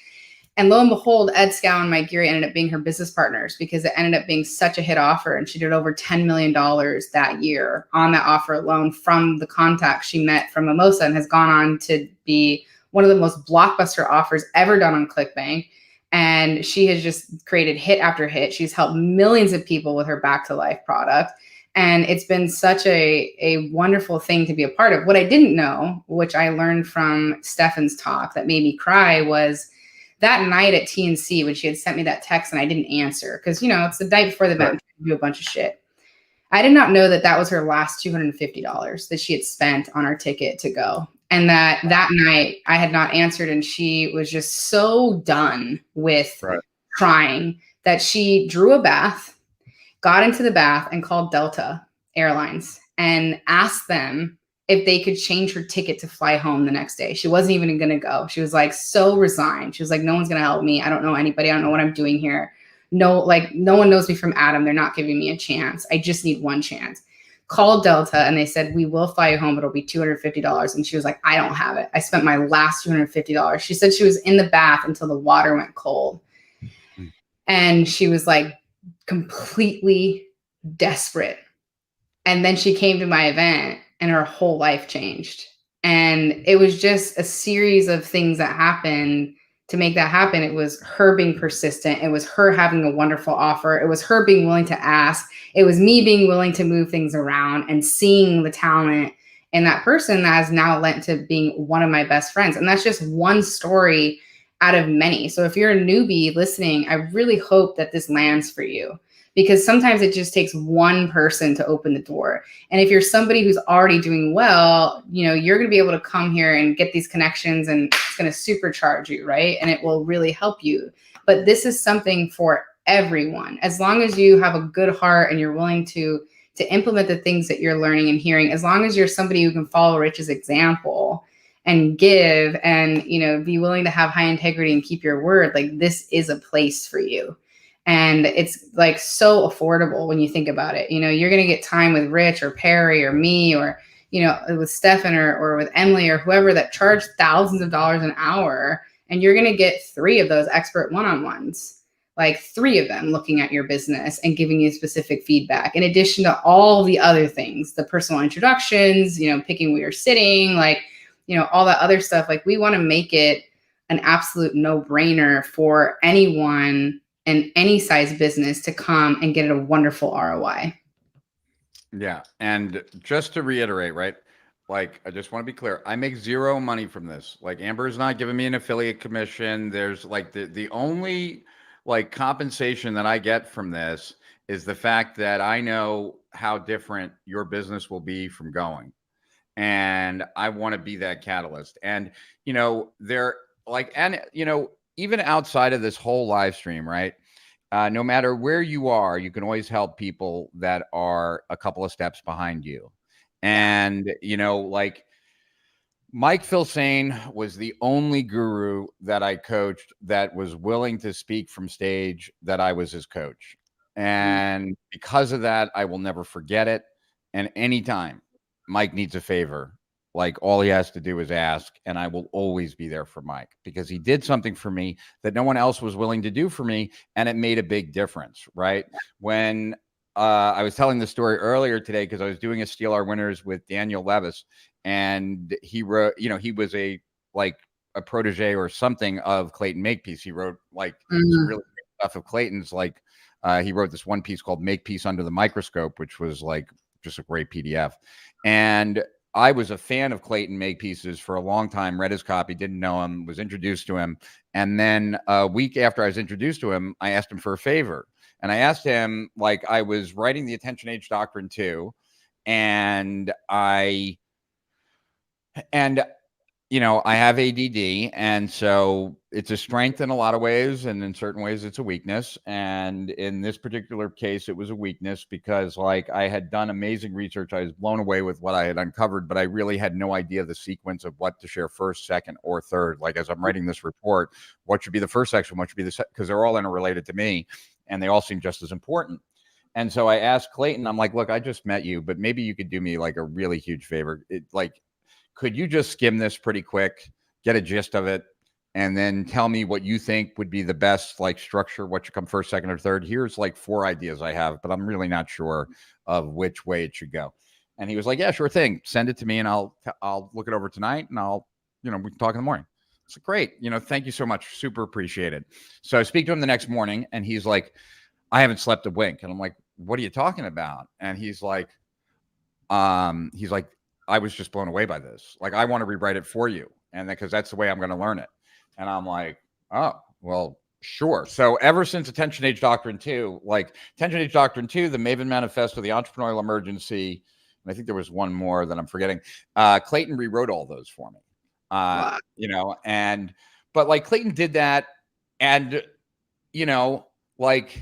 And lo and behold, Ed Scow and Mike Geary ended up being her business partners because it ended up being such a hit offer. And she did over $10 million that year on that offer alone from the contacts she met from Mimosa, and has gone on to be one of the most blockbuster offers ever done on ClickBank. And she has just created hit after hit. She's helped millions of people with her Back to Life product. And it's been such a wonderful thing to be a part of. What I didn't know, which I learned from Stefan's talk that made me cry, was that night at TNC when she had sent me that text and I didn't answer because, it's the night before the event, do a bunch of shit. I did not know that that was her last $250 that she had spent on our ticket to go. And that night I had not answered, and she was just so done with trying that she drew a bath, got into the bath, and called Delta Airlines and asked them if they could change her ticket to fly home the next day. She wasn't even going to go. She was like so resigned. She was like, no one's going to help me. I don't know anybody. I don't know what I'm doing here. No one knows me from Adam. They're not giving me a chance. I just need one chance. Called Delta and they said, we will fly you home. It'll be $250. And she was like, I don't have it. I spent my last $250. She said she was in the bath until the water went cold. And she was like completely desperate. And then she came to my event and her whole life changed. And it was just a series of things that happened to make that happen. It was her being persistent. It was her having a wonderful offer. It was her being willing to ask. It was me being willing to move things around and seeing the talent in that person that has now led to being one of my best friends. And that's just one story out of many. So if you're a newbie listening, I really hope that this lands for you, because sometimes it just takes one person to open the door. And if you're somebody who's already doing well, you're going to be able to come here and get these connections, and it's going to supercharge you, right? And it will really help you. But this is something for everyone. As long as you have a good heart and you're willing to implement the things that you're learning and hearing, as long as you're somebody who can follow Rich's example and give and, be willing to have high integrity and keep your word, like this is a place for you. And it's like so affordable when you think about it. You're going to get time with Rich or Perry or me or, with Stefan or with Emily or whoever that charge thousands of dollars an hour. And you're going to get 3 of those expert one-on-ones, like 3 of them looking at your business and giving you specific feedback. In addition to all the other things, the personal introductions, picking where you're sitting, like, all that other stuff. Like we want to make it an absolute no-brainer for anyone in any size business to come and get a wonderful ROI. Yeah. And just to reiterate, right? Like, I just want to be clear. I make 0 money from this. Like Amber's not giving me an affiliate commission. There's like the only like compensation that I get from this is the fact that I know how different your business will be from going. And I want to be that catalyst. And, they're like, and, even outside of this whole live stream, right? No matter where you are, you can always help people that are a couple of steps behind you. And, like Mike Filsaine was the only guru that I coached that was willing to speak from stage that I was his coach. And because of that, I will never forget it. And anytime Mike needs a favor, like all he has to do is ask, and I will always be there for Mike because he did something for me that no one else was willing to do for me. And it made a big difference, right? When I was telling the story earlier today, because I was doing a Steal Our Winners with Daniel Levis, and he wrote, he was a protege or something of Clayton Makepeace. He wrote like some really great stuff of Clayton's, like he wrote this one piece called Makepeace Under the Microscope, which was like just a great PDF. And I was a fan of Clayton Makepeace's for a long time, read his copy, didn't know him, was introduced to him. And then a week after I was introduced to him, I asked him for a favor. And I asked him, like, I was writing the Attention Age Doctrine too. And I have ADD, and so it's a strength in a lot of ways, and in certain ways it's a weakness. And in this particular case, it was a weakness because like I had done amazing research. I was blown away with what I had uncovered, but I really had no idea the sequence of what to share first, second, or third. Like as I'm writing this report, what should be the first section, what should be the second, because they're all interrelated to me and they all seem just as important. And so I asked Clayton, I'm like, look, I just met you, but maybe you could do me like a really huge favor. Could you just skim this pretty quick, get a gist of it, and then tell me what you think would be the best like structure, what should come first, second, or third? Here's like 4 ideas I have, but I'm really not sure of which way it should go. And he was like, yeah, sure thing. Send it to me and I'll look it over tonight and we can talk in the morning. It's great. Thank you so much. Super appreciate it. So I speak to him the next morning and he's like, I haven't slept a wink. And I'm like, what are you talking about? And he's like, I was just blown away by this. Like, I want to rewrite it for you. And because that's the way I'm going to learn it. And I'm like, oh, well, sure. So ever since Attention Age Doctrine 2, like Attention Age Doctrine 2, the Maven Manifesto, the Entrepreneurial Emergency, and I think there was one more that I'm forgetting. Clayton rewrote all those for me. Wow. But like Clayton did that and, like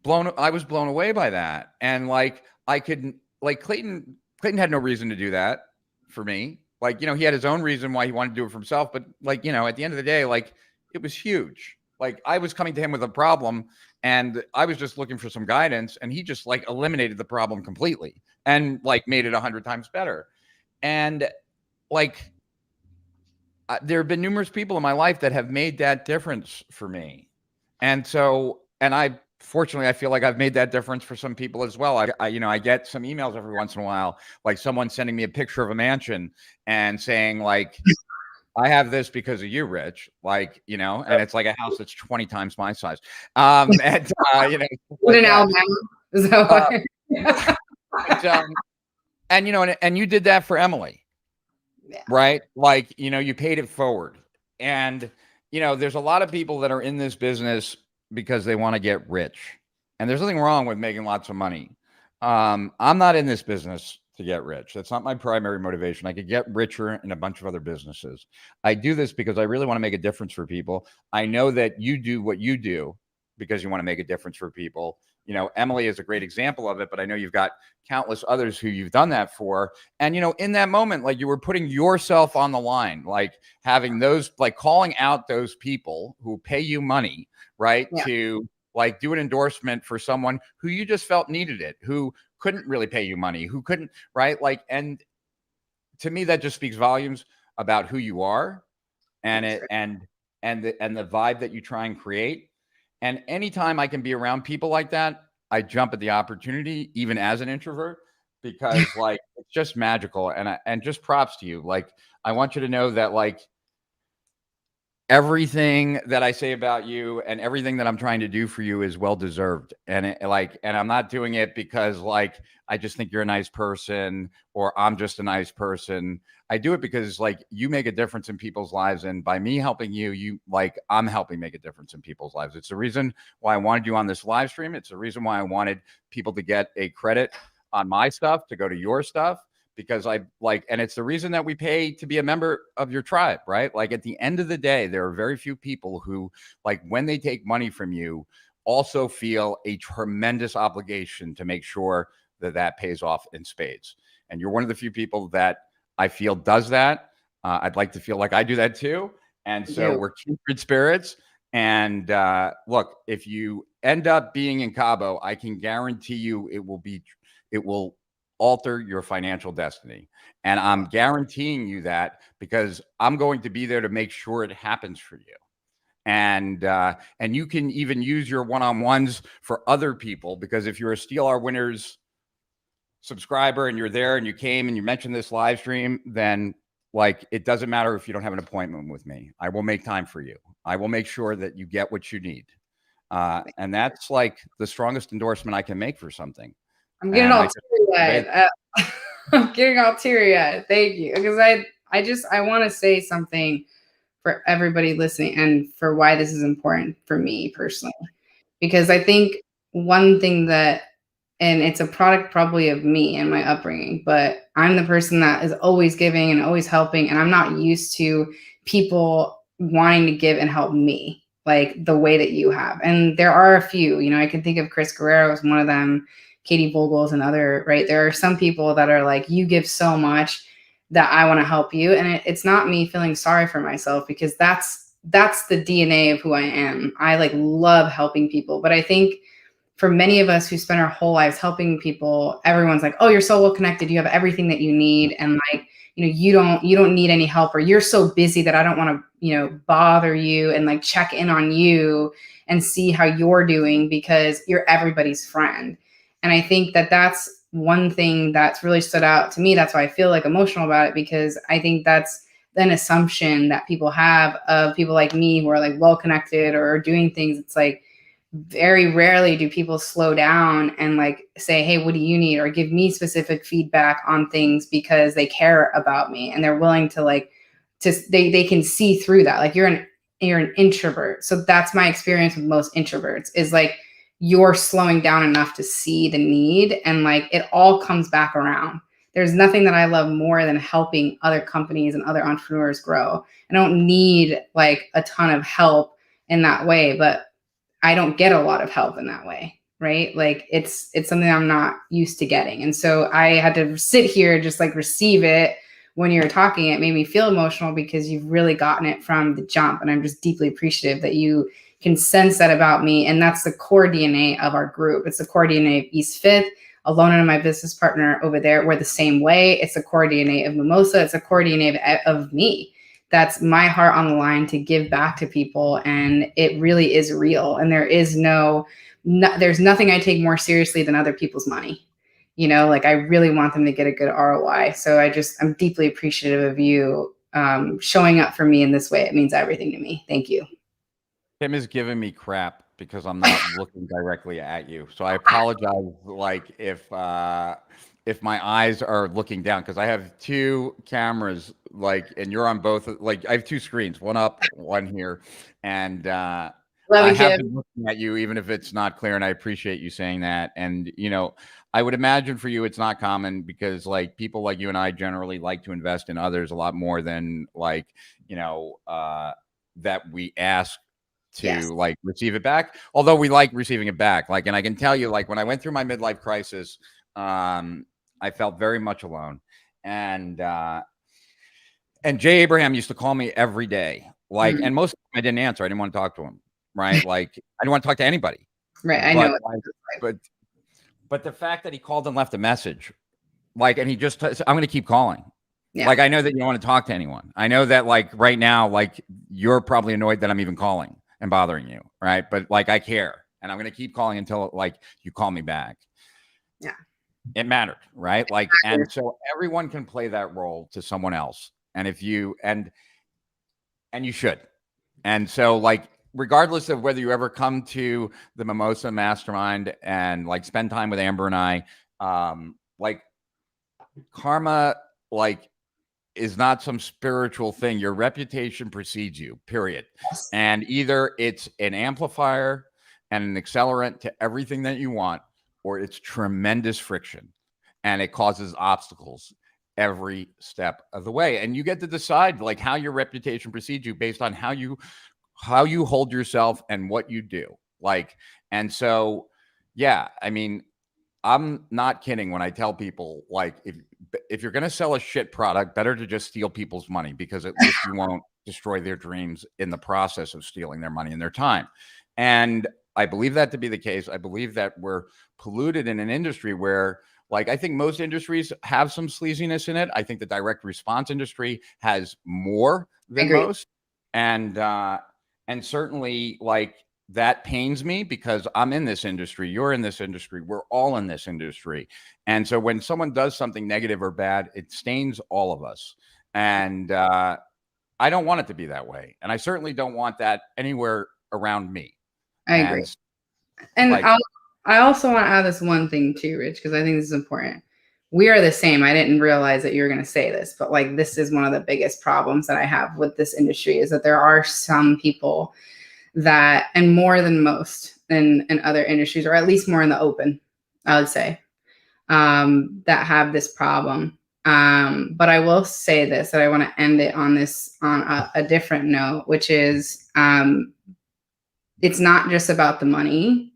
I was blown away by that. And like, I couldn't like Clayton had no reason to do that for me. Like, he had his own reason why he wanted to do it for himself. But like, at the end of the day, like it was huge. Like I was coming to him with a problem and I was just looking for some guidance and he just like eliminated the problem completely and like made it 100 times better. And like, there have been numerous people in my life that have made that difference for me. And so, fortunately, I feel like I've made that difference for some people as well. I get some emails every once in a while, like someone sending me a picture of a mansion and saying like, I have this because of you, Rich, like, and it's like a house that's 20 times my size. In Alabama. Is that and you did that for Emily. Yeah. Right? Like, you paid it forward. And, there's a lot of people that are in this business because they want to get rich. And there's nothing wrong with making lots of money. I'm not in this business to get rich. That's not my primary motivation. I could get richer in a bunch of other businesses. I do this because I really want to make a difference for people. I know that you do what you do because you want to make a difference for people. Emily is a great example of it, but I know you've got countless others who you've done that for. And, in that moment, like you were putting yourself on the line, like having those, like calling out those people who pay you money, right? Yeah. To like do an endorsement for someone who you just felt needed it, who couldn't really pay you money, who couldn't, right? Like, and to me, that just speaks volumes about who you are and the vibe that you try and create. And anytime I can be around people like that, I jump at the opportunity, even as an introvert, because like it's just magical. And just props to you. Like, I want you to know that like everything that I say about you and everything that I'm trying to do for you is well deserved. And I'm not doing it because like I just think you're a nice person or I'm just a nice person. I do it because like you make a difference in people's lives, and by me helping you like I'm helping make a difference in people's lives. It's the reason why I wanted you on this live stream. It's the reason why I wanted people to get a credit on my stuff to go to your stuff, because and it's the reason that we pay to be a member of your tribe, right? Like at the end of the day, there are very few people who, like, when they take money from you, also feel a tremendous obligation to make sure that pays off in spades. And you're one of the few people that I feel does that. I'd like to feel like I do that too. And so we're kindred spirits. And look, if you end up being in Cabo, I can guarantee you it will alter your financial destiny. And I'm guaranteeing you that because I'm going to be there to make sure it happens for you. And you can even use your one-on-ones for other people, because if you're a Steal Our Winners subscriber and you're there and you came and you mentioned this live stream, then like it doesn't matter if you don't have an appointment with me. I will make time for you. I will make sure that you get what you need. And that's like the strongest endorsement I can make for something. I'm getting all teary-eyed. I'm getting all teary-eyed. Thank you. Because I want to say something for everybody listening and for why this is important for me personally. Because I think one thing that and it's a product probably of me and my upbringing, but I'm the person that is always giving and always helping, and I'm not used to people wanting to give and help me like the way that you have. And there are a few, I can think of Chris Guerrero as one of them, Katie Vogel's another, right? There are some people that are like, you give so much that I want to help you. And it's not me feeling sorry for myself, because that's the DNA of who I am. I like love helping people, but I think for many of us who spend our whole lives helping people, everyone's like, oh, you're so well connected, you have everything that you need, and like, you don't need any help, or you're so busy that I don't want to, bother you and like check in on you and see how you're doing, because you're everybody's friend. And I think that that's one thing that's really stood out to me. That's why I feel like emotional about it, because I think that's an assumption that people have of people like me who are like well connected or doing things. It's like, very rarely do people slow down and like say, hey, what do you need? Or give me specific feedback on things because they care about me and they're willing to like, they can see through that. Like you're an introvert. So that's my experience with most introverts, is like, you're slowing down enough to see the need, and like it all comes back around. There's nothing that I love more than helping other companies and other entrepreneurs grow. I don't need like a ton of help in that way, but I don't get a lot of help in that way, right? Like it's something I'm not used to getting. And so I had to sit here, just like receive it when you were talking. It made me feel emotional because you've really gotten it from the jump. And I'm just deeply appreciative that you can sense that about me. And that's the core DNA of our group. It's the core DNA of East Fifth. Alona and my business partner over there, we're the same way. It's the core DNA of Mimosa. It's a core DNA of me. That's my heart on the line to give back to people. And it really is real. And there is there's nothing I take more seriously than other people's money. Like I really want them to get a good ROI. So I'm deeply appreciative of you showing up for me in this way. It means everything to me. Thank you. Tim is giving me crap because I'm not looking directly at you. So I apologize, like if my eyes are looking down, because I have two cameras, like, and you're on both. Like I have two screens, one up, one here, and I have been looking at you, even if it's not clear. And I appreciate you saying that. And I would imagine for you it's not common, because like people like you and I generally like to invest in others a lot more than like that we ask to like receive it back, although we like receiving it back. Like, and I can tell you, like when I went through my midlife crisis, I felt very much alone. And Jay Abraham used to call me every day. Like, and most of the time I didn't answer. I didn't want to talk to him. Right. Like I didn't want to talk to anybody. Right. I know. But the fact that he called and left a message, like, and he just, I'm going to keep calling. Yeah. Like, I know that you don't want to talk to anyone. I know that like right now, like you're probably annoyed that I'm even calling and bothering you, right? But like I care, and I'm going to keep calling until like you call me back. Yeah, it mattered, right? Like, and so everyone can play that role to someone else, and if you and you should. And so like regardless of whether you ever come to the Mimosa Mastermind and like spend time with Amber and I, like karma, like is not some spiritual thing. Your reputation precedes you, period. And either it's an amplifier and an accelerant to everything that you want, or it's tremendous friction and it causes obstacles every step of the way. And you get to decide like how your reputation precedes you based on how you hold yourself and what you do. Like, and so, yeah, I mean, I'm not kidding when I tell people, like, if you're going to sell a shit product, better to just steal people's money, because at least you won't destroy their dreams in the process of stealing their money and their time. And I believe that to be the case. I believe that we're polluted in an industry where, like, I think most industries have some sleaziness in it. I think the direct response industry has more than most. And certainly, like, that pains me because I'm in this industry. You're in this industry. We're all in this industry. And so when someone does something negative or bad, it stains all of us. And I don't want it to be that way. And I certainly don't want that anywhere around me. I agree. And like, I also want to add this one thing too, Rich, because I think this is important. We are the same. I didn't realize that you were going to say this, but like, this is one of the biggest problems that I have with this industry, is that there are some people that, and more than most in other industries, or at least more in the open, I would say, that have this problem. But I will say this, that I want to end it on this, on a different note, which is, it's not just about the money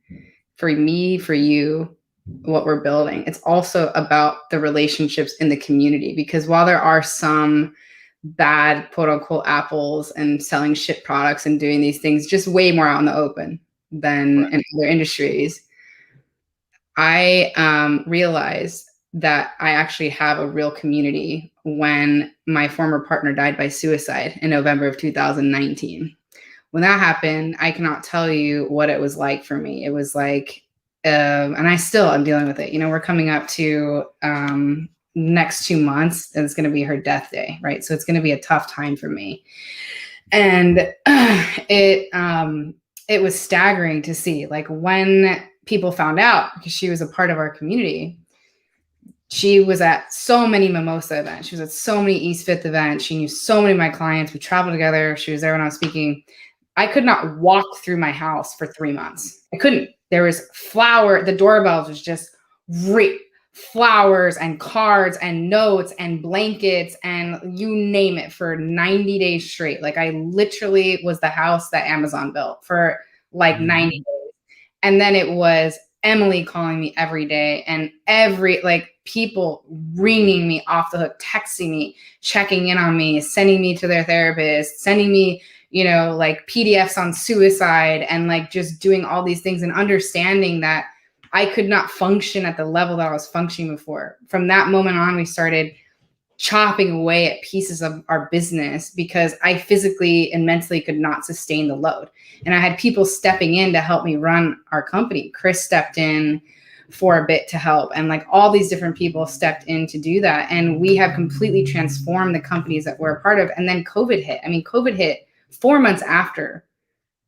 for me, for you, what we're building. It's also about the relationships in the community, because while there are some bad quote unquote apples and selling shit products and doing these things just way more out in the open than in other industries, I realized that I actually have a real community when my former partner died by suicide in November of 2019. When that happened, I cannot tell you what it was like for me. It was like, and I'm dealing with it. You know, we're coming up to next 2 months, and it's going to be her death day, right? So it's going to be a tough time for me. And it was staggering to see, like, when people found out, because she was a part of our community. She was at so many Mimosa events. She was at so many East Fifth events. She knew so many of my clients. We traveled together. She was there when I was speaking. I could not walk through my house for 3 months. I couldn't. There was flower. The doorbells was just flowers and cards and notes and blankets and you name it for 90 days straight. Like, I literally was the house that Amazon built for like 90 days. And then it was Emily calling me every day, and people ringing me off the hook, texting me, checking in on me, sending me to their therapist, sending me, like PDFs on suicide, and like just doing all these things, and understanding that I could not function at the level that I was functioning before. From that moment on, we started chopping away at pieces of our business because I physically and mentally could not sustain the load. And I had people stepping in to help me run our company. Chris stepped in for a bit to help, and like all these different people stepped in to do that. And we have completely transformed the companies that we're a part of. And then COVID hit. I mean, COVID hit 4 months after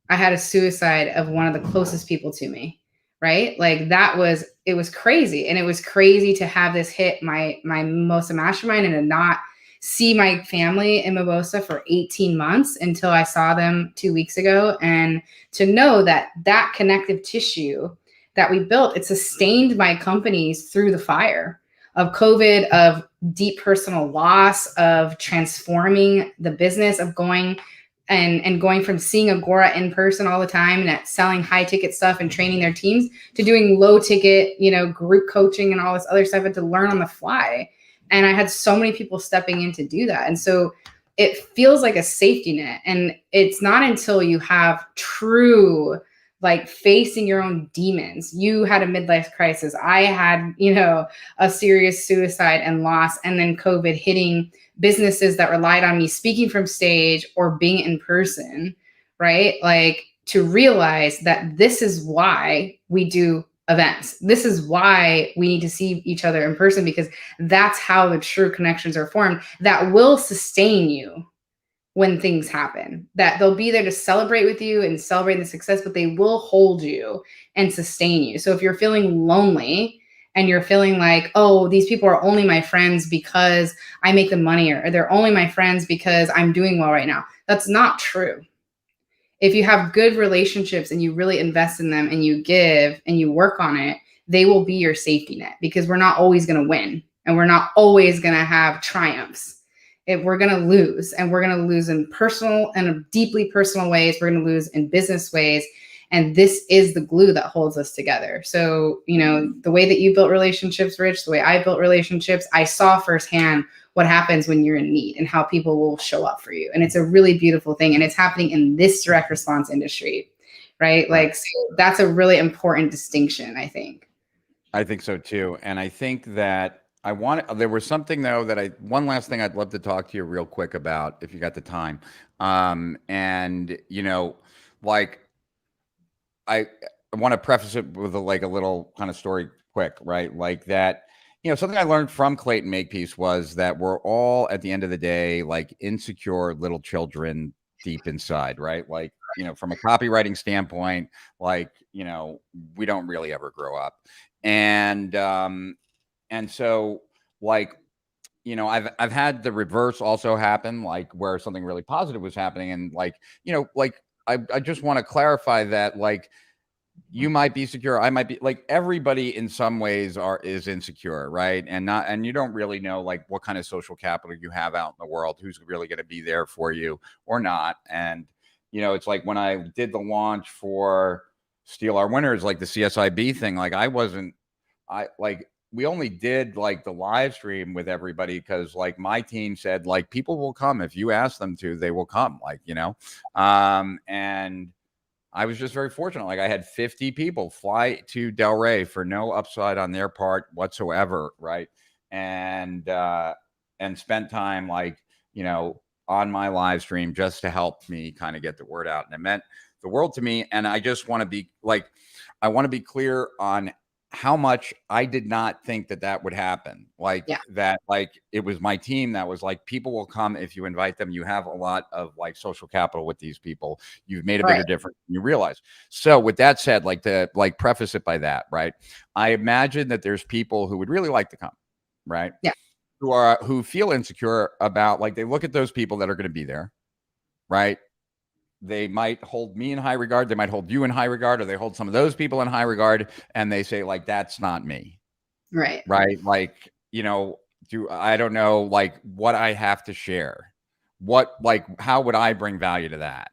I had a suicide of one of the closest people to me. Right? Like it was crazy. And it was crazy to have this hit my Mimosa Mastermind and to not see my family in Mimosa for 18 months until I saw them 2 weeks ago. And to know that connective tissue that we built, it sustained my companies through the fire of COVID, of deep personal loss, of transforming the business, of going from seeing Agora in person all the time and at selling high ticket stuff and training their teams to doing low ticket, group coaching and all this other stuff, and to learn on the fly. And I had so many people stepping in to do that. And so it feels like a safety net. And it's not until you have true, like, facing your own demons. You had a midlife crisis. I had, a serious suicide and loss, and then COVID hitting businesses that relied on me speaking from stage or being in person, right? Like, to realize that this is why we do events. This is why we need to see each other in person, because that's how the true connections are formed that will sustain you when things happen, that they'll be there to celebrate with you and celebrate the success, but they will hold you and sustain you. So if you're feeling lonely, and you're feeling like, oh, these people are only my friends because I make them money, or they're only my friends because I'm doing well right now, that's not true. If you have good relationships and you really invest in them and you give and you work on it, they will be your safety net, because we're not always going to win, and we're not always going to have triumphs. If we're going to lose, and we're going to lose in personal and deeply personal ways, we're going to lose in business ways. And this is the glue that holds us together. So, the way that you built relationships, Rich, the way I built relationships, I saw firsthand what happens when you're in need and how people will show up for you. And it's a really beautiful thing. And it's happening in this direct response industry, right? Like, so that's a really important distinction, I think. I think so too. And I think that there was something though one last thing I'd love to talk to you real quick about, if you got the time. Like, I want to preface it with a little kind of story quick, right? Like that, something I learned from Clayton Makepeace was that we're all, at the end of the day, like insecure little children deep inside, right? Like, from a copywriting standpoint, like, we don't really ever grow up. And so, like, I've had the reverse also happen, like where something really positive was happening. And like, I just want to clarify that, like, you might be secure. I might be, like, everybody in some ways is insecure, right? And you don't really know like what kind of social capital you have out in the world, who's really going to be there for you or not. And it's like when I did the launch for Steal Our Winners, like the CSIB thing, like we only did like the live stream with everybody because like my team said like people will come if you ask them to, they will come, like, and I was just very fortunate. Like I had 50 people fly to Delray for no upside on their part whatsoever, right? And spent time like, on my live stream just to help me kind of get the word out. And it meant the world to me. And I just want to be like, I want to be clear on how much I did not think that would happen. Like that, like it was my team that was like, people will come if you invite them. You have a lot of like social capital with these people. You've made a bigger difference than you realize. So with that said, like to like preface it by that, right? I imagine that there's people who would really like to come, right? Yeah. Who feel insecure about, like, they look at those people that are going to be there, right? They might hold me in high regard. They might hold you in high regard, or they hold some of those people in high regard. And they say like, that's not me. Right. Right. Like, I don't know, like what I have to share, how would I bring value to that?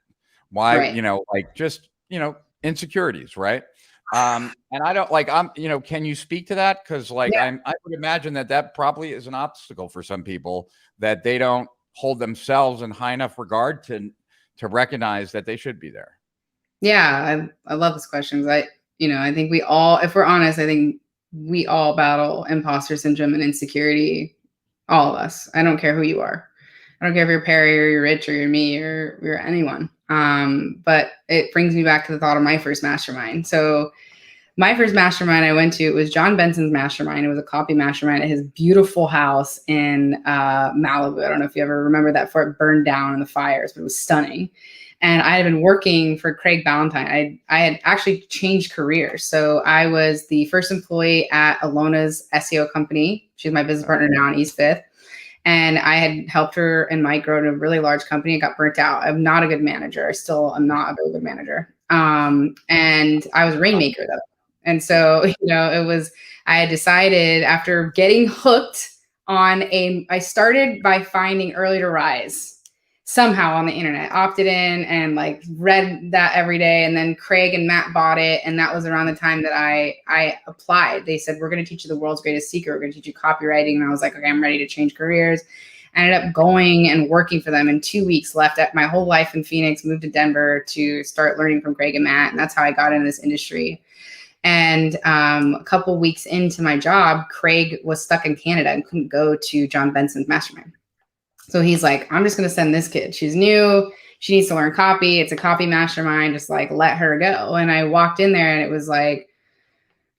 Why, like just, insecurities. Right. And I don't like, can you speak to that? Cause like, I would imagine that probably is an obstacle for some people, that they don't hold themselves in high enough regard to recognize that they should be there. Yeah. I love this question. I think we all, if we're honest, I think we all battle imposter syndrome and insecurity. All of us. I don't care who you are. I don't care if you're Perry or you're Rich or you're me or you're anyone. But it brings me back to the thought of my first mastermind. So my first mastermind I went to, it was John Benson's mastermind. It was a copy mastermind at his beautiful house in Malibu. I don't know if you ever remember that before it burned down in the fires, but it was stunning. And I had been working for Craig Ballantyne. I had actually changed careers. So I was the first employee at Alona's SEO company. She's my business partner now in East 5th. And I had helped her and Mike grow to a really large company. I got burnt out. I'm not a good manager. I still am not a very good manager. And I was a rainmaker though. And so, I had decided after getting hooked on I started by finding Early to Rise somehow on the internet, opted in and like read that every day. And then Craig and Matt bought it. And that was around the time that I applied. They said, we're going to teach you the world's greatest secret. We're going to teach you copywriting. And I was like, okay, I'm ready to change careers. I ended up going and working for them in 2 weeks, left at my whole life in Phoenix, moved to Denver to start learning from Craig and Matt. And that's how I got into this industry. And a couple weeks into my job, Craig was stuck in Canada and couldn't go to John Benson's mastermind. So he's like, I'm just going to send this kid. She's new. She needs to learn copy. It's a copy mastermind. Just like, let her go. And I walked in there and it was like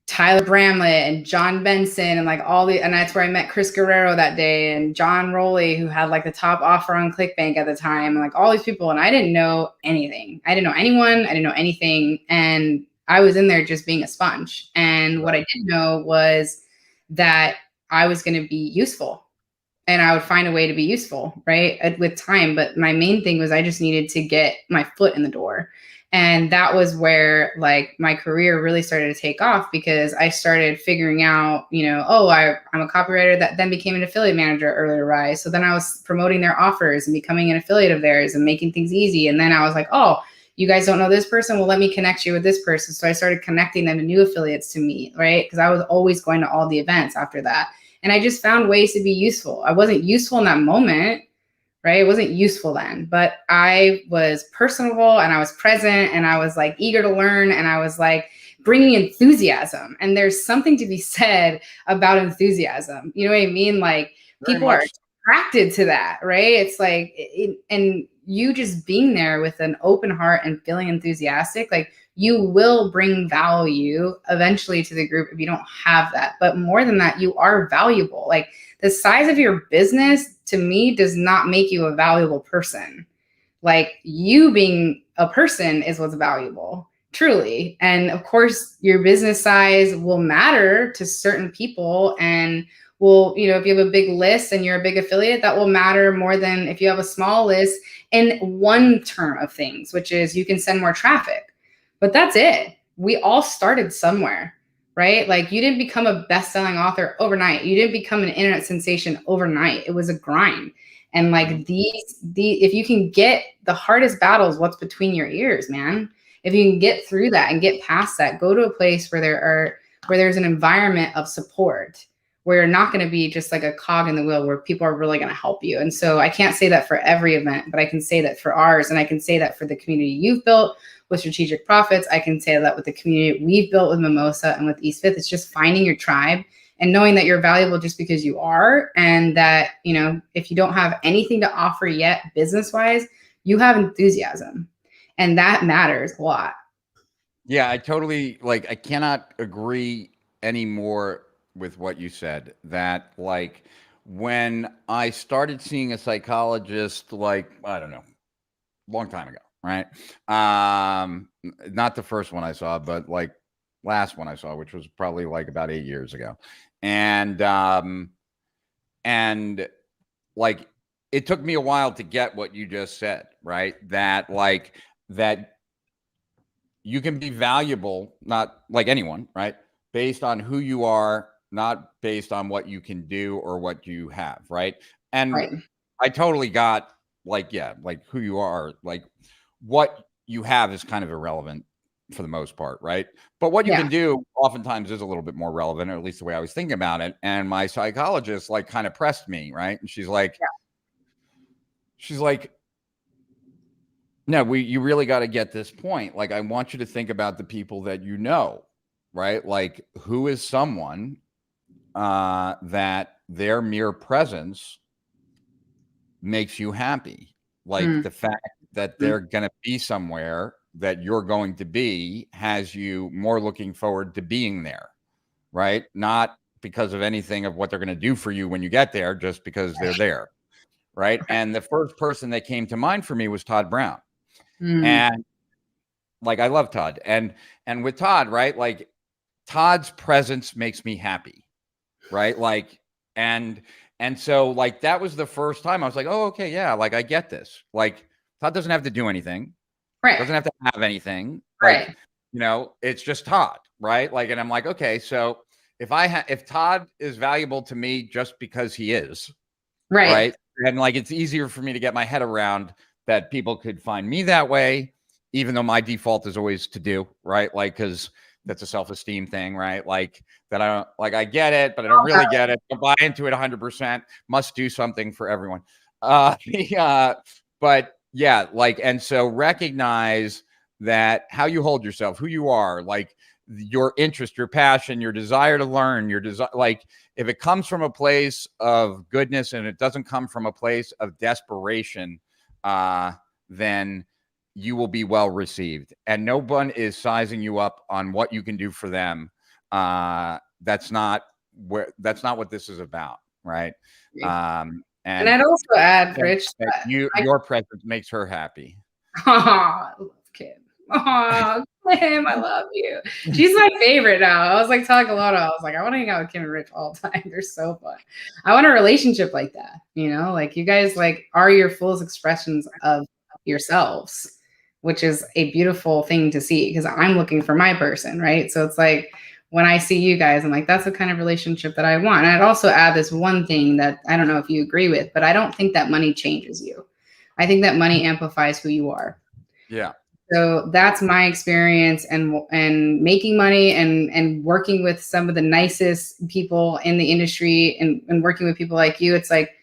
Tyler Bramlett and John Benson and like and that's where I met Chris Guerrero that day and John Rowley, who had like the top offer on ClickBank at the time, and like all these people. And I didn't know anything. I didn't know anyone. I didn't know anything. And I was in there just being a sponge. And what I did know was that I was going to be useful and I would find a way to be useful, right, with time. But my main thing was I just needed to get my foot in the door. And that was where like my career really started to take off, because I started figuring out, I'm a copywriter that then became an affiliate manager at Early to Rise. So then I was promoting their offers and becoming an affiliate of theirs and making things easy. And then I was like, oh, you guys don't know this person? Well, let me connect you with this person. So I started connecting them to new affiliates to me, right? Because I was always going to all the events after that. And I just found ways to be useful. I wasn't useful in that moment, right? It wasn't useful then, but I was personable and I was present and I was like eager to learn and I was like bringing enthusiasm. And there's something to be said about enthusiasm. You know what I mean? Like people are attracted to that, right? It's like, and you just being there with an open heart and feeling enthusiastic, like you will bring value eventually to the group if you don't have that. But more than that, you are valuable. Like the size of your business to me does not make you a valuable person. Like you being a person is what's valuable, truly. And of course, your business size will matter to certain people, and if you have a big list and you're a big affiliate, that will matter more than if you have a small list in one term of things, which is you can send more traffic. But that's it. we all started somewhere, right? Like you didn't become a best-selling author overnight. You didn't become an internet sensation overnight. It was a grind. And like if you can get the hardest battles, what's between your ears, man. If you can get through that and get past that, go to a place where there's an environment of support, where you're not going to be just like a cog in the wheel, where people are really going to help you. And so I can't say that for every event, but I can say that for ours. And I can say that for the community you've built with Strategic Profits. I can say that with the community we've built with Mimosa and with East Fifth. It's just finding your tribe and knowing that you're valuable just because you are. And that, you know, if you don't have anything to offer yet, business-wise, you have enthusiasm. And that matters a lot. Yeah, I totally, like, I cannot agree anymore with what you said. That, like, when I started seeing a psychologist, like, I don't know, long time ago, right? Not the first one I saw, but like last one I saw, which was probably like about 8 years ago. And like, it took me a while to get what you just said, right? That like, that you can be valuable, not like anyone, right? Based on who you are, not based on what you can do or what you have, right? And Right. I totally got, like, yeah, like who you are, like what you have is kind of irrelevant for the most part, right? But what you can do oftentimes is a little bit more relevant, or at least the way I was thinking about it. And my psychologist like kind of pressed me, right? And she's like, no, you really got to get this point. Like, I want you to think about the people that you know, right? Like, who is someone that their mere presence makes you happy? Like the fact that they're going to be somewhere that you're going to be has you more looking forward to being there, right? Not because of anything of what they're going to do for you when you get there, just because they're there, right? And the first person that came to mind for me was Todd Brown. And like, I love Todd, and with Todd, right? Like, Todd's presence makes me happy, right? Like, and so like, that was the first time I was like, oh, okay, yeah, like, I get this. Like, Todd doesn't have to do anything, doesn't have to have anything, like, you know, it's just Todd, right? Like, and I'm like, okay, so if Todd is valuable to me just because he is, right? And like, it's easier for me to get my head around that people could find me that way, even though my default is always to do, right? Like, because that's a self-esteem thing, right? Like, that I don't, like, I get it, but I don't really get it. I buy into it 100%, must do something for everyone. But yeah, like, and so recognize that how you hold yourself, who you are, like your interest, your passion, your desire to learn, your desire, like, if it comes from a place of goodness and it doesn't come from a place of desperation, then you will be well received. And no one is sizing you up on what you can do for them. That's not what this is about, right? And I'd also add, Rich, that your presence makes her happy. Oh, I love Kim. Oh, Kim, I love you. She's my favorite now. I was like telling Alana, I was like, I want to hang out with Kim and Rich all the time. They're so fun. I want a relationship like that. You know, like you guys like are your fullest expressions of yourselves, which is a beautiful thing to see, because I'm looking for my person, right? So it's like when I see you guys, I'm like, that's the kind of relationship that I want. And I'd also add this one thing that I don't know if you agree with, but I don't think that money changes you. I think that money amplifies who you are. Yeah. So that's my experience, and making money and working with some of the nicest people in the industry, and working with people like you. It's like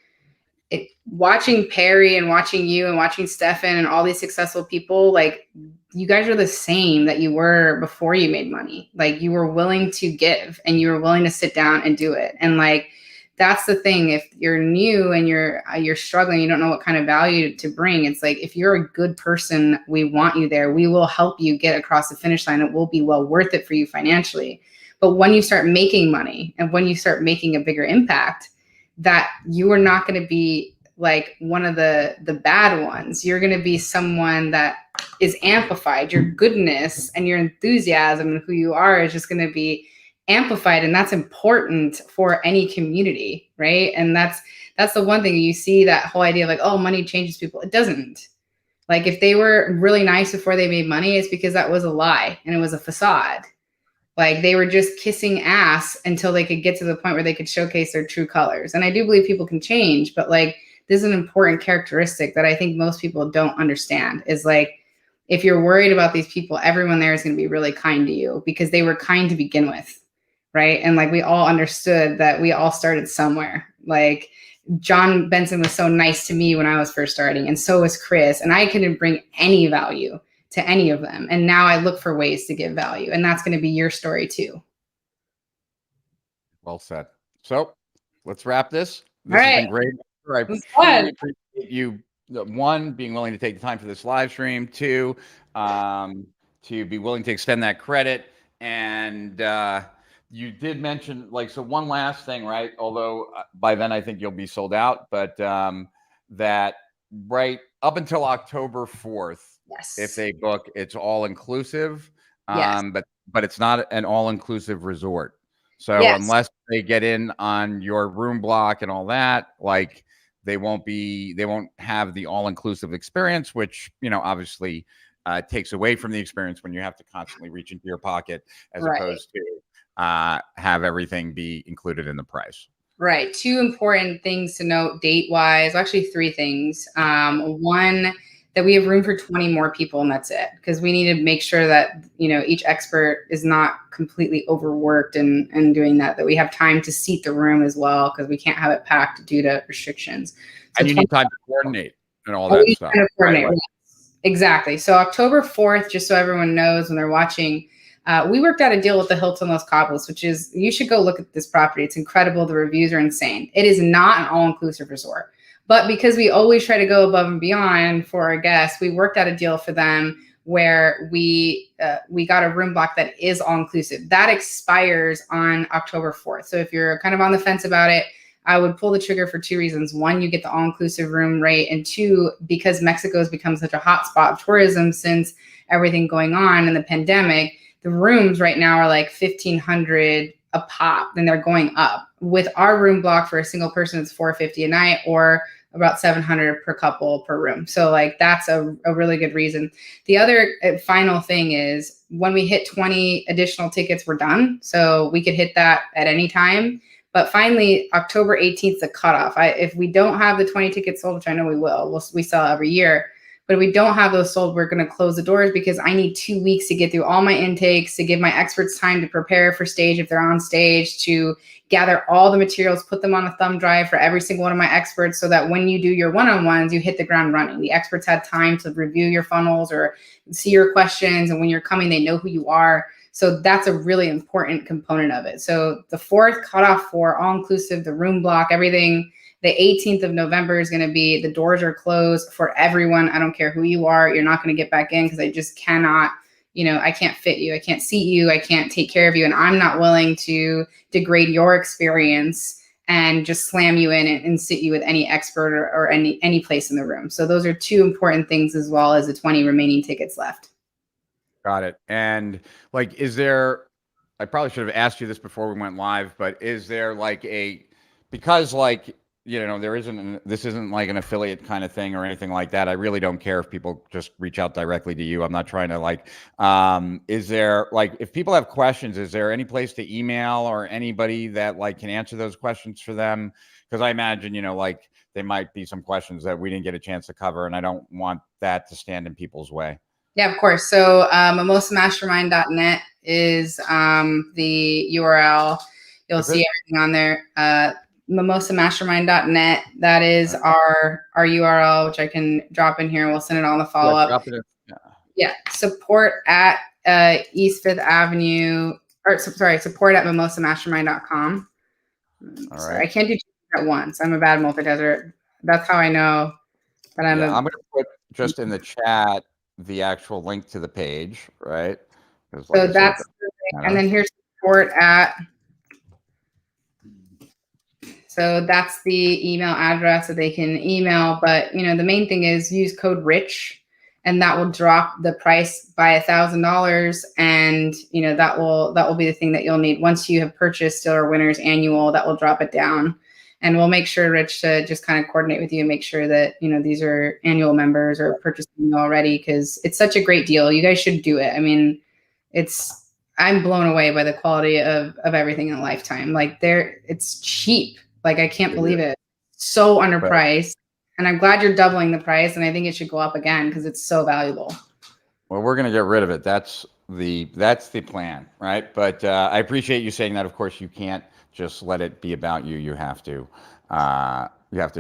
watching Perry and watching you and watching Stefan and all these successful people, like you guys are the same that you were before you made money. Like you were willing to give and you were willing to sit down and do it. And like, that's the thing. If you're new and you're struggling, you don't know what kind of value to bring. It's like, if you're a good person, we want you there. We will help you get across the finish line. It will be well worth it for you financially. But when you start making money and when you start making a bigger impact, that you are not going to be like one of the bad ones. You're going to be someone that is amplified. Your goodness and your enthusiasm and who you are is just going to be amplified. And that's important for any community, right? And that's the one thing you see, that whole idea of like, oh, money changes people. It doesn't. Like if they were really nice before they made money, it's because that was a lie and it was a facade. Like they were just kissing ass until they could get to the point where they could showcase their true colors. And I do believe people can change, but like this is an important characteristic that I think most people don't understand is like, if you're worried about these people, everyone there is going to be really kind to you because they were kind to begin with. Right. And like we all understood that we all started somewhere. Like John Benson was so nice to me when I was first starting, and so was Chris. And I couldn't bring any value to any of them. And now I look for ways to give value. And that's going to be your story too. Well said. So let's wrap this. This All has right. been great. I truly appreciate you, one, being willing to take the time for this live stream, two, to be willing to extend that credit. And you did mention, like, so one last thing, right? Although by then I think you'll be sold out, but that right up until October 4th, Yes. if they book, it's all inclusive, Yes. but it's not an all inclusive resort. So Yes. unless they get in on your room block and all that, like they won't have the all inclusive experience, which, you know, obviously takes away from the experience when you have to constantly reach into your pocket as Right. opposed to have everything be included in the price. Right. Two important things to note date wise. Actually, three things. One, that we have room for 20 more people, and that's it. Because we need to make sure that, you know, each expert is not completely overworked and doing that we have time to seat the room as well, because we can't have it packed due to restrictions. So and you need time to coordinate and all that stuff. Right. Exactly. So October 4th, just so everyone knows when they're watching, we worked out a deal with the Hilton Los Cabos, which is, you should go look at this property. It's incredible. The reviews are insane. It is not an all-inclusive resort. But because we always try to go above and beyond for our guests, we worked out a deal for them where we got a room block that is all-inclusive. That expires on October 4th. So if you're kind of on the fence about it, I would pull the trigger for two reasons. One, you get the all-inclusive room rate. And two, because Mexico has become such a hotspot of tourism since everything going on in the pandemic, the rooms right now are like $1,500 a pop, and they're going up. With our room block for a single person, it's $450 a night, or about $700 per couple per room. So like that's a really good reason. The other final thing is when we hit 20 additional tickets, we're done. So we could hit that at any time. But finally, October 18th is the cutoff. If we don't have the 20 tickets sold, which I know we will, we sell every year. But if we don't have those sold, we're going to close the doors because I need 2 weeks to get through all my intakes, to give my experts time to prepare for stage if they're on stage, to gather all the materials, put them on a thumb drive for every single one of my experts so that when you do your one-on-ones, you hit the ground running. The experts had time to review your funnels or see your questions. And when you're coming, they know who you are. So that's a really important component of it. So the 4th cutoff for all-inclusive, the room block, everything. The 18th of November is going to be, the doors are closed for everyone. I don't care who you are. You're not going to get back in because I just cannot, you know, I can't fit you. I can't seat you. I can't take care of you. And I'm not willing to degrade your experience and just slam you in and sit you with any expert or any place in the room. So those are two important things, as well as the 20 remaining tickets left. Got it. And like, is there, I probably should have asked you this before we went live, but is there like because like, you know, this isn't like an affiliate kind of thing or anything like that. I really don't care if people just reach out directly to you. I'm not trying to like, is there like, if people have questions, is there any place to email or anybody that like can answer those questions for them? Because I imagine, you know, like there might be some questions that we didn't get a chance to cover, and I don't want that to stand in people's way. Yeah, of course. So mimosamastermind.net is the URL. You'll see everything on there. Mimosamastermind.net. That is our URL, which I can drop in here. We'll send it on the follow up. Yeah. Support at East Fifth Avenue, or sorry, support at mimosamastermind.com. All right. I can't do two at once. I'm a bad multitasker. That's how I know that I'm going to put just in the chat the actual link to the page, right? Like so that's and then here's support at. So that's the email address that they can email. But, you know, the main thing is use code RICH, and that will drop the price by $1,000. And, you know, that will be the thing that you'll need once you have purchased Still Our Winners Annual. That will drop it down. And we'll make sure, Rich, to just kind of coordinate with you and make sure that, these are annual members or purchasing already, because it's such a great deal. You guys should do it. I mean, I'm blown away by the quality of everything in Lifetime. Like it's cheap. Like I can't believe it. So underpriced. And I'm glad you're doubling the price. And I think it should go up again because it's so valuable. Well, we're going to get rid of it. That's the plan, right? But I appreciate you saying that. Of course, you can't just let it be about you. You have to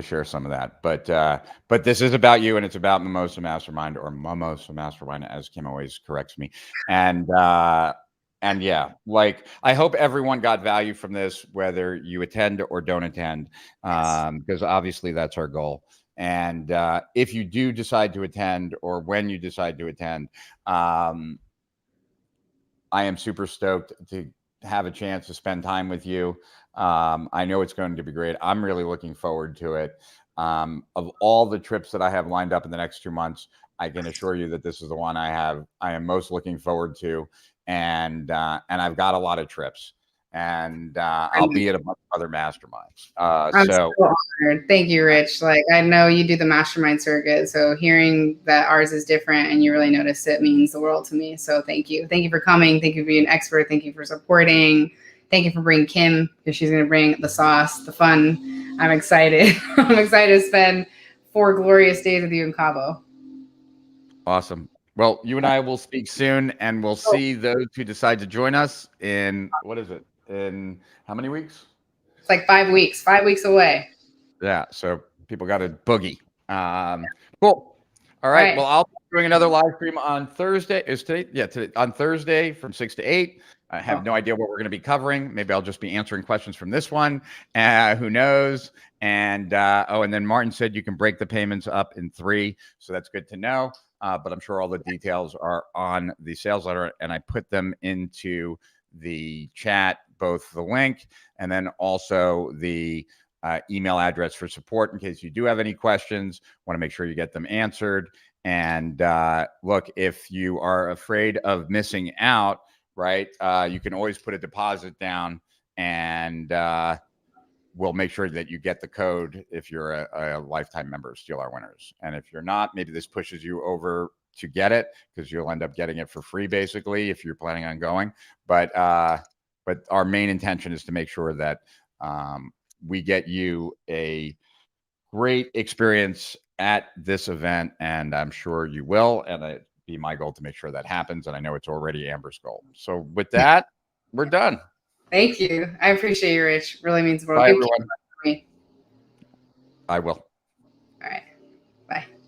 share some of that. But this is about you, and it's about Mimosa Mastermind, or Mimosa Mastermind, as Kim always corrects me. And yeah, like I hope everyone got value from this, whether you attend or don't attend, because obviously that's our goal. And if you do decide to attend, or when you decide to attend, I am super stoked to have a chance to spend time with you. I know it's going to be great. I'm really looking forward to it. Of all the trips that I have lined up in the next 2 months, I can assure you that this is the one I am most looking forward to. And I've got a lot of trips. And I'll be at a bunch of other masterminds. I'm so honored. Thank you, Rich. Like I know you do the mastermind circuit, so hearing that ours is different and you really notice it means the world to me. So thank you. Thank you for coming. Thank you for being an expert. Thank you for supporting. Thank you for bringing Kim, because she's going to bring the sauce, the fun. I'm excited. I'm excited to spend 4 glorious days with you in Cabo. Awesome. Well, you and I will speak soon, and we'll see those who decide to join us in, what is it? In how many weeks? It's like 5 weeks, 5 weeks away. Yeah. So people got to boogie. Cool. All right. Well, I'll be doing another live stream on Thursday. Is today? Yeah. Today, on Thursday from 6 to 8. I have no idea what we're going to be covering. Maybe I'll just be answering questions from this one. Who knows? And and then Martin said you can break the payments up in 3. So that's good to know. But I'm sure all the details are on the sales letter, and I put them into the chat, both the link and then also the email address for support in case you do have any questions. Want to make sure you get them answered. And look, if you are afraid of missing out, right, you can always put a deposit down, and we'll make sure that you get the code if you're a lifetime member of Steal Our Winners. And if you're not, maybe this pushes you over to get it, because you'll end up getting it for free, basically, if you're planning on going. But our main intention is to make sure that we get you a great experience at this event, and I'm sure you will. And it'd be my goal to make sure that happens. And I know it's already Amber's goal. So with that, we're done. Thank you. I appreciate you, Rich. Really means the world. Bye, everyone. I will.